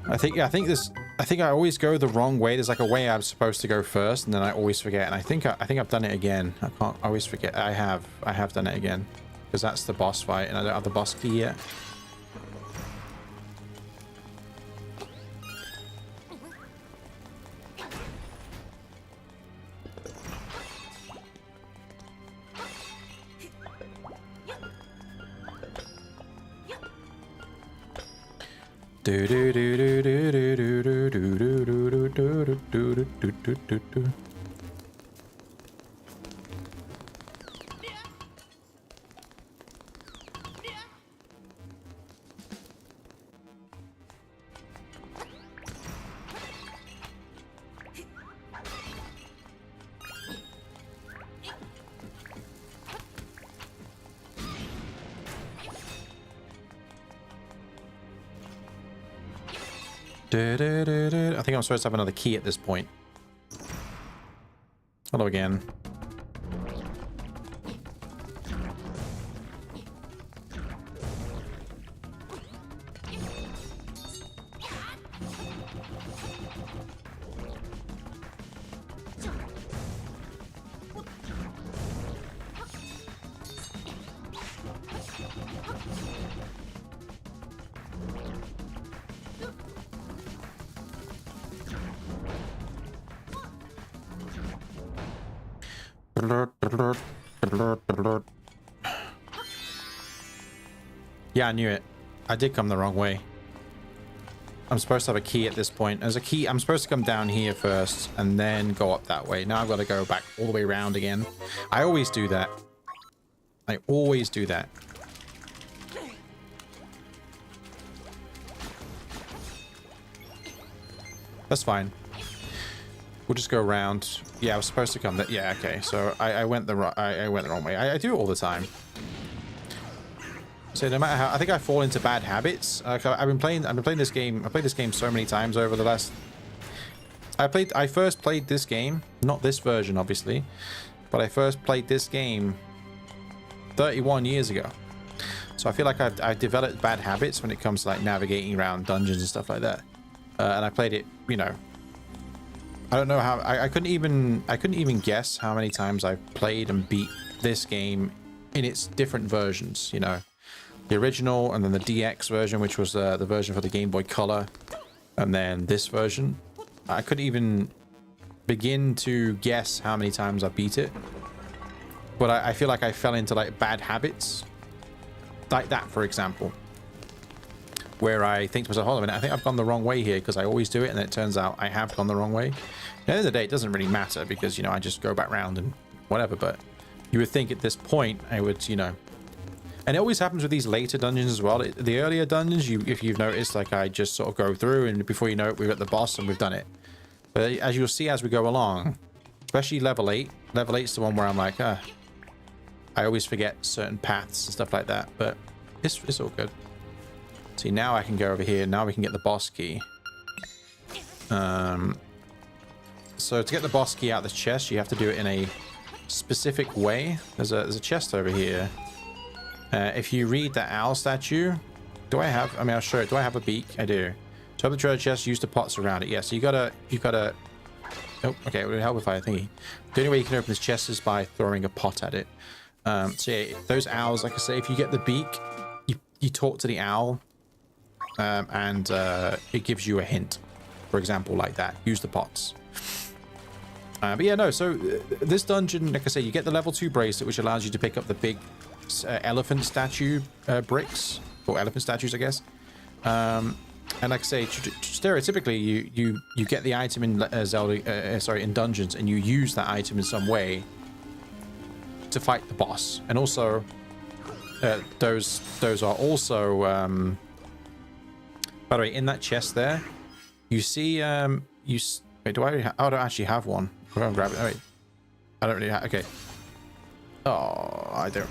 I think I always go the wrong way. There's like a way I'm supposed to go first, and then I always forget. And I think I've done it again. I always forget. I have done it again, because that's the boss fight, and I don't have the boss key yet. I think I'm supposed to have another key at this point. Hello again. Yeah, I knew it. I did come the wrong way. I'm supposed to have a key at this point. There's a key. I'm supposed to come down here first and then go up that way. Now I've got to go back all the way around again. I always do that. I always do that. That's fine. We'll just go around. Yeah, I was supposed to come that. Yeah, okay. So I went the wrong way. I do it all the time. So no matter how, I think I fall into bad habits. I've been playing this game. I played this game so many times over the last. I first played this game, not this version, obviously, but I first played this game 31 years ago. So I feel like I've developed bad habits when it comes to like navigating around dungeons and stuff like that. And I played it, you know. I don't know how. I couldn't even guess how many times I played and beat this game in its different versions. You know. The original, and then the DX version, which was the version for the Game Boy Color, and then this version. I couldn't even begin to guess how many times I beat it. But I feel like I fell into like bad habits. Like that, for example. Where I think to myself, hold on a minute, I think I've gone the wrong way here, because I always do it, and then it turns out I have gone the wrong way. At the end of the day, it doesn't really matter, because, you know, I just go back round and whatever, but you would think at this point I would, you know. And it always happens with these later dungeons as well. The earlier dungeons, if you've noticed, like I just sort of go through, and before you know it, we're at the boss and we've done it. But as you'll see as we go along, especially level 8, level 8's the one where I'm like, I always forget certain paths and stuff like that. But it's all good. See, now I can go over here. Now we can get the boss key. So to get the boss key out of the chest, you have to do it in a specific way. There's a chest over here. If you read the owl statue, do I have, I mean, I'll show it. Do I have a beak? I do. To open the treasure chest, use the pots around it. Yeah, so you've got to, oh, okay, it would help if I thingy. The only way you can open this chest is by throwing a pot at it. So yeah, those owls, like I say, if you get the beak, you talk to the owl, and it gives you a hint, for example, like that. Use the pots. But yeah, no, so this dungeon, like I say, you get the level 2 bracelet, which allows you to pick up the big elephant statue bricks, or elephant statues, I guess. And like I say, stereotypically, you get the item in Zelda, in dungeons, and you use that item in some way to fight the boss. And also, those are also, by the way, in that chest there, you see, wait, do I don't actually have one. I'm gonna grab it. Oh, wait. I don't really have, okay. Oh, I don't.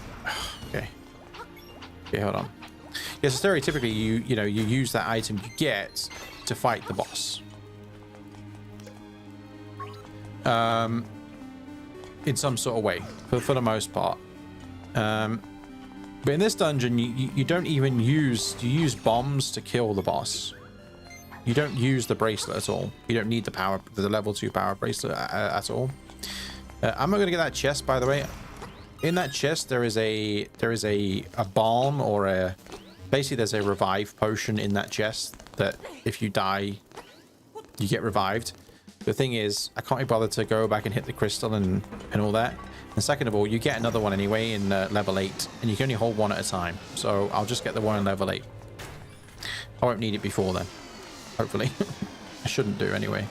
Okay. Okay, hold on. Yeah, so stereotypically, you use that item you get to fight the boss. In some sort of way, for the most part. But in this dungeon, you don't even use, you use bombs to kill the boss. You don't use the bracelet at all. You don't need the level 2 power bracelet at all. I'm not gonna get that chest, by the way. In that chest, there is a balm, or basically there's a revive potion in that chest that if you die, you get revived. The thing is, I can't be bothered to go back and hit the crystal and all that. And second of all, you get another one anyway in level 8, and you can only hold one at a time. So I'll just get the one in level 8. I won't need it before then. Hopefully. I shouldn't do anyway.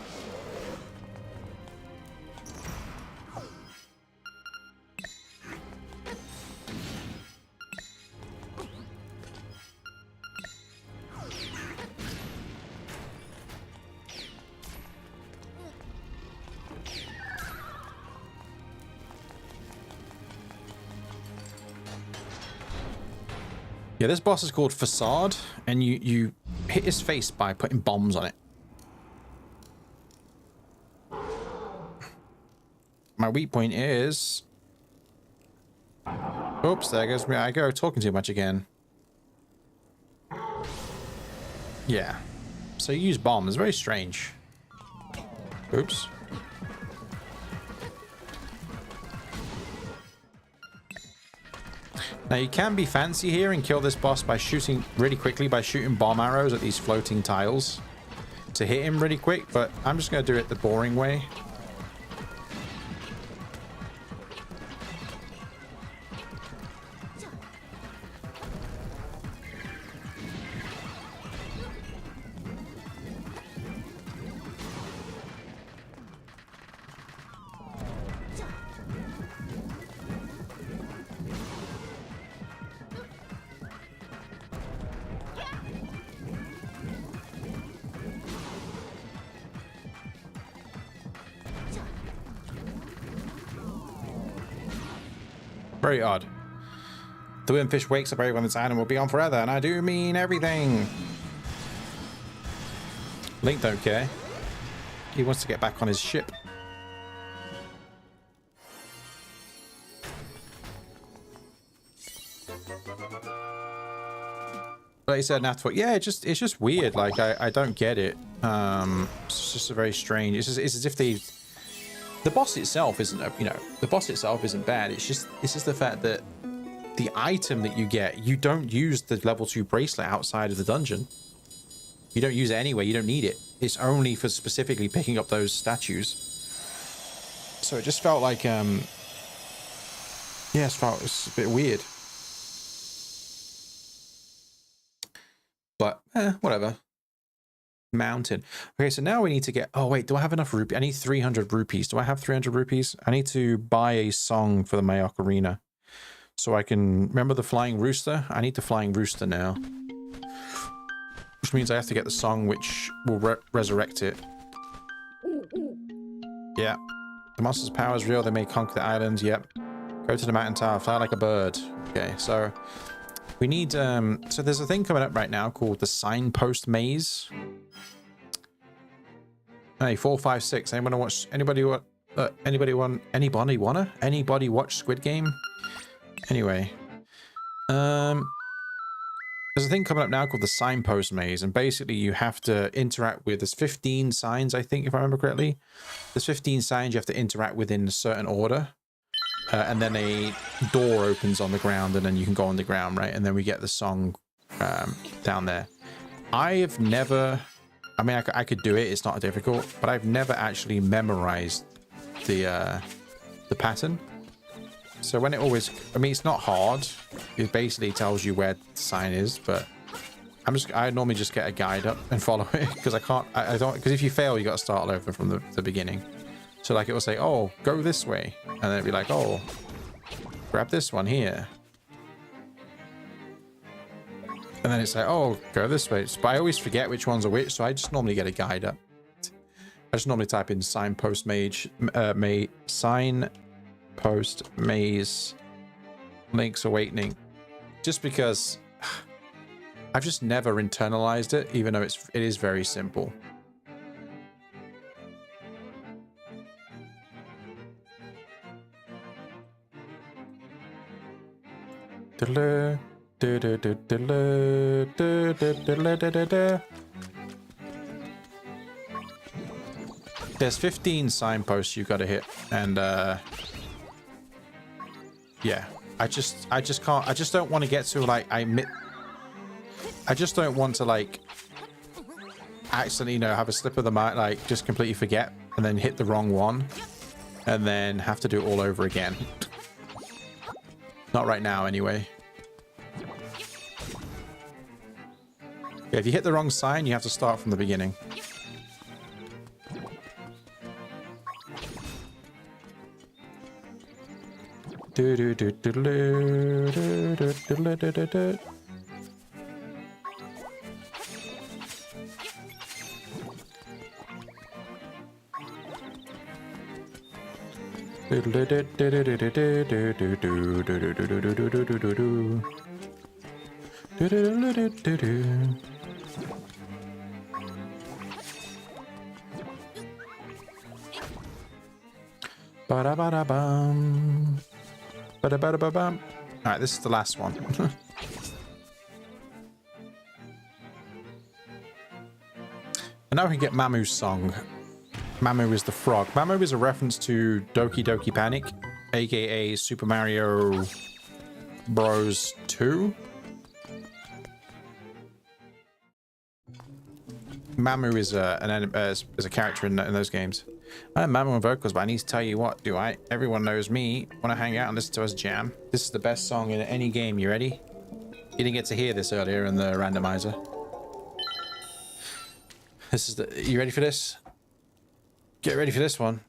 Yeah, this boss is called Facade, and you hit his face by putting bombs on it. My weak point is... Oops, there goes me. I go talking too much again. Yeah. So you use bombs. Very strange. Oops. Now you can be fancy here and kill this boss by shooting really quickly, by shooting bomb arrows at these floating tiles to hit him really quick, but I'm just going to do it the boring way. Very odd. The windfish wakes up everyone on this island will be on forever, and I do mean everything. Link don't care. He wants to get back on his ship. Like you said, Natford, yeah, it's just weird. Like I don't get it. It's just a very strange. It's as if the boss itself isn't the boss itself isn't bad. It's just the fact that the item that you get, you don't use the level 2 bracelet outside of the dungeon. You don't use it anyway. You don't need it. It's only for specifically picking up those statues. So it just felt like yeah, it's a bit weird. But whatever. Mountain. Okay, so now we need to get... Oh, wait, do I have enough rupees? I need 300 rupees. Do I have 300 rupees? I need to buy a song for the Mayok Arena. So I can... Remember the Flying Rooster? I need the Flying Rooster now. Which means I have to get the song which will resurrect it. Yeah. The monster's power is real. They may conquer the island. Yep. Go to the mountain tower. Fly like a bird. Okay, so... We need, so there's a thing coming up right now called the Signpost Maze. Hey, 4, 5, 6. Anybody watch, anybody watch Squid Game? Anyway. There's a thing coming up now called the Signpost Maze, and basically you have to interact with, there's 15 signs, I think, if I remember correctly. There's 15 signs you have to interact with in a certain order. And then a door opens on the ground, and then you can go on the ground, right? And then we get the song down there. I've never... I mean, I could do it. It's not difficult. But I've never actually memorized the pattern. So when it always... I mean, it's not hard. It basically tells you where the sign is. But I normally just get a guide up and follow it. Because I don't... Because if you fail, you got to start all over from the beginning. So like it will say, oh, go this way. And then it'll be like, oh, grab this one here. And then it's like, oh, go this way. But I always forget which ones are which, so I just normally get a guide up. I just normally type in signpost signpost maze Link's Awakening. Just because I've just never internalized it, even though it is very simple. There's 15 signposts you've got to hit, and yeah, I just can't. I just don't want to get to like I just don't want to like accidentally have a slip of the mind, like just completely forget and then hit the wrong one, and then have to do it all over again. Not right now, anyway. Yeah, if you hit the wrong sign, you have to start from the beginning. Ba-da-ba-da-bum. Ba-da-ba-da-ba-bum. Alright, this is the last one. And now we can get Mamu's song. Mamu is the frog. Mamu is a reference to Doki Doki Panic, aka Super Mario Bros. 2. Mamu is a character in those games. I'm Mamu on vocals, but I need to tell you what, do I? Everyone knows me. Want to hang out and listen to us jam? This is the best song in any game. You ready? You didn't get to hear this earlier in the randomizer. This is the... You ready for this? Get ready for this one.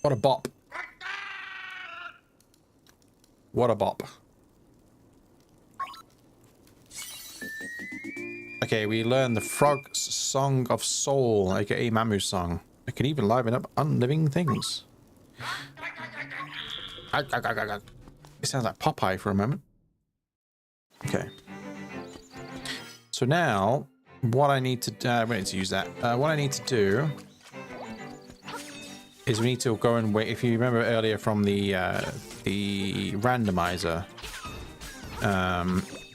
What a bop. What a bop. Okay, we learned the Frog's Song of Soul, aka Mamu's song. It can even liven up unliving things. It sounds like Popeye for a moment. Okay. So now, what I need to we need to use that. What I need to do is we need to go and wait. If you remember earlier from the randomizer,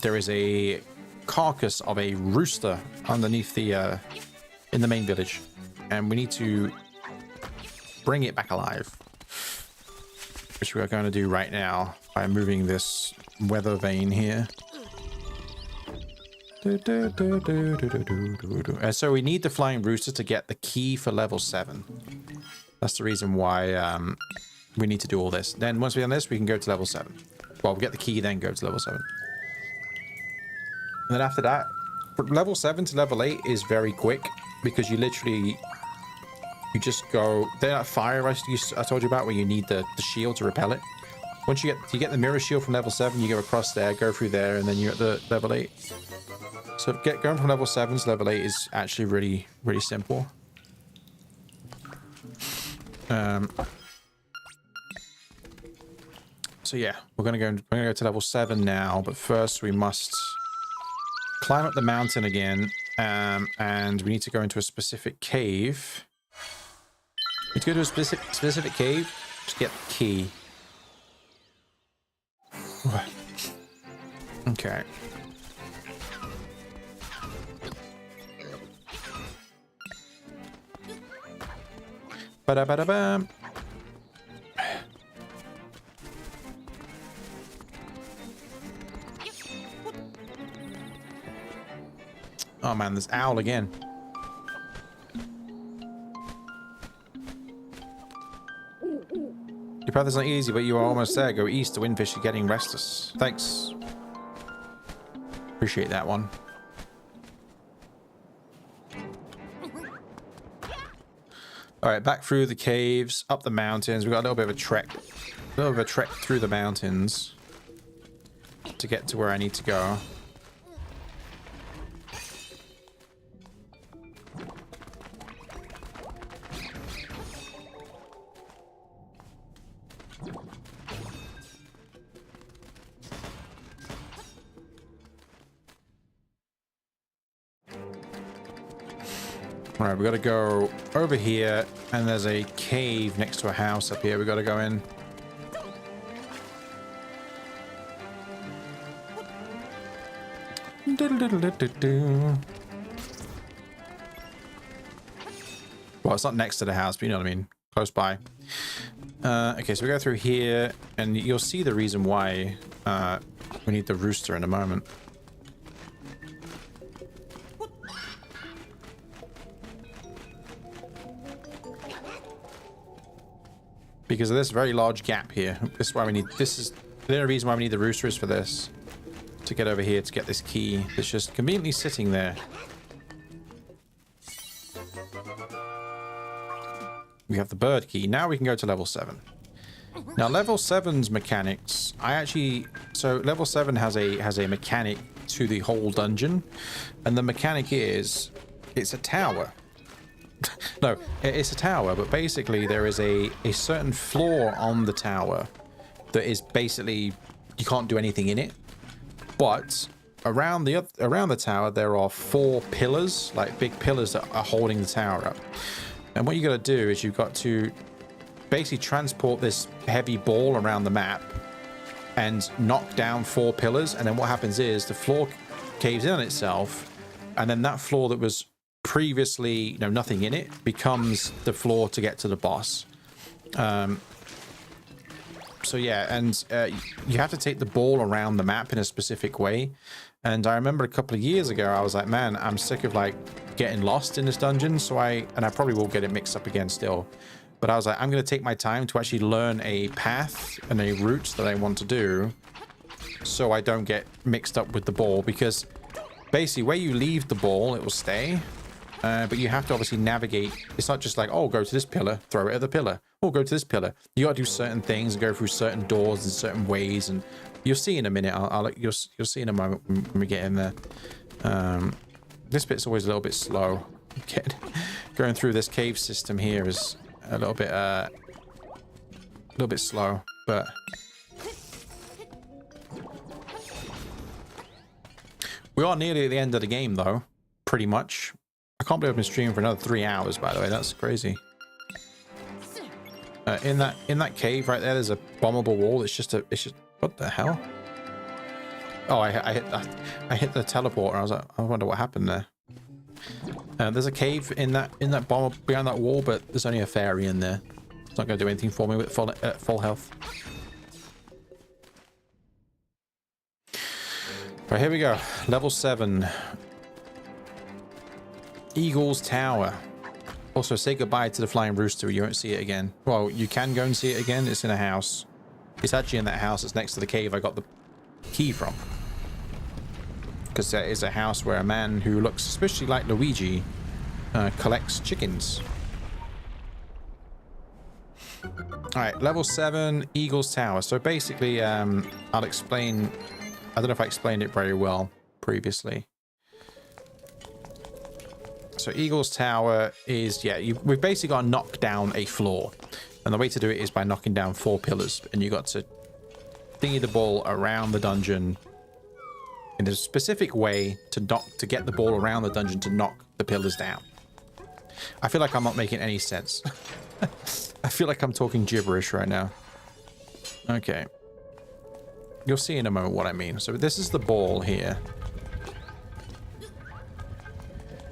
there is a carcass of a rooster underneath the in the main village, and we need to bring it back alive, which we are going to do right now by moving this weather vane here. And so we need the flying rooster to get the key for level 7. That's the reason why we need to do all this. Then once we've done this, we can go to level 7. Well, we get the key, then go to level 7. And then after that, level 7 to level 8 is very quick, because you literally, you just go, that fire I told you about, where you need the shield to repel it. Once you get the mirror shield from level 7, you go across there, go through there, and then you're at the level 8. So going from level 7 to level 8 is actually really, really simple. So yeah, we're gonna go to level 7 now, but first we must climb up the mountain again, and we need to go into a specific cave. We need to go to a specific cave to get the key. Okay. Ba-da-ba-da-bam. Oh man, there's owl again. Your path is not easy, but you are almost there. Go east. The windfish are getting restless. Thanks. Appreciate that one. All right, back through the caves, up the mountains. We've got a little bit of a trek. A little bit of a trek through the mountains to get to where I need to go. All right, we got to go over here, and there's a cave next to a house up here. We got to go in. Well, it's not next to the house, but you know what I mean. Close by. Okay, so we go through here, and you'll see the reason why we need the rooster in a moment. Because of this very large gap here. This is why we need, this is the only reason why we need the rooster is for this. To get over here to get this key that's just conveniently sitting there. We have the bird key. Now we can go to level 7. Now level 7's mechanics, so level 7 has a mechanic to the whole dungeon, and the mechanic is it's a tower. No, it's a tower, but basically there is a certain floor on the tower that is basically you can't do anything in it. But around the tower there are 4 pillars, like big pillars that are holding the tower up. And what you got to do is you've got to basically transport this heavy ball around the map and knock down 4 pillars. And then what happens is the floor caves in on itself, and then that floor that was previously nothing in it becomes the floor to get to the boss. So yeah, and you have to take the ball around the map in a specific way. And I remember a couple of years ago I was like, man, I'm sick of like getting lost in this dungeon. So I probably will get it mixed up again still, but I was like, I'm going to take my time to actually learn a path and a route that I want to do so I don't get mixed up with the ball, because basically where you leave the ball it will stay. But you have to obviously navigate. It's not just like, oh, go to this pillar, throw it at the pillar. oh, go to this pillar. You got to do certain things and go through certain doors in certain ways, and you'll see in a minute. You'll see in a moment when we get in there. This bit's always a little bit slow. Going through this cave system here is a little bit slow, but we are nearly at the end of the game, though. Pretty much. I can't believe I've been streaming for another 3 hours, by the way. That's crazy. In that cave right there, there's a bombable wall. It's just what the hell? Oh, I hit the teleporter. I was like, I wonder what happened there. There's a cave in that bomb behind that wall, but there's only a fairy in there. It's not going to do anything for me with full health. Right, here we go. Level 7. Eagle's Tower. Also, say goodbye to the flying rooster. You won't see it again. Well, you can go and see it again. It's in a house. It's actually in that house that's next to the cave I got the key from. Because there is a house where a man who looks suspiciously like Luigi collects chickens. Alright, level 7, Eagle's Tower. So basically, I'll explain... I don't know if I explained it very well previously. So Eagle's Tower is, yeah, we've basically got to knock down a floor. And the way to do it is by knocking down 4 pillars. And you got to thingy the ball around the dungeon in a specific way to get the ball around the dungeon to knock the pillars down. I feel like I'm not making any sense. I feel like I'm talking gibberish right now. Okay. You'll see in a moment what I mean. So this is the ball here.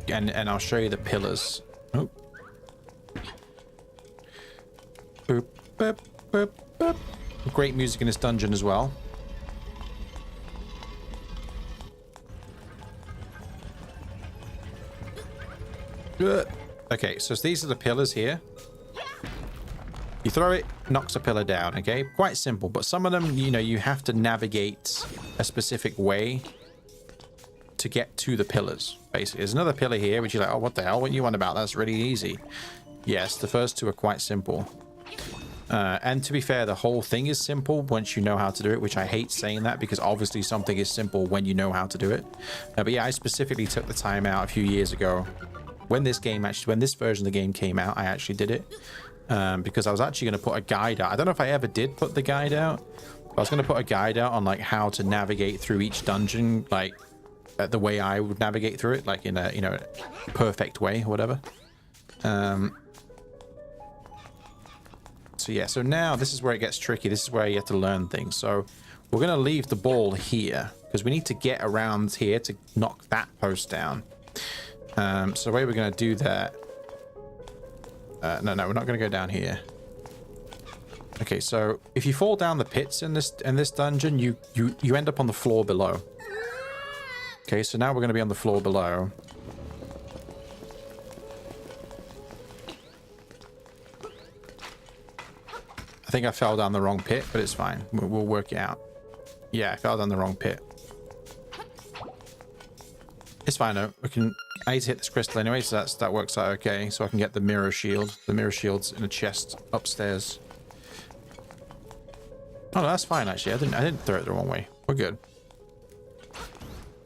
And I'll show you the pillars. Oh. Boop, boop, boop, boop. Great music in this dungeon as well. Okay, so these are the pillars here. You throw it, knocks a pillar down, okay? Quite simple, but some of them, you know, you have to navigate a specific way to get to the pillars, basically. There's another pillar here, which you're like, oh, what the hell? What are you on about? That's really easy. Yes, the first 2 are quite simple. And to be fair, the whole thing is simple once you know how to do it, which I hate saying that because obviously something is simple when you know how to do it. But yeah, I specifically took the time out a few years ago when this version of the game came out. I actually did it because I was actually going to put a guide out. I don't know if I ever did put the guide out. I was going to put a guide out on like how to navigate through each dungeon, like the way I would navigate through it, like in a, you know, perfect way or whatever. So yeah, so now this is where it gets tricky. This is where you have to learn things. So we're going to leave the ball here because we need to get around here to knock that post down. So the way we're going to do that... no, we're not going to go down here. Okay, so if you fall down the pits in this dungeon, you end up on the floor below. Okay, so now we're going to be on the floor below. I think I fell down the wrong pit, but it's fine. We'll work it out. Yeah, I fell down the wrong pit. It's fine though. I need to hit this crystal anyway, so that works out okay. So I can get the mirror shield. The mirror shield's in a chest upstairs. Oh, no, that's fine actually. I didn't throw it the wrong way. We're good.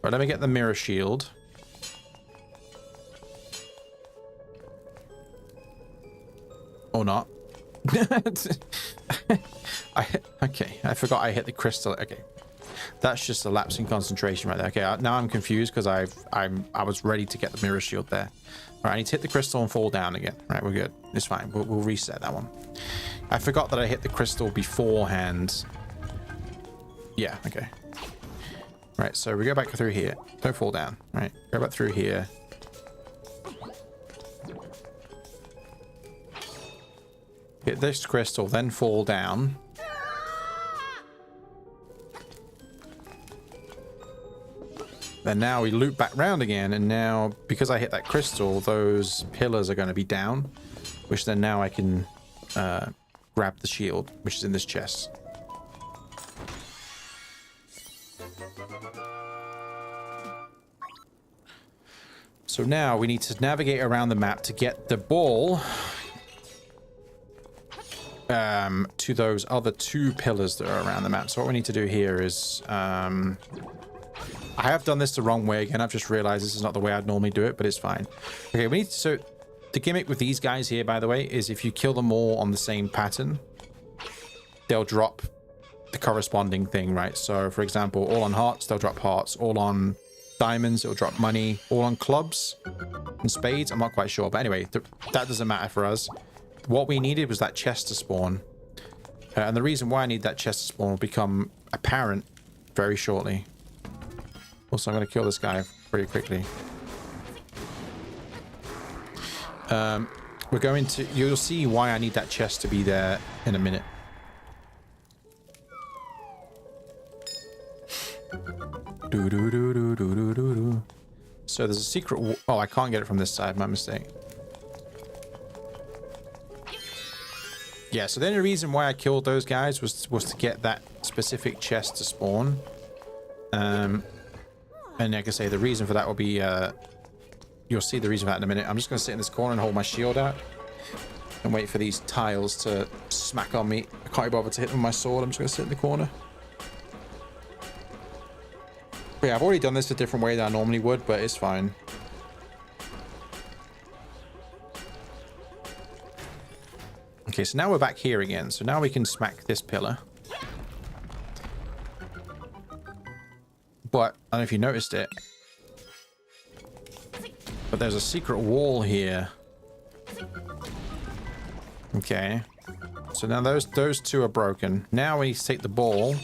Right, let me get the mirror shield. Or not. Okay, I forgot I hit the crystal. Okay, that's just a lapse in concentration right there. Okay, now I'm confused because I was ready to get the mirror shield there. All right, I need to hit the crystal and fall down again. All right, we're good. It's fine. We'll reset that one. I forgot that I hit the crystal beforehand. Yeah. Okay. Right. So we go back through here. Don't fall down. All right. Go back through here. Hit this crystal, then fall down. Then now we loop back round again, and now because I hit that crystal, those pillars are going to be down, which then now I can grab the shield, which is in this chest. So now we need to navigate around the map to get the ball to those other 2 pillars that are around the map. So what we need to do here is, I have done this the wrong way again. I've just realized this is not the way I'd normally do it, but it's fine. Okay, we need to, so the gimmick with these guys here, by the way, is if you kill them all on the same pattern, they'll drop the corresponding thing, right? So for example, all on hearts, they'll drop hearts. All on diamonds, it'll drop money. All on clubs and spades, I'm not quite sure. But anyway, that doesn't matter for us. What we needed was that chest to spawn. And the reason why I need that chest to spawn will become apparent very shortly. Also, I'm going to kill this guy pretty quickly. We're going to... You'll see why I need that chest to be there in a minute. So there's a secret... Oh, I can't get it from this side. My mistake. Yeah, so the only reason why I killed those guys was to get that specific chest to spawn. And like I say, the reason for that will be... you'll see the reason for that in a minute. I'm just going to sit in this corner and hold my shield out. And wait for these tiles to smack on me. I can't be bothered to hit them with my sword. I'm just going to sit in the corner. But yeah, I've already done this a different way than I normally would, but it's fine. Okay, so now we're back here again. So now we can smack this pillar. But, I don't know if you noticed it, but there's a secret wall here. Okay. So now those 2 are broken. Now we need to take the ball.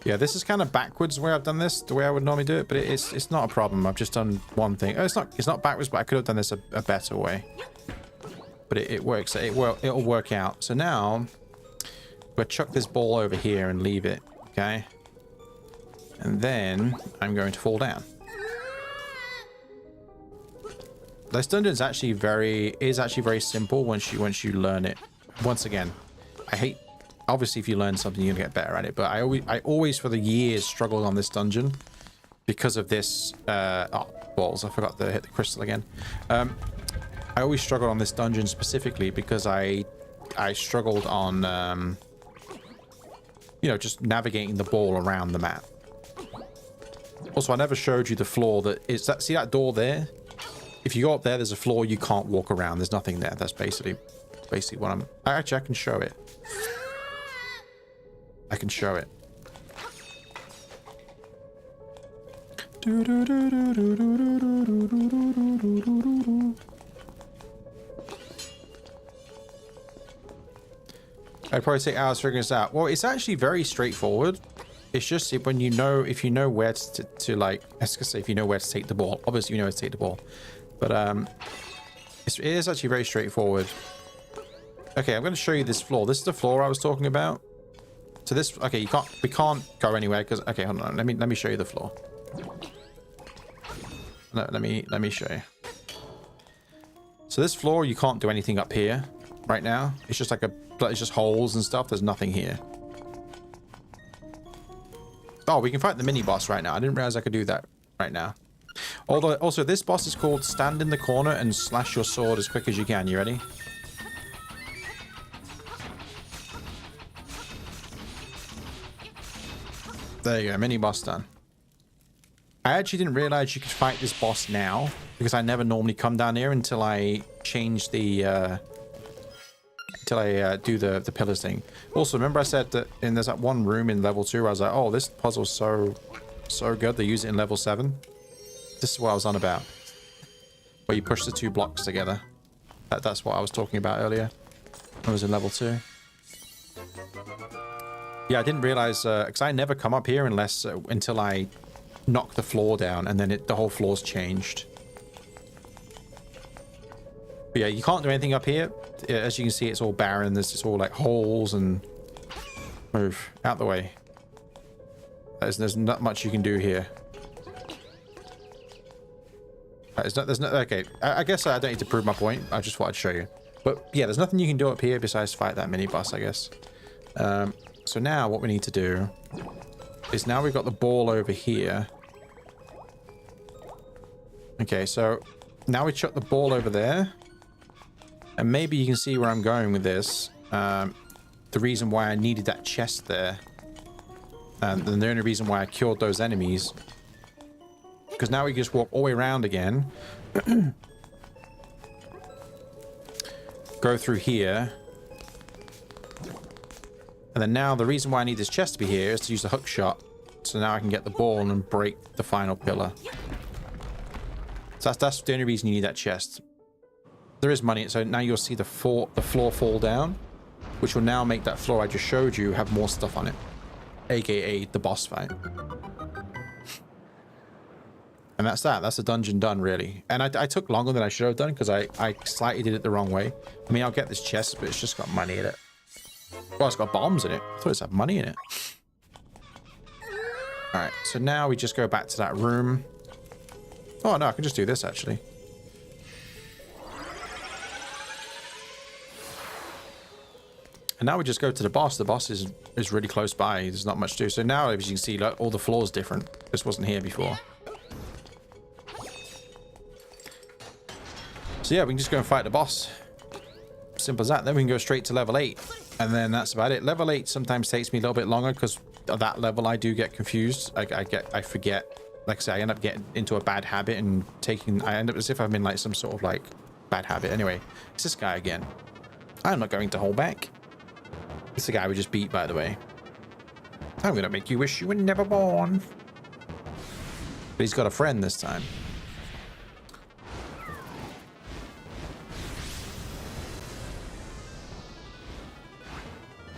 Yeah, this is kind of backwards the way I've done this, the way I would normally do it, but it's not a problem. I've just done one thing. Oh, it's not backwards, but I could have done this a better way. But it works. It'll work out. So now we'll chuck this ball over here and leave it. Okay. And then I'm going to fall down. This dungeon is actually very simple once you learn it. Once again, obviously if you learn something you're gonna get better at it, but I always for the years struggled on this dungeon because of this balls. I forgot to hit the crystal again. I always struggled on this dungeon specifically because I struggled on you know, just navigating the ball around the map. Also, I never showed you the floor that is that. See that door there? If you go up there, there's a floor you can't walk around. There's nothing there. That's basically what I'm... Actually, I can show it. I can show it. I'd probably take hours figuring this out. Well, it's actually very straightforward. It's just if you know where to like, I was gonna say if you know where to take the ball. Obviously, you know where to take the ball, but it is actually very straightforward. Okay, I'm going to show you this floor. This is the floor I was talking about. So this, okay, we can't go anywhere because, okay, hold on. Let me show you the floor. No, let me show you. So this floor, you can't do anything up here right now. It's just like it's just holes and stuff. There's nothing here. Oh, we can fight the mini boss right now. I didn't realize I could do that right now. Although, also, this boss is called stand in the corner and slash your sword as quick as you can. You ready? There you go, mini boss done. I actually didn't realize you could fight this boss now because I never normally come down here until I change the do the pillars thing. Also, remember I said that there's that one room in level 2 where I was like, oh, this puzzle's so good they use it in level 7. This is what I was on about, where you push the 2 blocks together. That's what I was talking about earlier. I was in level 2. Yeah, I didn't realize because I never come up here until I knock the floor down, and then the whole floor's changed. But yeah, you can't do anything up here. As you can see, it's all barren. There's just all like holes and... Move out the way. There's not much you can do here. There's no, okay, I guess I don't need to prove my point. I just thought I'd show you. But yeah, there's nothing you can do up here besides fight that mini boss, I guess. So now what we need to do is now we've got the ball over here. Okay, so now we chuck the ball over there. And maybe you can see where I'm going with this. The reason why I needed that chest there. And the only reason why I killed those enemies. Because now we just walk all the way around again. Go through here. And then now the reason why I need this chest to be here is to use the hook shot. So now I can get the ball and break the final pillar. So that's the only reason you need that chest. There is money, so now you'll see the floor fall down, which will now make that floor I just showed you have more stuff on it, aka the boss fight. And that's that. That's the dungeon done, really. And I took longer than I should have done because I slightly did it the wrong way. I mean, I'll get this chest, but it's just got money in it. Well, it's got bombs in it. I thought it had money in it. All right, so now we just go back to that room. Oh, no, I can just do this, actually. And now we just go to the boss. The boss is really close by. There's not much to do. So now, as you can see, like, all the floor's different. This wasn't here before. So yeah, we can just go and fight the boss. Simple as that. Then we can go straight to level 8. And then that's about it. Level 8 sometimes takes me a little bit longer because at that level I do get confused. I forget. Like I say, I end up getting into a bad habit and I end up as if I'm in like some sort of like bad habit. Anyway, it's this guy again. I'm not going to hold back. It's the guy we just beat, by the way. I'm gonna make you wish you were never born. But he's got a friend this time.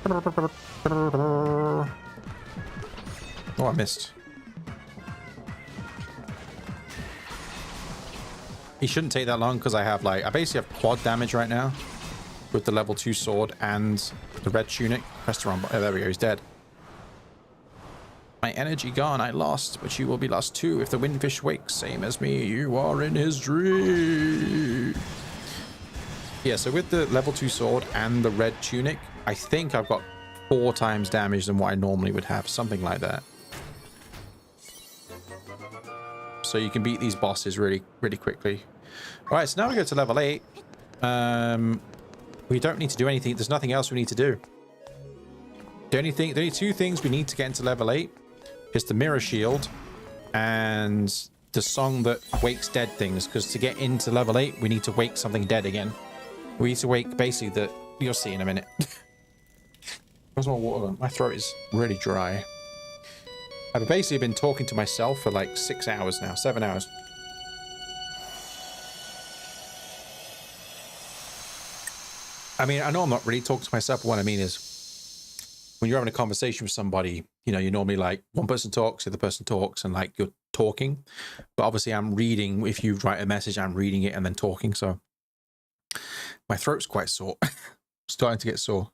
Oh, I missed. He shouldn't take that long because I basically have quad damage right now with the level 2 sword and the red tunic. Press the wrong button. Oh, there we go. He's dead. My energy gone. I lost, but you will be lost too if the windfish wakes. Same as me. You are in his dream. Yeah, so with the level 2 sword and the red tunic, I think I've got 4 times damage than what I normally would have. Something like that. So you can beat these bosses really, really quickly. All right, so now we go to level 8. We don't need to do anything. There's nothing else we need to do. The only 2 things we need to get into level 8 is the mirror shield and the song that wakes dead things. Because to get into level 8, we need to wake something dead again. We need to wake basically the... You'll see in a minute. Where's my water? My throat is really dry. I've basically been talking to myself for like 6 hours now. 7 hours. I mean, I know I'm not really talking to myself, but what I mean is when you're having a conversation with somebody, you know, you're normally like one person talks, the other person talks, and like you're talking. But obviously I'm reading. If you write a message, I'm reading it and then talking. So my throat's quite sore. Starting to get sore.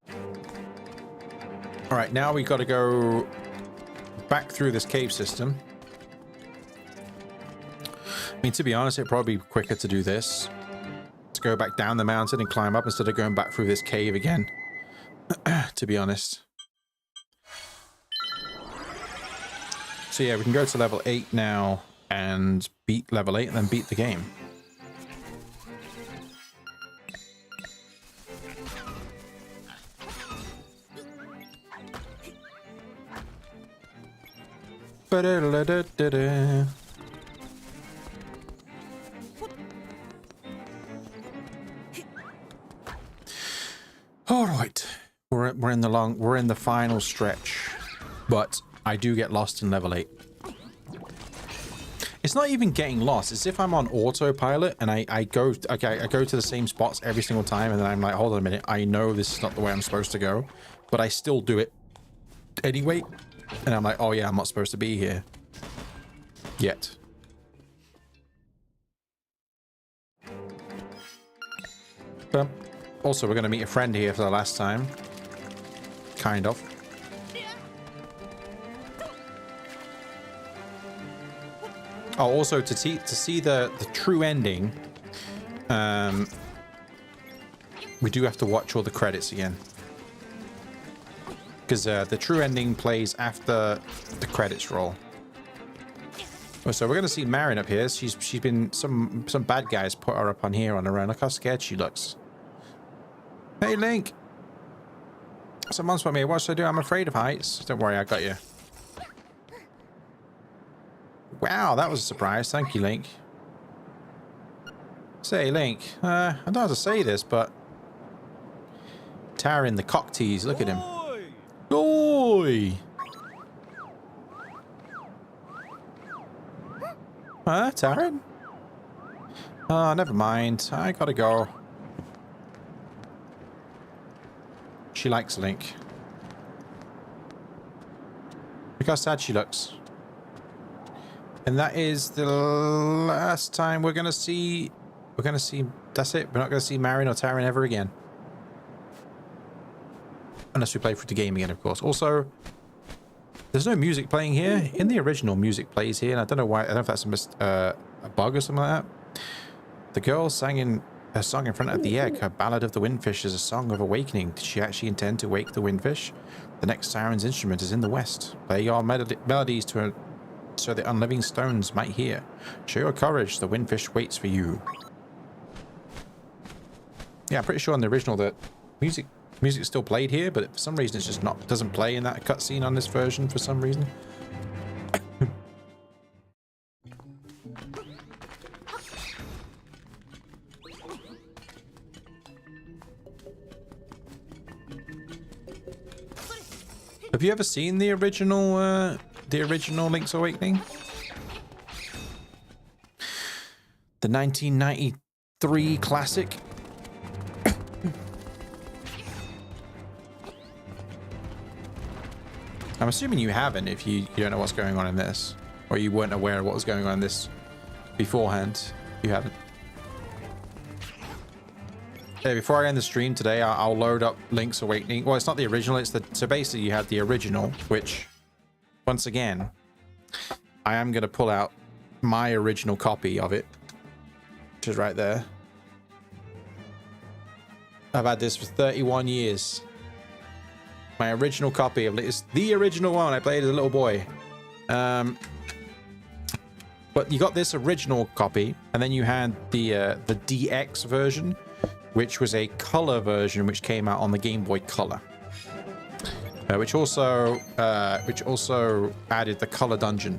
All right, now we got to go back through this cave system. I mean, to be honest, it'd probably be quicker to do this. To go back down the mountain and climb up instead of going back through this cave again. To be honest. So yeah, we can go to level 8 now and beat level 8 and then beat the game. Ba-da-da-da-da-da. All right, we're in the final stretch, but I do get lost in level 8. It's not even getting lost. It's if I'm on autopilot and I go to the same spots every single time, and then I'm like, hold on a minute, I know this is not the way I'm supposed to go, but I still do it anyway, and I'm like, oh yeah, I'm not supposed to be here yet. But also, we're going to meet a friend here for the last time. Kind of. Oh, also, to see the true ending, we do have to watch all the credits again. because the true ending plays after the credits roll. Oh, so we're gonna see Marion up here. She's been some bad guys put her up on here on her own. Look how scared she looks. Hey Link, someone's put me. What should I do? I'm afraid of heights. Don't worry, I got you. Wow, that was a surprise. Thank you, Link. Say, Link, I don't know how to say this, but Tarin the cock tease. Look at him. Oi! Huh, Tarin? Oh, never mind. I gotta go. She likes Link. Look how sad she looks. And that is the last time we're gonna see... That's it. We're not gonna see Marion or Tarin ever again. Unless we play through the game again, of course. Also, there's no music playing here. In the original, music plays here, and I don't know why. I don't know if that's a bug or something like that. The girl sang a song in front of the egg. Her Ballad of the Windfish is a song of awakening. Did she actually intend to wake the windfish? The next siren's instrument is in the west. Play your melodies so the unliving stones might hear. Show your courage. The windfish waits for you. Yeah, I'm pretty sure in the original that music still played here, but for some reason it's just doesn't play in that cutscene on this version for some reason. Have you ever seen the original Link's Awakening? The 1993 classic? I'm assuming you haven't if you don't know what's going on in this. Or you weren't aware of what was going on in this beforehand. You haven't. Yeah, before I end the stream today, I'll load up Link's Awakening. Well, it's not the original. So basically you have the original, which, once again, I am going to pull out my original copy of it, which is right there. I've had this for 31 years. My original copy of it is the original one I played as a little boy. But you got this original copy, and then you had the DX version, which was a color version, which came out on the Game Boy Color, which also added the color dungeon.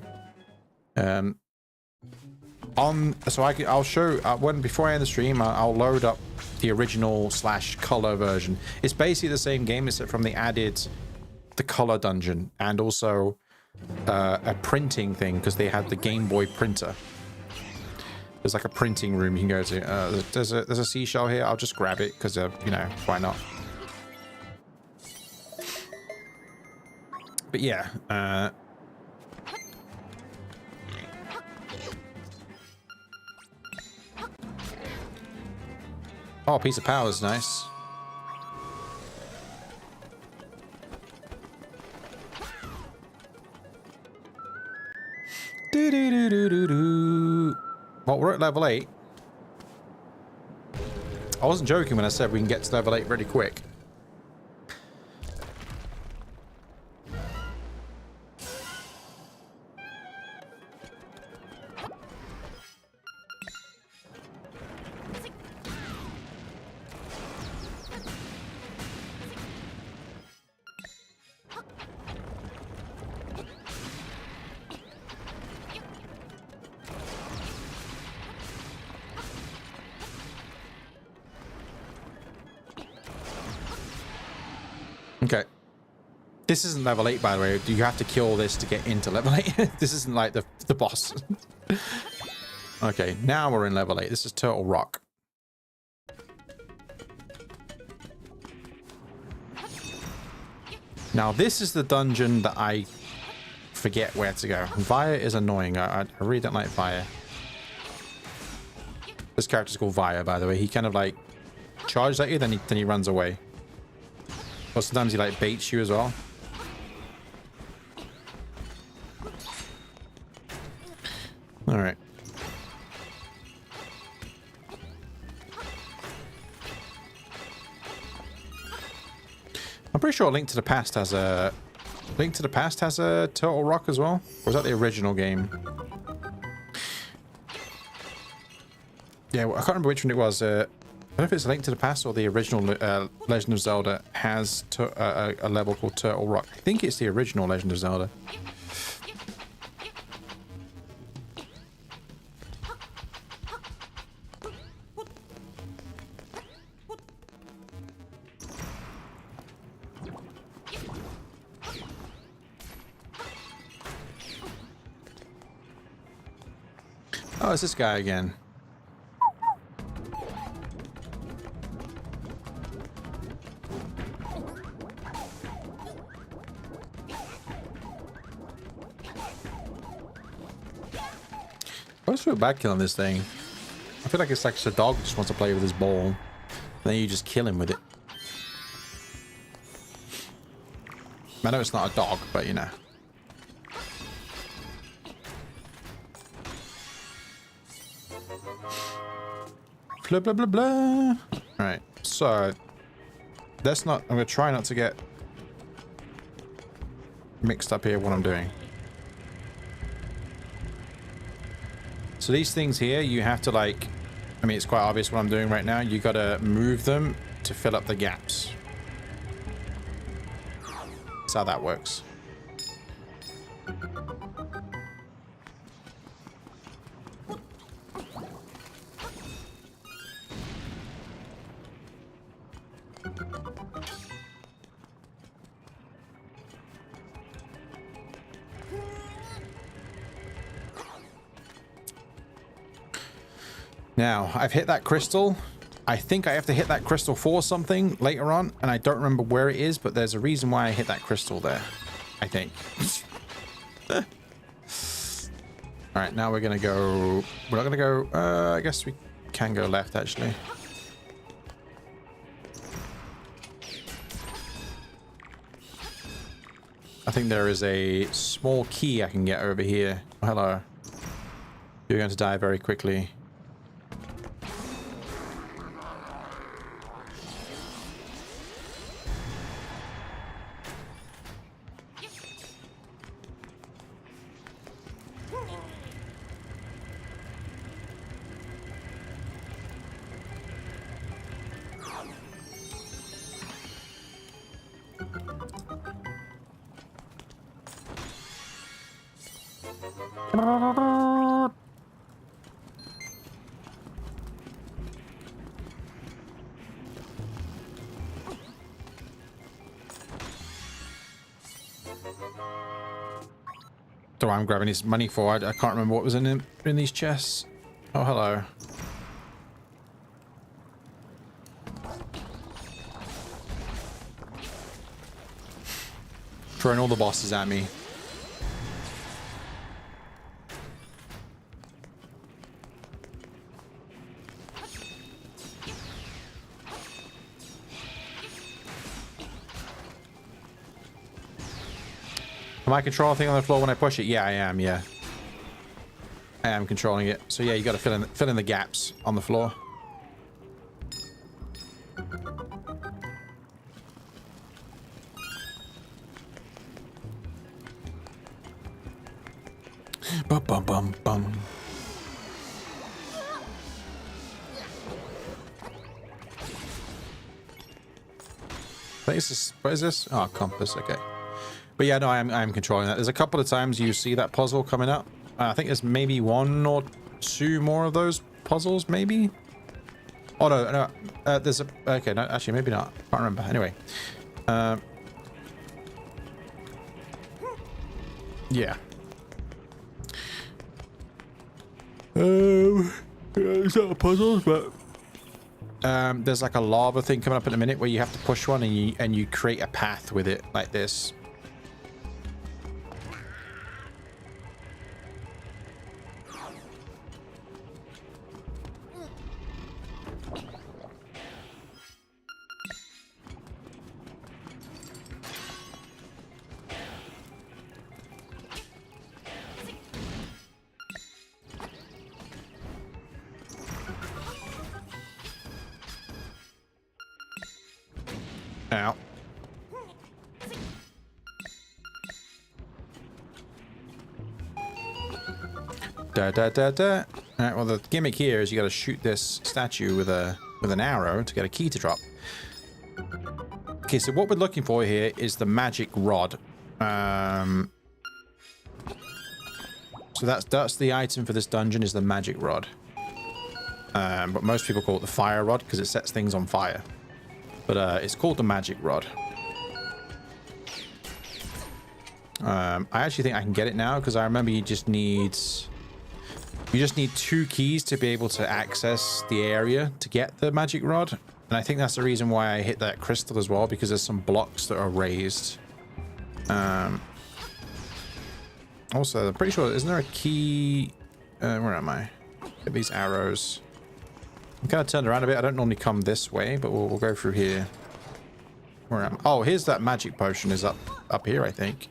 I'll show before I end the stream, I'll load up the original / color version. It's basically the same game, except from they added the color dungeon and also a printing thing, because they had the Game Boy printer. There's like a printing room you can go to. There's a seashell here. I'll just grab it because you know, why not? But yeah, oh, piece of power is nice. Well, we're at level 8. I wasn't joking when I said we can get to level 8 really quick. Okay. This isn't level 8, by the way. You have to kill this to get into level 8. This isn't like the boss. Okay, now we're in level 8. This is Turtle Rock. Now, this is the dungeon that I forget where to go. Via is annoying. I really don't like Via. This character's called Via, by the way. He kind of like charges at you, then he runs away. Or sometimes he like baits you as well. All right. I'm pretty sure Link to the Past has a Turtle Rock as well. Or was that the original game? Yeah, well, I can't remember which one it was. I don't know if it's Link to the Past or the original Legend of Zelda has a level called Turtle Rock. I think it's the original Legend of Zelda. Oh, it's this guy again. I always feel bad killing this thing. I feel like it's like a dog just wants to play with his ball. And then you just kill him with it. I know it's not a dog, but you know. Blah, blah, blah, blah. Alright, so let's not, I'm going to try not to get mixed up here what I'm doing. So these things here, you have to like, I mean, it's quite obvious what I'm doing right now. You got to move them to fill up the gaps. That's how that works. Now, I've hit that crystal. I think I have to hit that crystal for something later on, and I don't remember where it is, but there's a reason why I hit that crystal there, I think. Alright, now we're gonna go... We're not gonna go... I guess we can go left, actually. I think there is a small key I can get over here. Oh, hello. You're going to die very quickly. So I'm grabbing his money for. I can't remember what was in these chests. Oh, hello. Throwing all the bosses at me. Am I controlling the thing on the floor when I push it? Yeah, I am, yeah. I am controlling it. So yeah, you gotta fill in the gaps on the floor. Bum bum bum bum. What is this? What is this? Oh, compass, okay. But yeah, no, I am controlling that. There's a couple of times you see that puzzle coming up. I think there's maybe 1 or 2 more of those puzzles, maybe? Oh, no, there's a... Okay, no, actually, maybe not. Can't remember. Anyway. Yeah. It's not a puzzle, but... there's like a lava thing coming up in a minute where you have to push one and you create a path with it, like this. Ow. Da da da da. Alright, well the gimmick here is you gotta shoot this statue with an arrow to get a key to drop. Okay, so what we're looking for here is the magic rod. So that's the item for this dungeon, is the magic rod. But most people call it the fire rod because it sets things on fire. But it's called the magic rod. I actually think I can get it now because I remember you just need 2 keys to be able to access the area to get the magic rod. And I think that's the reason why I hit that crystal as well, because there's some blocks that are raised. Also, I'm pretty sure, isn't there a key? Where am I? Get these arrows. I'm kind of turned around a bit. I don't normally come this way, but we'll go through here. Where am I? Oh, here's that magic potion is up here, I think.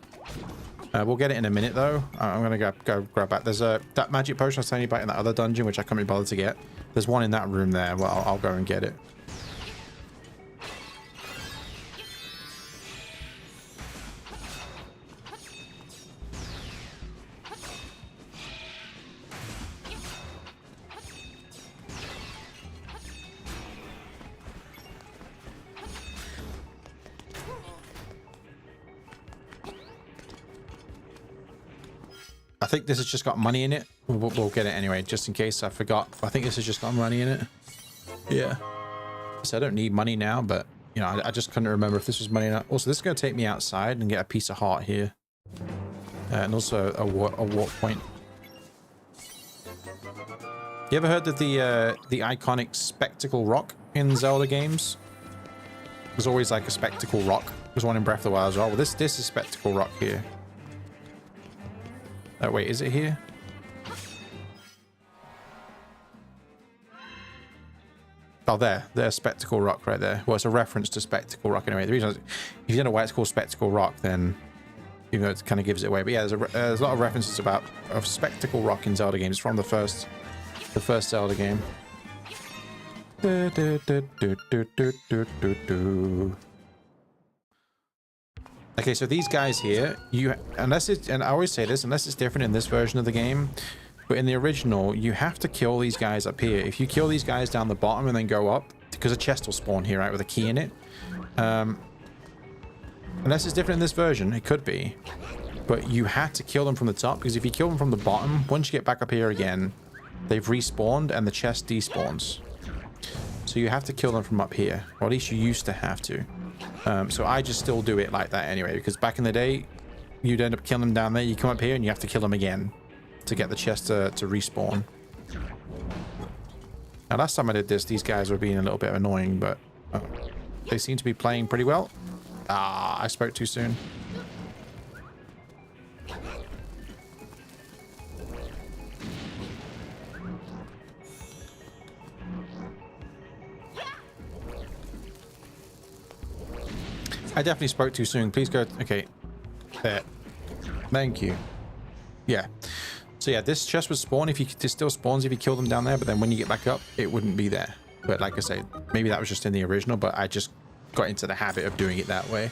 We'll get it in a minute, though. I'm going to go grab that. There's that magic potion I was telling you about in that other dungeon, which I can't be bothered to get. There's one in that room there. Well, I'll go and get it. I think this has just got money in it. We'll get it anyway, just in case I forgot. I think this has just got money in it. Yeah. So I don't need money now, but, you know, I just couldn't remember if this was money or not. Also, this is going to take me outside and get a piece of heart here. And also a warp point. You ever heard of the iconic spectacle rock in Zelda games? There's always like a spectacle rock. There's one in Breath of the Wild as well. Well, this is spectacle rock here. Oh, wait, is it here? Oh, there's Spectacle Rock right there. Well, it's a reference to Spectacle Rock anyway. The reason is, if you don't know why it's called Spectacle Rock, then, you know, it kind of gives it away. But yeah, there's a lot of references of Spectacle Rock in Zelda games. It's from the first Zelda game. Okay, so these guys here, and I always say this, unless it's different in this version of the game, but in the original, you have to kill these guys up here. If you kill these guys down the bottom and then go up, because a chest will spawn here, right, with a key in it. Unless it's different in this version, it could be. But you have to kill them from the top, because if you kill them from the bottom, once you get back up here again, they've respawned and the chest despawns. So you have to kill them from up here, or at least you used to have to. So I just still do it like that anyway, because back in the day, you'd end up killing them down there, you come up here and you have to kill them again to get the chest to respawn. Now, last time I did this, these guys were being a little bit annoying, but they seem to be playing pretty well. Ah, I spoke too soon. I definitely spoke too soon. Please go. Okay. There. Thank you. Yeah. So yeah, this chest would spawn if you... It still spawns if you kill them down there, but then when you get back up, it wouldn't be there. But like I say, maybe that was just in the original, but I just got into the habit of doing it that way.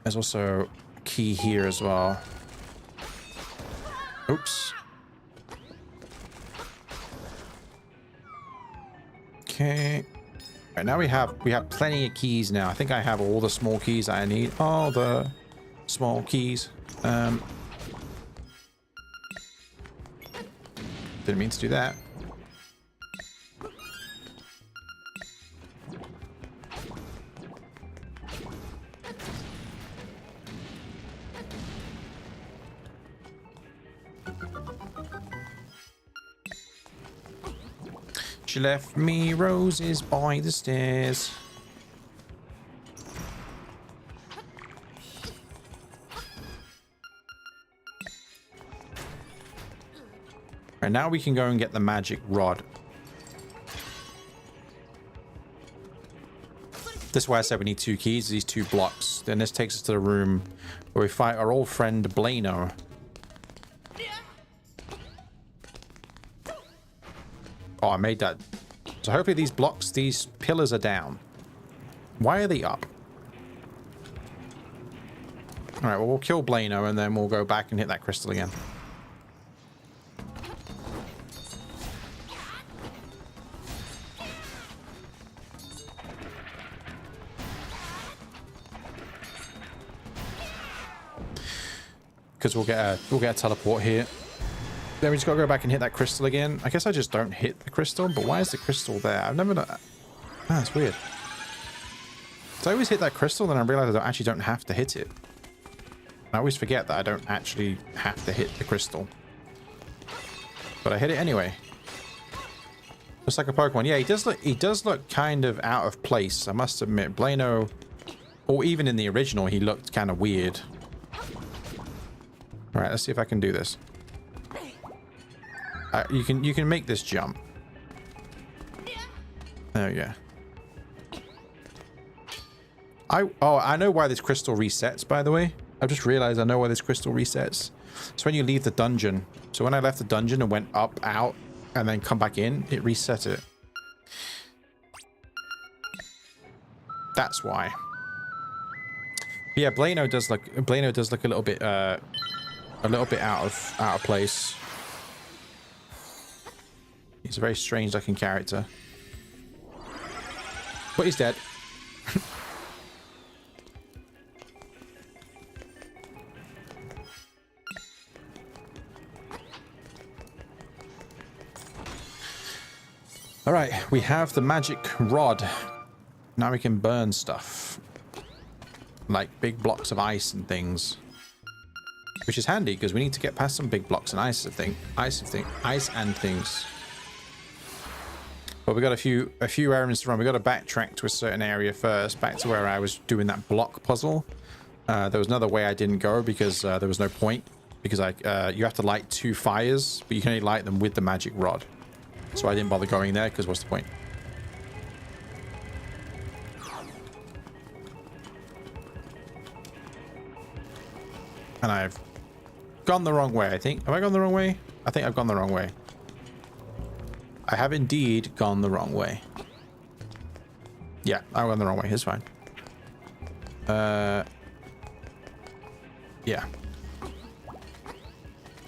There's also a key here as well. Oops. Okay. Right, now we have plenty of keys now. I think I have all the small keys I need. All the small keys. Didn't mean to do that. She left me roses by the stairs. Right, now we can go and get the magic rod. This is why I said we need 2 keys, these 2 blocks. Then this takes us to the room where we fight our old friend Blano. Oh, I made that. So hopefully these blocks, these pillars are down. Why are they up? All right, well, we'll kill Blano, and then we'll go back and hit that crystal again. Because we'll get a teleport here. Then we just gotta go back and hit that crystal again. I guess I just don't hit the crystal, but why is the crystal there? I've never done... Ah, that's weird. So I always hit that crystal, then I realize I actually don't have to hit it. I always forget that I don't actually have to hit the crystal. But I hit it anyway. Just like a Pokemon. Yeah, he does look kind of out of place, I must admit. Blano, or even in the original, he looked kind of weird. Alright, let's see if I can do this. You can make this jump. There we go. I know why this crystal resets, by the way. I've just realized I know why this crystal resets. So when you leave the dungeon. So when I left the dungeon and went up, out, and then come back in, it reset it. That's why. But yeah, Blano does look a little bit out of place. He's a very strange looking character. But he's dead. Alright, we have the magic rod. Now we can burn stuff. Like big blocks of ice and things. Which is handy, because we need to get past some big blocks and ice and things. But we got a few errands to run. We got to backtrack to a certain area first, back to where I was doing that block puzzle. There was another way I didn't go because there was no point. Because you have to light 2 fires, but you can only light them with the magic rod. So I didn't bother going there because what's the point? And I've gone the wrong way, I think. Have I gone the wrong way? I think I've gone the wrong way. I have indeed gone the wrong way. Yeah, I've gone the wrong way. It's fine. Yeah.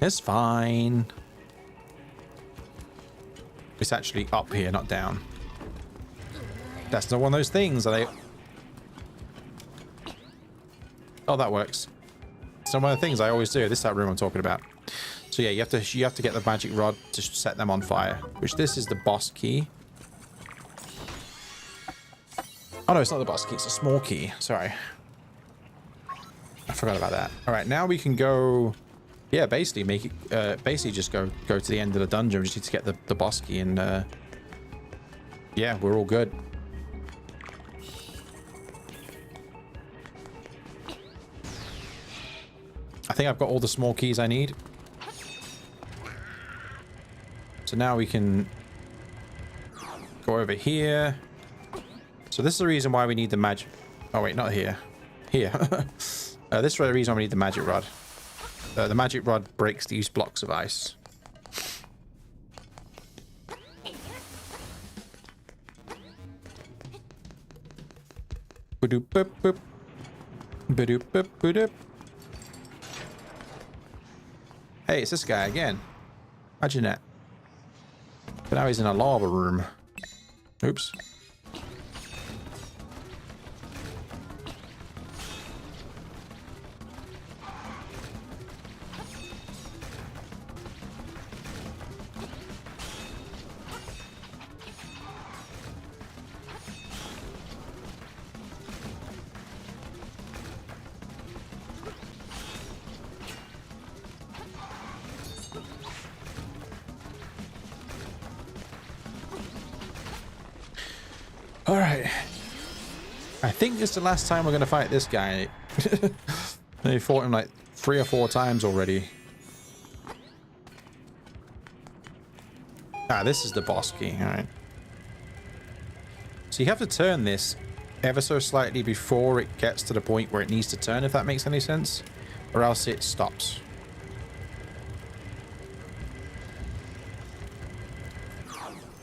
It's fine. It's actually up here, not down. That's not one of those things, are they? Oh, that works. It's not one of the things I always do. This is that room I'm talking about. So yeah, you have to get the magic rod to set them on fire. Which this is the boss key. Oh no, it's not the boss key. It's a small key. Sorry, I forgot about that. All right, now we can go. Yeah, basically make it. Basically just go to the end of the dungeon. We just need to get the boss key, and yeah, we're all good. I think I've got all the small keys I need. So now we can go over here. So this is the reason why we need the magic... Oh wait, not here. Here. This is the reason why we need the magic rod. The magic rod breaks these blocks of ice. Ba-doop, boop, boop. Ba-doop, boop, ba-doop. Hey, it's this guy again. Imagine that. But now he's in a lava room. Oops. Alright. I think this is the last time we're going to fight this guy. I fought him like 3 or 4 times already. Ah, this is the boss key. Alright. So you have to turn this ever so slightly before it gets to the point where it needs to turn, if that makes any sense. Or else it stops.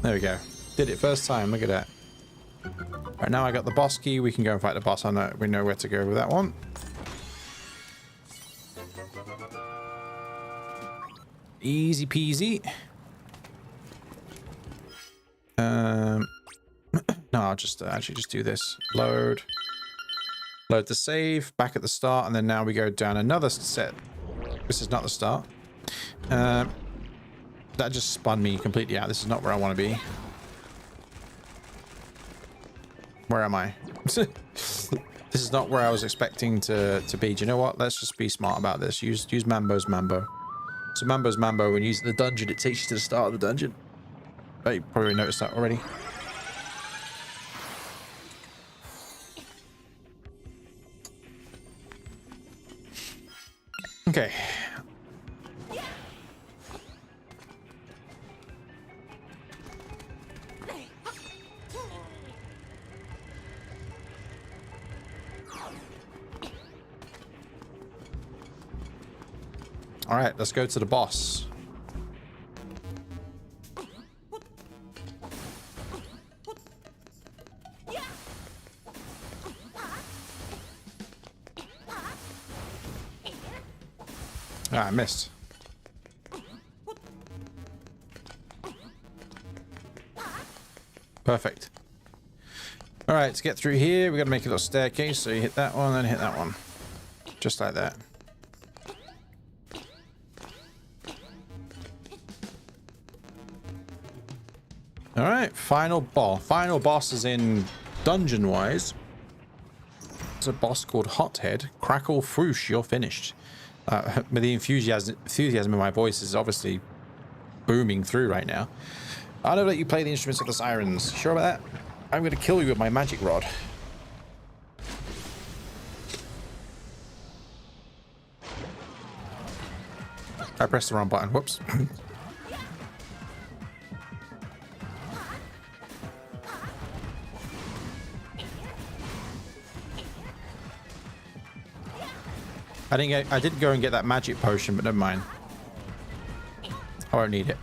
There we go. Did it first time. Look at that. Right, now I got the boss key. We can go and fight the boss. I know we know where to go with that one. Easy peasy. No, I'll just actually just do this. Load the save back at the start, and then now we go down another set. This is not the start. That just spun me completely out. This is not where I want to be. Where am I? This is not where I was expecting to be. Do you know what? Let's just be smart about this. Use Mambo's Mambo. So Mambo's Mambo, when you use the dungeon, it takes you to the start of the dungeon. Oh, you probably noticed that already. Okay. All right, let's go to the boss. Ah, I missed. Perfect. All right, to get through here, we got to make a little staircase. So you hit that one, then hit that one. Just like that. All right, final boss. Final boss is in dungeon-wise. There's a boss called Hothead. Crackle Froosh, you're finished. But the enthusiasm in my voice is obviously booming through right now. I'll never let you play the instruments of the sirens. Sure about that? I'm going to kill you with my magic rod. I pressed the wrong button. Whoops. I didn't go and get that magic potion, but never mind. I won't need it.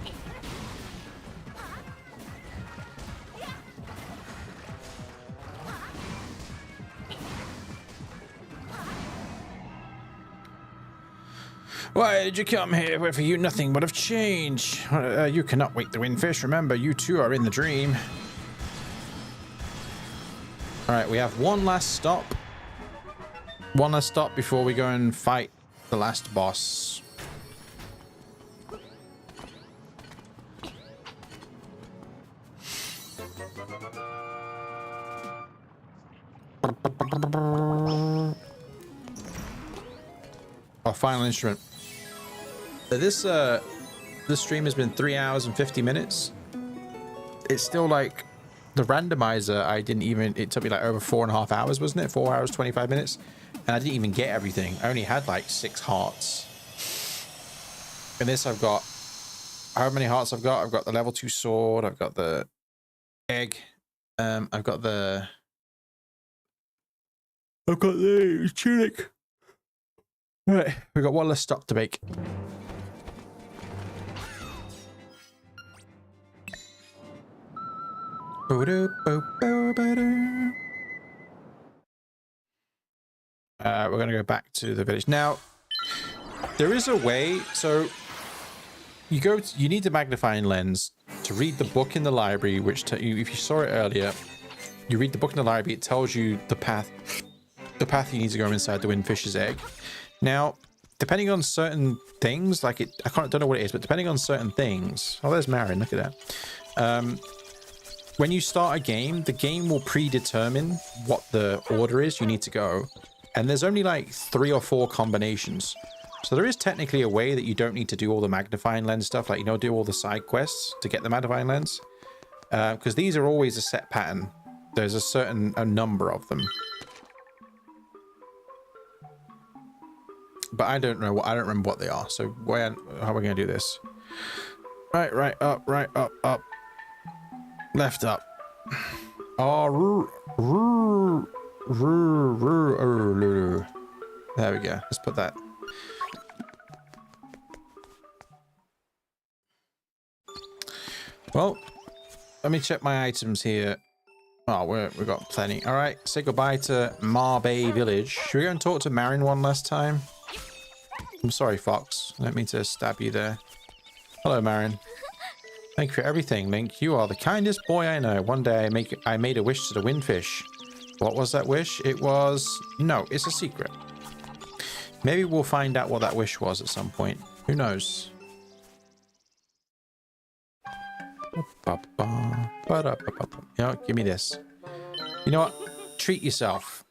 Why did you come here where for you nothing but of change? You cannot wake the windfish. Remember, you too are in the dream. All right, we have one last stop. One last stop before we go and fight the last boss. Our final instrument. This stream has been 3 hours and 50 minutes. It's still like the randomizer. It took me like over 4.5 hours, wasn't it? 4 hours, 25 minutes. And I didn't even get everything. I only had like 6 hearts. And this I've got, how many hearts I've got? I've got the level 2 sword. I've got the egg. I've got the tunic. Right, we've got one less stop to make. We're going to go back to the village. Now, there is a way. So you need the magnifying lens to read the book in the library, which if you saw it earlier, you read the book in the library, it tells you the path you need to go inside the windfish's egg. Now, depending on certain things, like don't know what it is, but depending on certain things. Oh, there's Marin. Look at that. When you start a game, the game will predetermine what the order is you need to go. And there's only like 3 or 4 combinations. So there is technically a way that you don't need to do all the magnifying lens stuff, like, do all the side quests to get the magnifying lens. Because these are always a set pattern. There's a number of them. But I don't remember what they are. So how are we going to do this? Right, up, up. Left up. Oh, there we go. Let's put that. Well, let me check my items here. Oh, we've got plenty. All right, say goodbye to Marbay Village. Should we go and talk to Marin one last time? I'm sorry, Fox. I don't mean to stab you there. Hello, Marin. Thank you for everything, Link. You are the kindest boy I know. One day I made a wish to the windfish. What was that wish? It was... No, it's a secret. Maybe we'll find out what that wish was at some point. Who knows? You know, give me this. You know what? Treat yourself.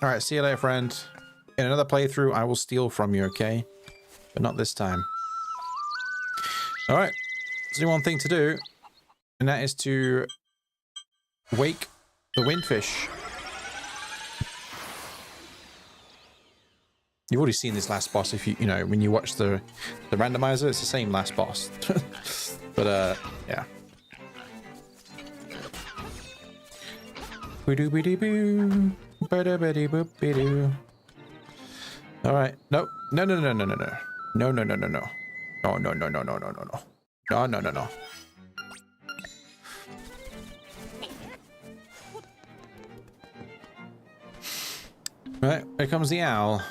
Alright, see you later, friend. In another playthrough, I will steal from you, okay? But not this time. Alright. There's only one thing to do. And that is to... wake the windfish. You've already seen this last boss if you know, when you watch the randomizer, it's the same last boss. But, yeah. Alright. No. No, no, no, no, no, no. No, no, no, no, no. No, no, no, no, no, no, no, no. No, no, no, no. Right, here comes the owl.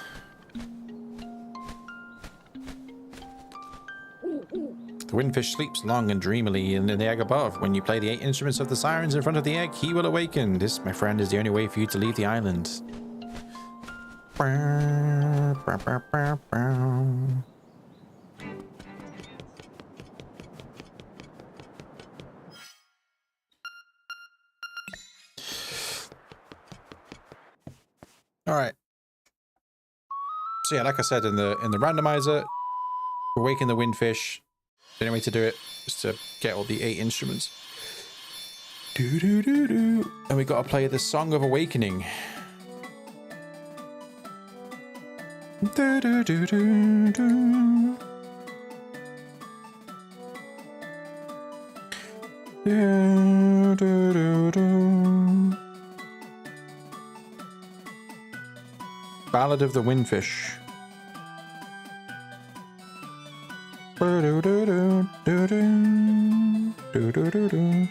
The windfish sleeps long and dreamily in the egg above. When you play the 8 instruments of the sirens in front of the egg, he will awaken. This, my friend, is the only way for you to leave the island. All right. So yeah, like I said in the randomizer, awaken the windfish. The only way to do it is to get all the 8 instruments. Do do do do. And we got to play the Song of Awakening. Do do do do do. Do do do do. Ballad of the Windfish. Do do do do do do do do.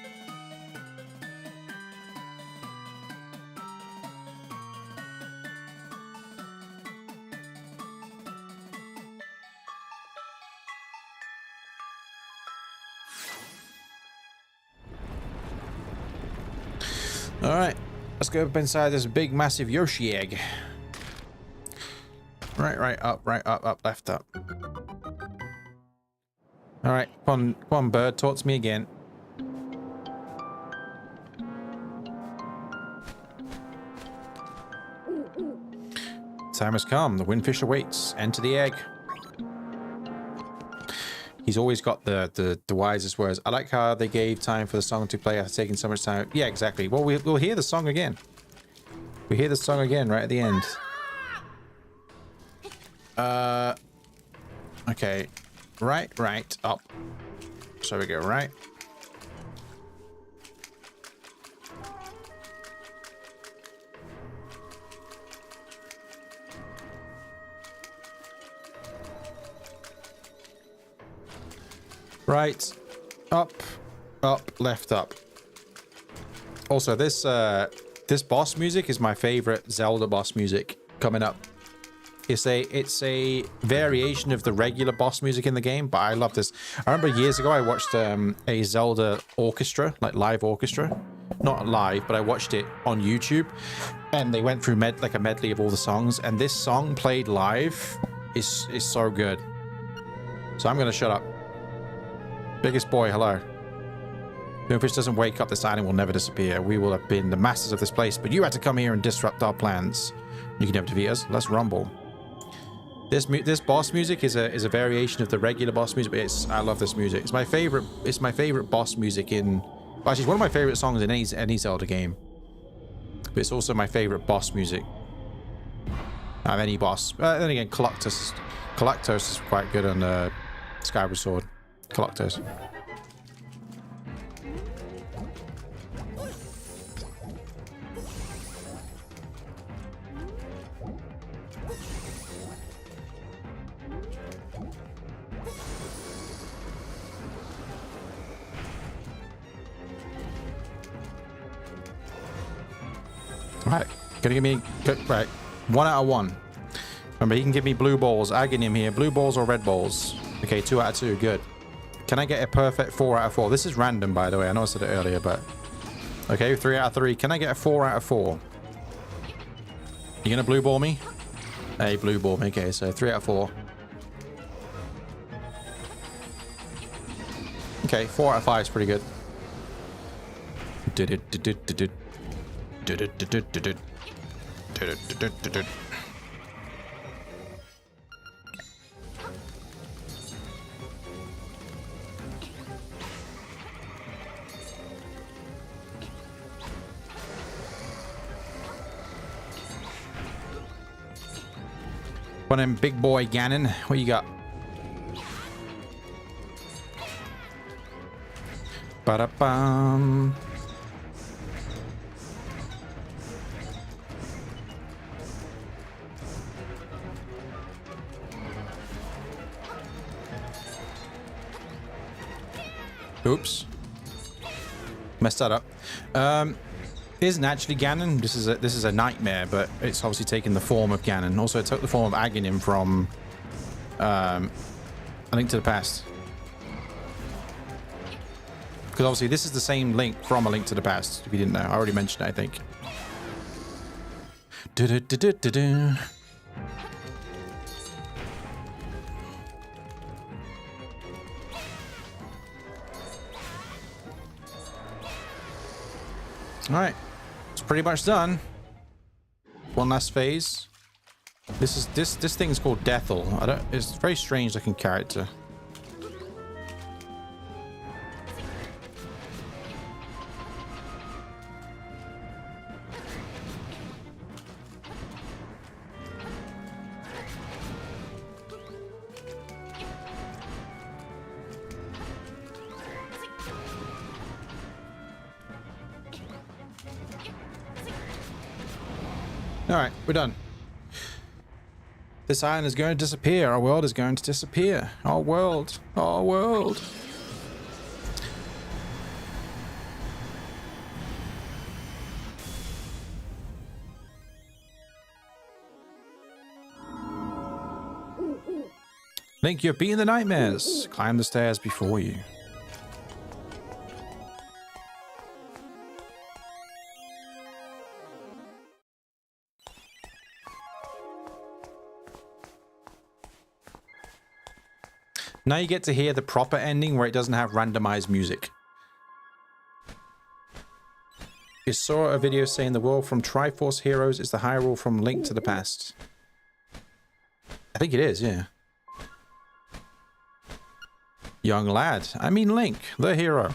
All right, let's go up inside this big, massive Yoshi egg. Right, up, left, up. All right, come on, bird, talk to me again. Time has come. The windfish awaits. Enter the egg. He's always got the wisest words. I like how they gave time for the song to play after taking so much time. Yeah, exactly. Well, we'll hear the song again. We hear the song again right at the end. Okay. Right, up. So we go right. Right, up, left, up. Also, this boss music is my favorite Zelda boss music coming up. It's a variation of the regular boss music in the game, but I love this. I remember years ago I watched a Zelda orchestra, like live orchestra. Not live, but I watched it on YouTube, and they went through like a medley of all the songs, and this song played live is so good. So I'm gonna shut up. Biggest boy, hello. The fish doesn't wake up, this island will never disappear. We will have been the masters of this place, but you had to come here and disrupt our plans. You can never defeat us. Let's rumble. This boss music is a variation of the regular boss music, but I love this music. It's my favorite boss music in... Well, actually, it's one of my favorite songs in any Zelda game. But it's also my favorite boss music of any boss. Then again, Collectus is quite good on Skyward Sword. Collectus. Right, gonna give me right 1 out of 1. Remember, he can give me blue balls. Agging him here. Blue balls or red balls. Okay, 2 out of 2. Good. Can I get a perfect 4 out of 4? This is random, by the way. I know I said it earlier, but... Okay, 3 out of 3. Can I get a 4 out of 4? You gonna blue ball me? Hey, blue ball me. Okay, so 3 out of 4. Okay, 4 out of 5 is pretty good. Did it, did it, did it. Did it, did it, did it. Did it, did it, did it. One of them big boy Ganon. What you got? Ba-da-bum. Oops. Messed that up. Isn't actually Ganon. This is a nightmare, but it's obviously taken the form of Ganon. Also, it took the form of Aghanim from A Link to the Past. Because obviously this is the same Link from A Link to the Past, if you didn't know. I already mentioned it, I think. Du-du-du-du-du-du. All right, it's pretty much done. One last phase. This thing's called Deathel. It's a very strange looking character. Alright, we're done. This island is going to disappear. Our world is going to disappear. Our world. Our world. Link, you've beaten the nightmares. Climb the stairs before you. Now you get to hear the proper ending where it doesn't have randomized music. You saw a video saying the world from Triforce Heroes is the Hyrule from Link to the Past. I think it is, yeah. Young lad, I mean Link, the hero.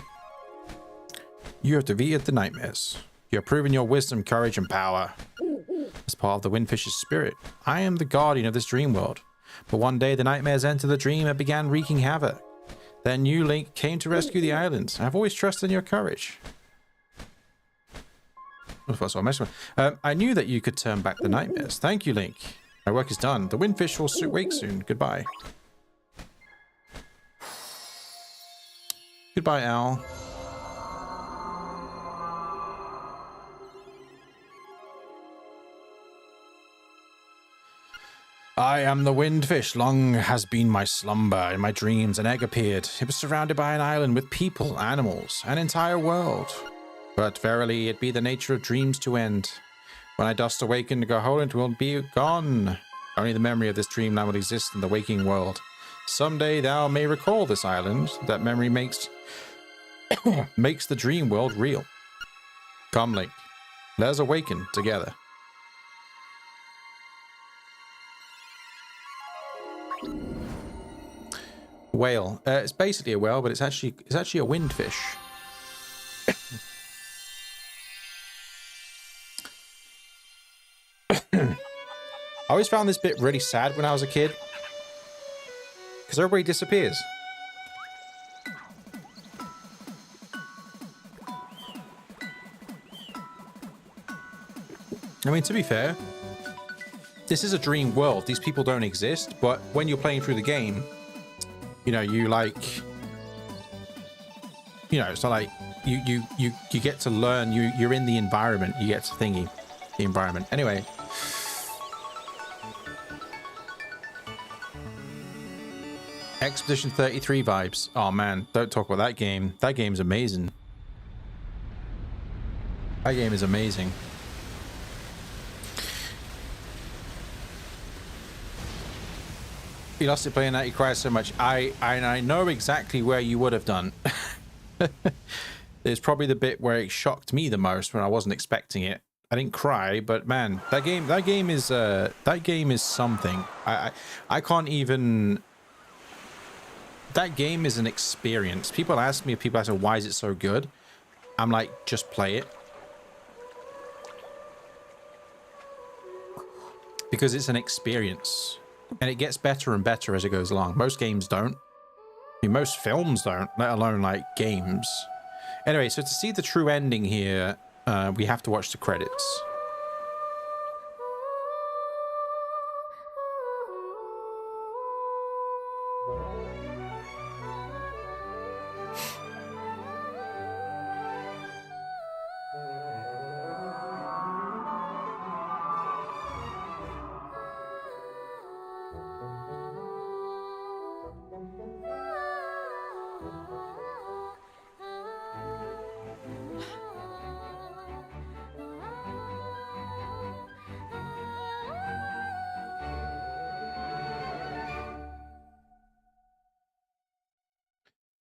You have defeated the nightmares. You have proven your wisdom, courage, and power. As part of the Windfish's spirit, I am the guardian of this dream world. But one day the nightmares entered the dream and began wreaking havoc. Then you, Link, came to rescue the island. I've always trusted in your courage. That's what I mentioned. I knew that you could turn back the nightmares. Thank you, Link. My work is done. The Windfish will wake soon. Goodbye. Goodbye, Al. I am the Windfish. Long has been my slumber. In my dreams, an egg appeared. It was surrounded by an island with people, animals, an entire world. But verily, it be the nature of dreams to end. When I dust awaken, Koholint will be gone. Only the memory of this dreamland will exist in the waking world. Someday thou may recall this island. That memory makes makes the dream world real. Come, Link. Let us awaken together. Whale. It's basically a whale, but it's actually a windfish. I always found this bit really sad when I was a kid, because everybody disappears. I mean, to be fair, this is a dream world. These people don't exist, but when you're playing through the game, you know, you like, you know, so like you get to learn. You're in the environment. You get to thingy the environment. Anyway, Expedition 33 vibes. Oh man, don't talk about that game. That game's amazing. That game is amazing. You lost it playing that, you cried so much. I know exactly where you would have done. It's probably the bit where it shocked me the most when I wasn't expecting it. I didn't cry, but man, that game is something. I can't even. That game is an experience. People ask me, why is it so good? I'm like, just play it. Because it's an experience. And it gets better and better as it goes along. Most games don't. I mean, most films don't, let alone like games. Anyway, so to see the true ending here, we have to watch the credits.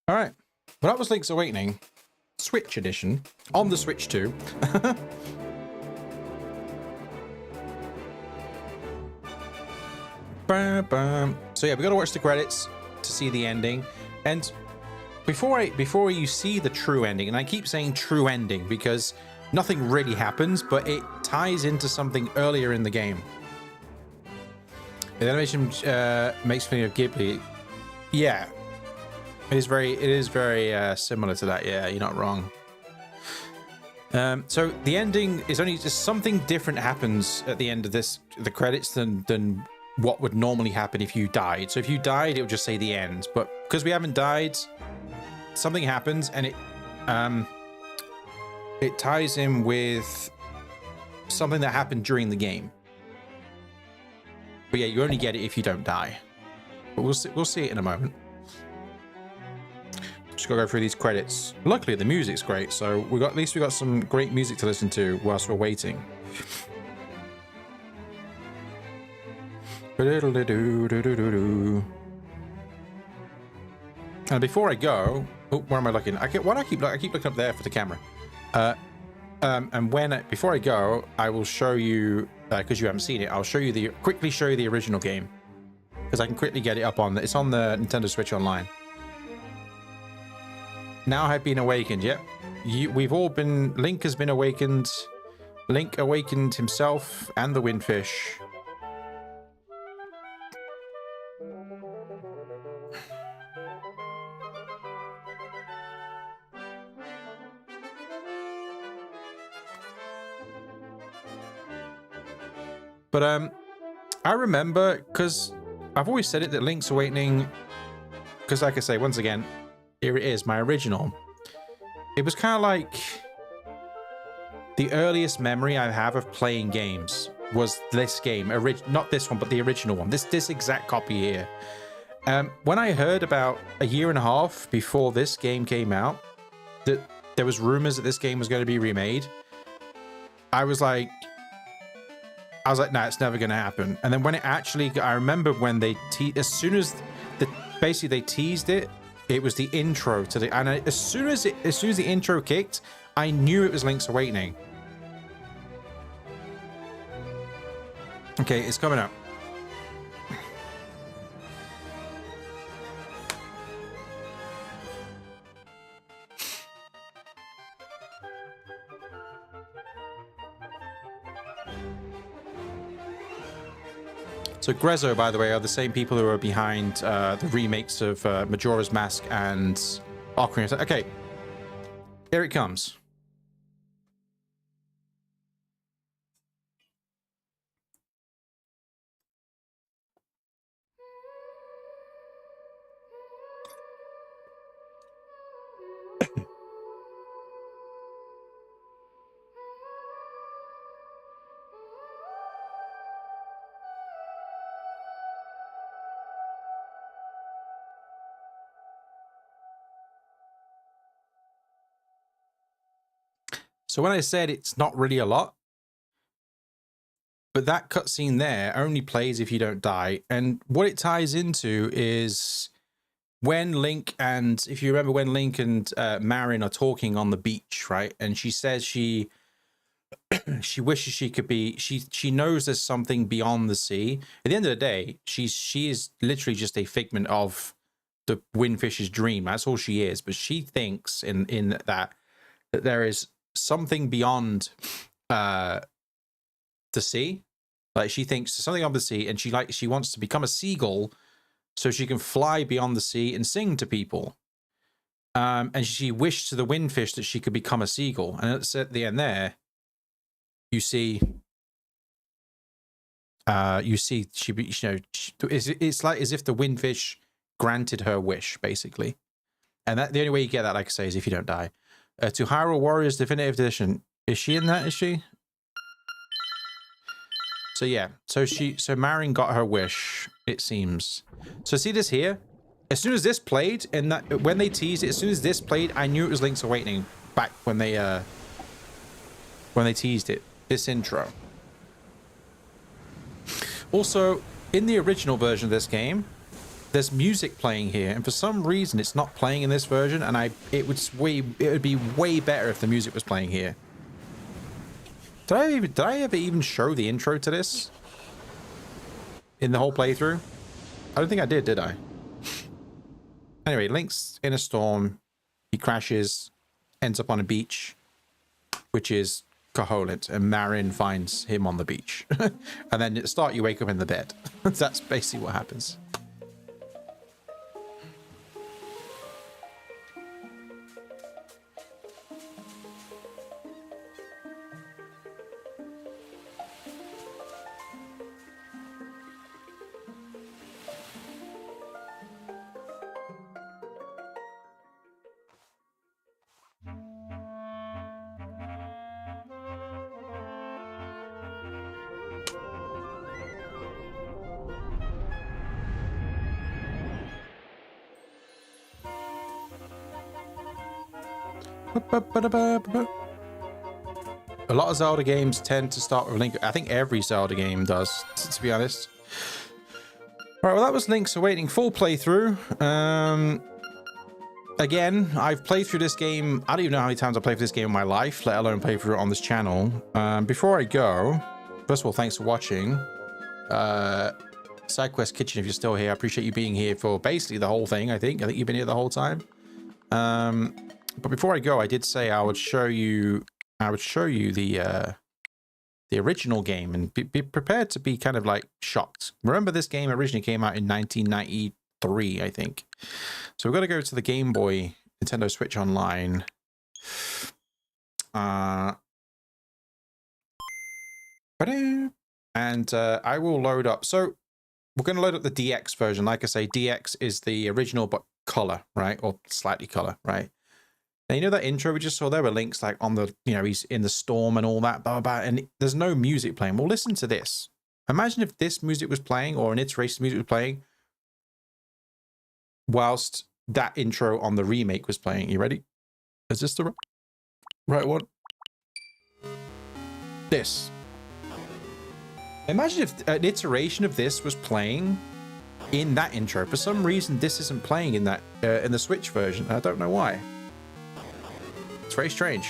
All right, well, that was Link's Awakening, Switch edition, on the Switch 2. So yeah, we got to watch the credits to see the ending. And before you see the true ending, and I keep saying true ending because nothing really happens, but it ties into something earlier in the game. The animation makes me of Ghibli. Yeah. It is very similar to that. Yeah, you're not wrong. So the ending is only just something different happens at the end of the credits than what would normally happen if you died. So if you died, it would just say the end. But because we haven't died, something happens, and it ties in with something that happened during the game. But yeah, you only get it if you don't die. But we'll see it in a moment. Just gotta go through these credits. Luckily, the music's great, so at least we got some great music to listen to whilst we're waiting. And before I go, oh, where am I looking? Why do I keep looking up there for the camera? And before I go, I will show you because you haven't seen it. I'll quickly show you the original game because I can quickly get it up on. It's on the Nintendo Switch Online. Now I've been awakened. Yep, we've all been. Link has been awakened. Link awakened himself and the windfish. But I remember, because I've always said it, that Link's Awakening, because like I say, once again, here it is, my original. It was kind of like the earliest memory I have of playing games was this game, not this one, but the original one, this exact copy here. When I heard about a year and a half before this game came out that there was rumors that this game was going to be remade, I was like, nah, it's never going to happen. And then when it actually, I remember when they, as soon as basically they teased it, it was the intro to the, and as soon as the intro kicked, I knew it was Link's Awakening. Okay, it's coming up. So Grezzo, by the way, are the same people who are behind the remakes of Majora's Mask and Ocarina. Okay, here it comes. So when I said it's not really a lot, but that cutscene there only plays if you don't die. And what it ties into is when Link and, if you remember, when Link and Marin are talking on the beach, right? And she says she wishes she could be, she knows there's something beyond the sea. At the end of the day, she is literally just a figment of the windfish's dream. That's all she is. But she thinks in that there is something beyond the sea. Like, she thinks something on the sea, and she wants to become a seagull so she can fly beyond the sea and sing to people. And she wished to the windfish that she could become a seagull. And it's at the end there, you see she, you know, it's like as if the windfish granted her wish, basically. And that the only way you get that, like I say, is if you don't die. To Hyrule Warriors Definitive Edition. Is she in that? Is she? So yeah, so Marin got her wish, it seems. So see this here? As soon as this played, and that when they teased it, as soon as this played, I knew it was Link's Awakening back when they teased it. This intro. Also, in the original version of this game, there's music playing here, and for some reason it's not playing in this version, and it would be way better if the music was playing here. Did I ever even show the intro to this in the whole playthrough? I don't think I did I? Anyway, Link's in a storm. He crashes, ends up on a beach, which is Koholint, and Marin finds him on the beach. And then at the start, you wake up in the bed. That's basically what happens. A lot of Zelda games tend to start with Link. I think every Zelda game does, to be honest. All right, well, that was Link's Awakening full playthrough. Again, I've played through this game. I don't even know how many times I've played through this game in my life, let alone play through it on this channel. Before I go, first of all, thanks for watching. SideQuest Kitchen, if you're still here, I appreciate you being here for basically the whole thing. I think you've been here the whole time. But before I go, I did say I would show you the original game, and be prepared to be kind of like shocked. Remember, this game originally came out in 1993, I think. So we're going to go to the Game Boy Nintendo Switch Online. And I will load up. So we're going to load up the DX version. Like I say, DX is the original, but color, right? Or slightly color, right? Now, you know that intro we just saw there where Link's like on the, you know, he's in the storm and all that, blah, blah, and there's no music playing. Well, listen to this. Imagine if this music was playing, or an iteration music was playing, whilst that intro on the remake was playing. You ready? Is this the right one? This. Imagine if an iteration of this was playing in that intro. For some reason, this isn't playing in that in the Switch version. I don't know why. It's very strange.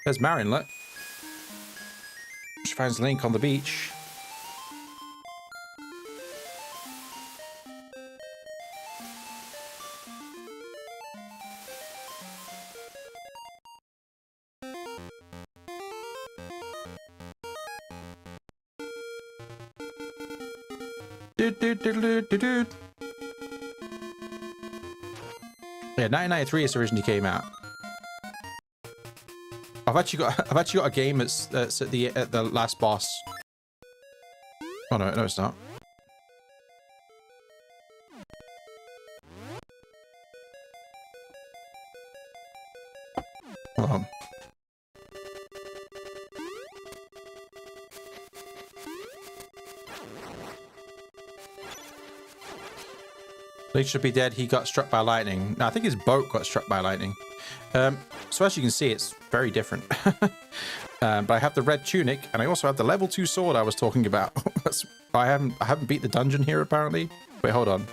There's Marin, look. She finds Link on the beach. Yeah, 1993 it originally came out. I've actually got a game that's at the last boss. Oh no, it's not. Hold on. Link should be dead. He got struck by lightning. No, I think his boat got struck by lightning. So as you can see, it's very different. But I have the red tunic, and I also have the level 2 sword I was talking about. I haven't beat the dungeon here apparently. Wait, hold on.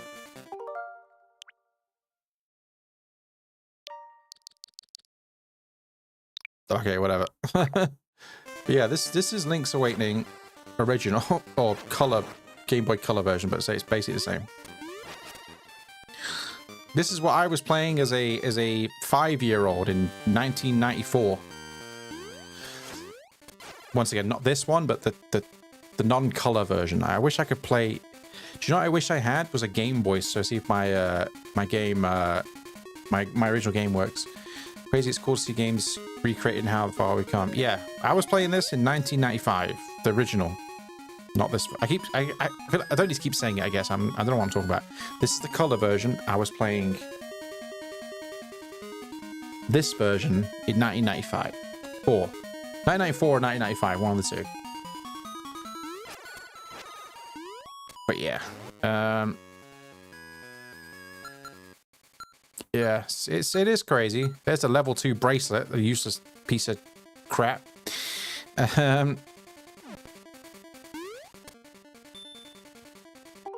Okay, whatever. Yeah, this is Link's Awakening original or color Game Boy Color version, but it's basically the same. This is what I was playing as a 5-year-old in 1994. Once again, not this one, but the non-color version. I wish I could play. Do you know what I wish I had was a Game Boy, so see if my my original game works. Crazy, it's cool to see games recreated and how far we come. Yeah, I was playing this in 1995, the original. Not this. I don't need to keep saying it. I guess I don't know what I'm talking about. This is the color version. I was playing this version in 1995, 1994 or 1995, one of the two. But yeah, yeah, it is crazy. There's a level 2 bracelet, a useless piece of crap.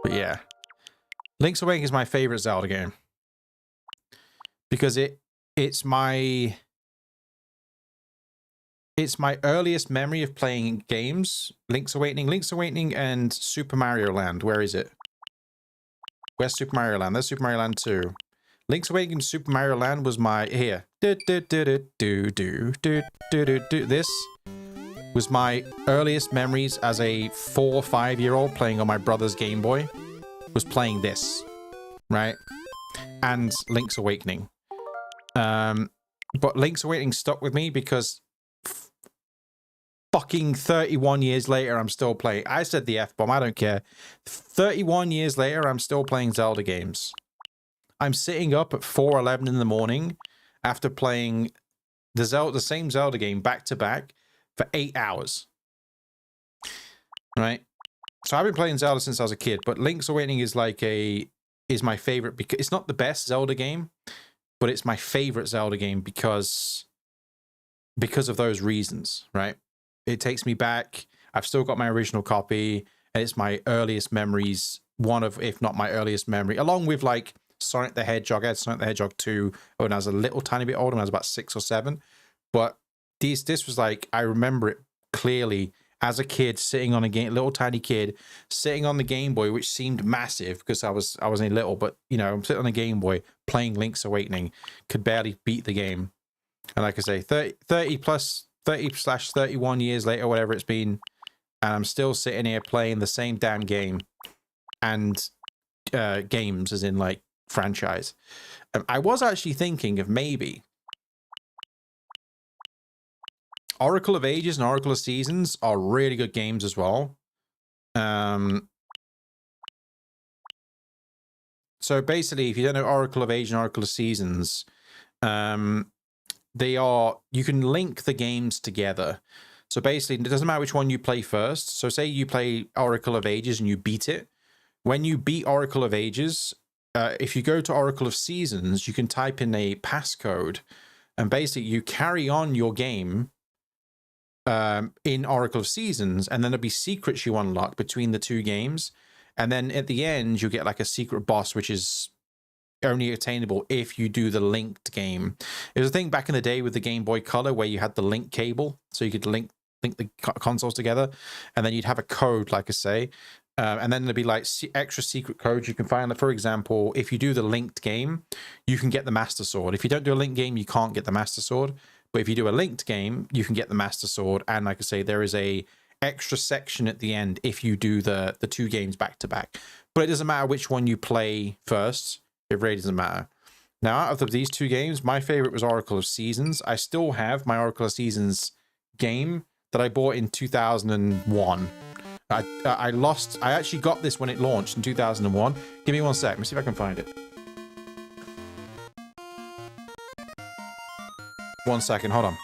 But yeah, Link's Awakening is my favorite Zelda game because it's my earliest memory of playing games. Link's Awakening, and Super Mario Land. Where is it? Where's Super Mario Land? There's Super Mario Land 2. Link's Awakening and Super Mario Land was my here. This was my earliest memories as a 4 or 5-year-old playing on my brother's Game Boy. Was playing this, right? And Link's Awakening. But Link's Awakening stuck with me because fucking 31 years later, I'm still playing. I said the F-bomb, I don't care. 31 years later, I'm still playing Zelda games. I'm sitting up at 4:11 in the morning after playing the same Zelda game back to back for 8 hours. Right? So I've been playing Zelda since I was a kid, but Link's Awakening is my favorite because it's not the best Zelda game, but it's my favorite Zelda game because of those reasons, right? It takes me back. I've still got my original copy, and it's my earliest memories, one of, if not my earliest memory, along with like Sonic the Hedgehog. I had Sonic the Hedgehog 2 when I was a little tiny bit older, when I was about 6 or 7. But this was like, I remember it clearly as a kid sitting on a little tiny kid sitting on the Game Boy, which seemed massive because I was only little, but you know, I'm sitting on a Game Boy playing Link's Awakening, could barely beat the game. And like I say, 30/31 years later, whatever it's been, and I'm still sitting here playing the same damn game and games as in like franchise. I was actually thinking of maybe Oracle of Ages and Oracle of Seasons are really good games as well. So basically, if you don't know Oracle of Ages and Oracle of Seasons, you can link the games together. So basically, it doesn't matter which one you play first. So say you play Oracle of Ages and you beat it. When you beat Oracle of Ages, if you go to Oracle of Seasons, you can type in a passcode, and basically you carry on your game in Oracle of Seasons, and then there'll be secrets you unlock between the two games, and then at the end you get like a secret boss, which is only attainable if you do the linked game. It was a thing back in the day with the Game Boy Color where you had the link cable, so you could link the consoles together, and then you'd have a code, like I say, and then there'd be like extra secret codes you can find. For example, if you do the linked game, you can get the Master Sword. If you don't do a linked game, you can't get the Master Sword. But if you do a linked game, you can get the Master Sword. And like I say, there is a extra section at the end if you do the two games back to back. But it doesn't matter which one you play first. It really doesn't matter. Now, out of these two games, my favorite was Oracle of Seasons. I still have my Oracle of Seasons game that I bought in 2001. I actually got this when it launched in 2001. Give me one sec. Let me see if I can find it. 1 second, hold on.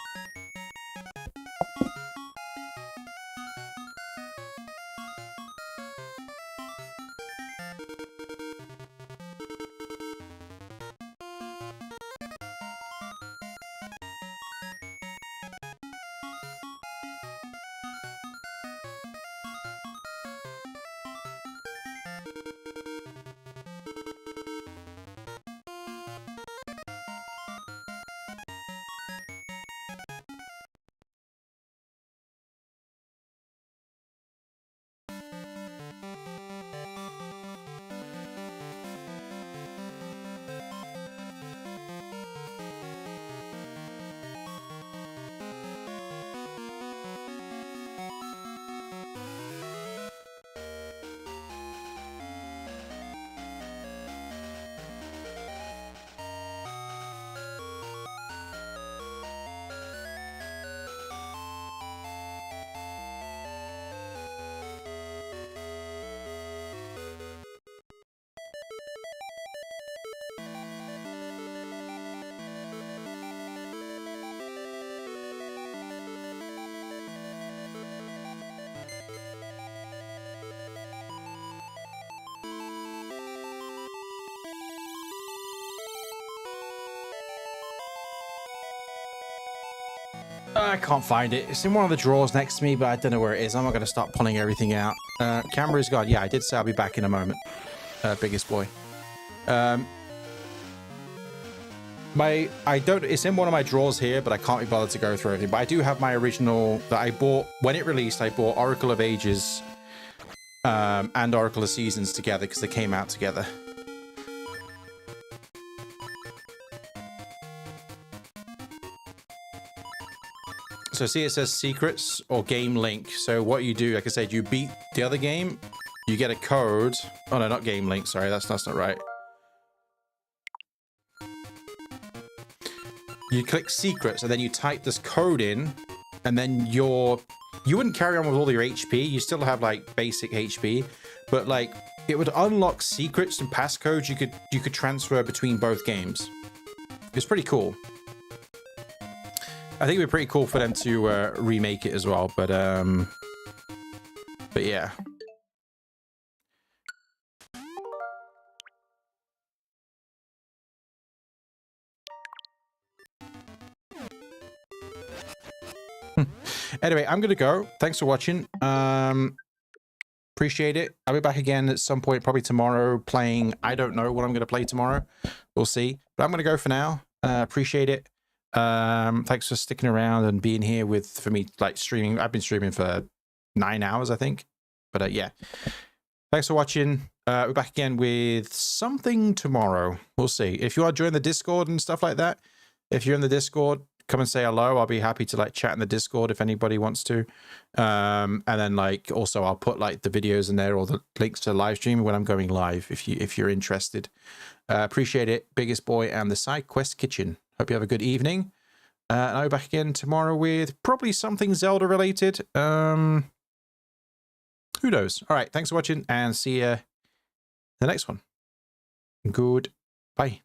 I can't find it. It's in one of the drawers next to me, but I don't know where it is. I'm not going to start pulling everything out. Camera is gone. Yeah, I did say I'll be back in a moment. Biggest boy. It's in one of my drawers here, but I can't be bothered to go through everything. But I do have my original that I bought when it released. I bought Oracle of Ages and Oracle of Seasons together because they came out together. So see, it says secrets or game link. So what you do, like I said, you beat the other game, you get a code. Oh no, not game link. Sorry, that's not right. You click secrets and then you type this code in, and then you wouldn't carry on with all your HP. You still have like basic HP, but like it would unlock secrets and passcodes you could transfer between both games. It's pretty cool. I think it'd be pretty cool for them to remake it as well, but yeah. Anyway, I'm gonna go. Thanks for watching. Appreciate it. I'll be back again at some point, probably tomorrow, playing. I don't know what I'm gonna play tomorrow. We'll see. But I'm gonna go for now. Appreciate it. Thanks for sticking around and being here for me, like streaming. I've been streaming for 9 hours, I think. But yeah, thanks for watching. We're back again with something tomorrow. We'll see. If you are joining the Discord and stuff like that, if you're in the Discord, come and say hello. I'll be happy to like chat in the Discord if anybody wants to. And then like also I'll put like the videos in there or the links to the live stream when I'm going live if you're interested. Appreciate it. Biggest boy and the Side Quest Kitchen. Hope you have a good evening. And I'll be back again tomorrow with probably something Zelda related. Who knows? All right. Thanks for watching and see you in the next one. Goodbye.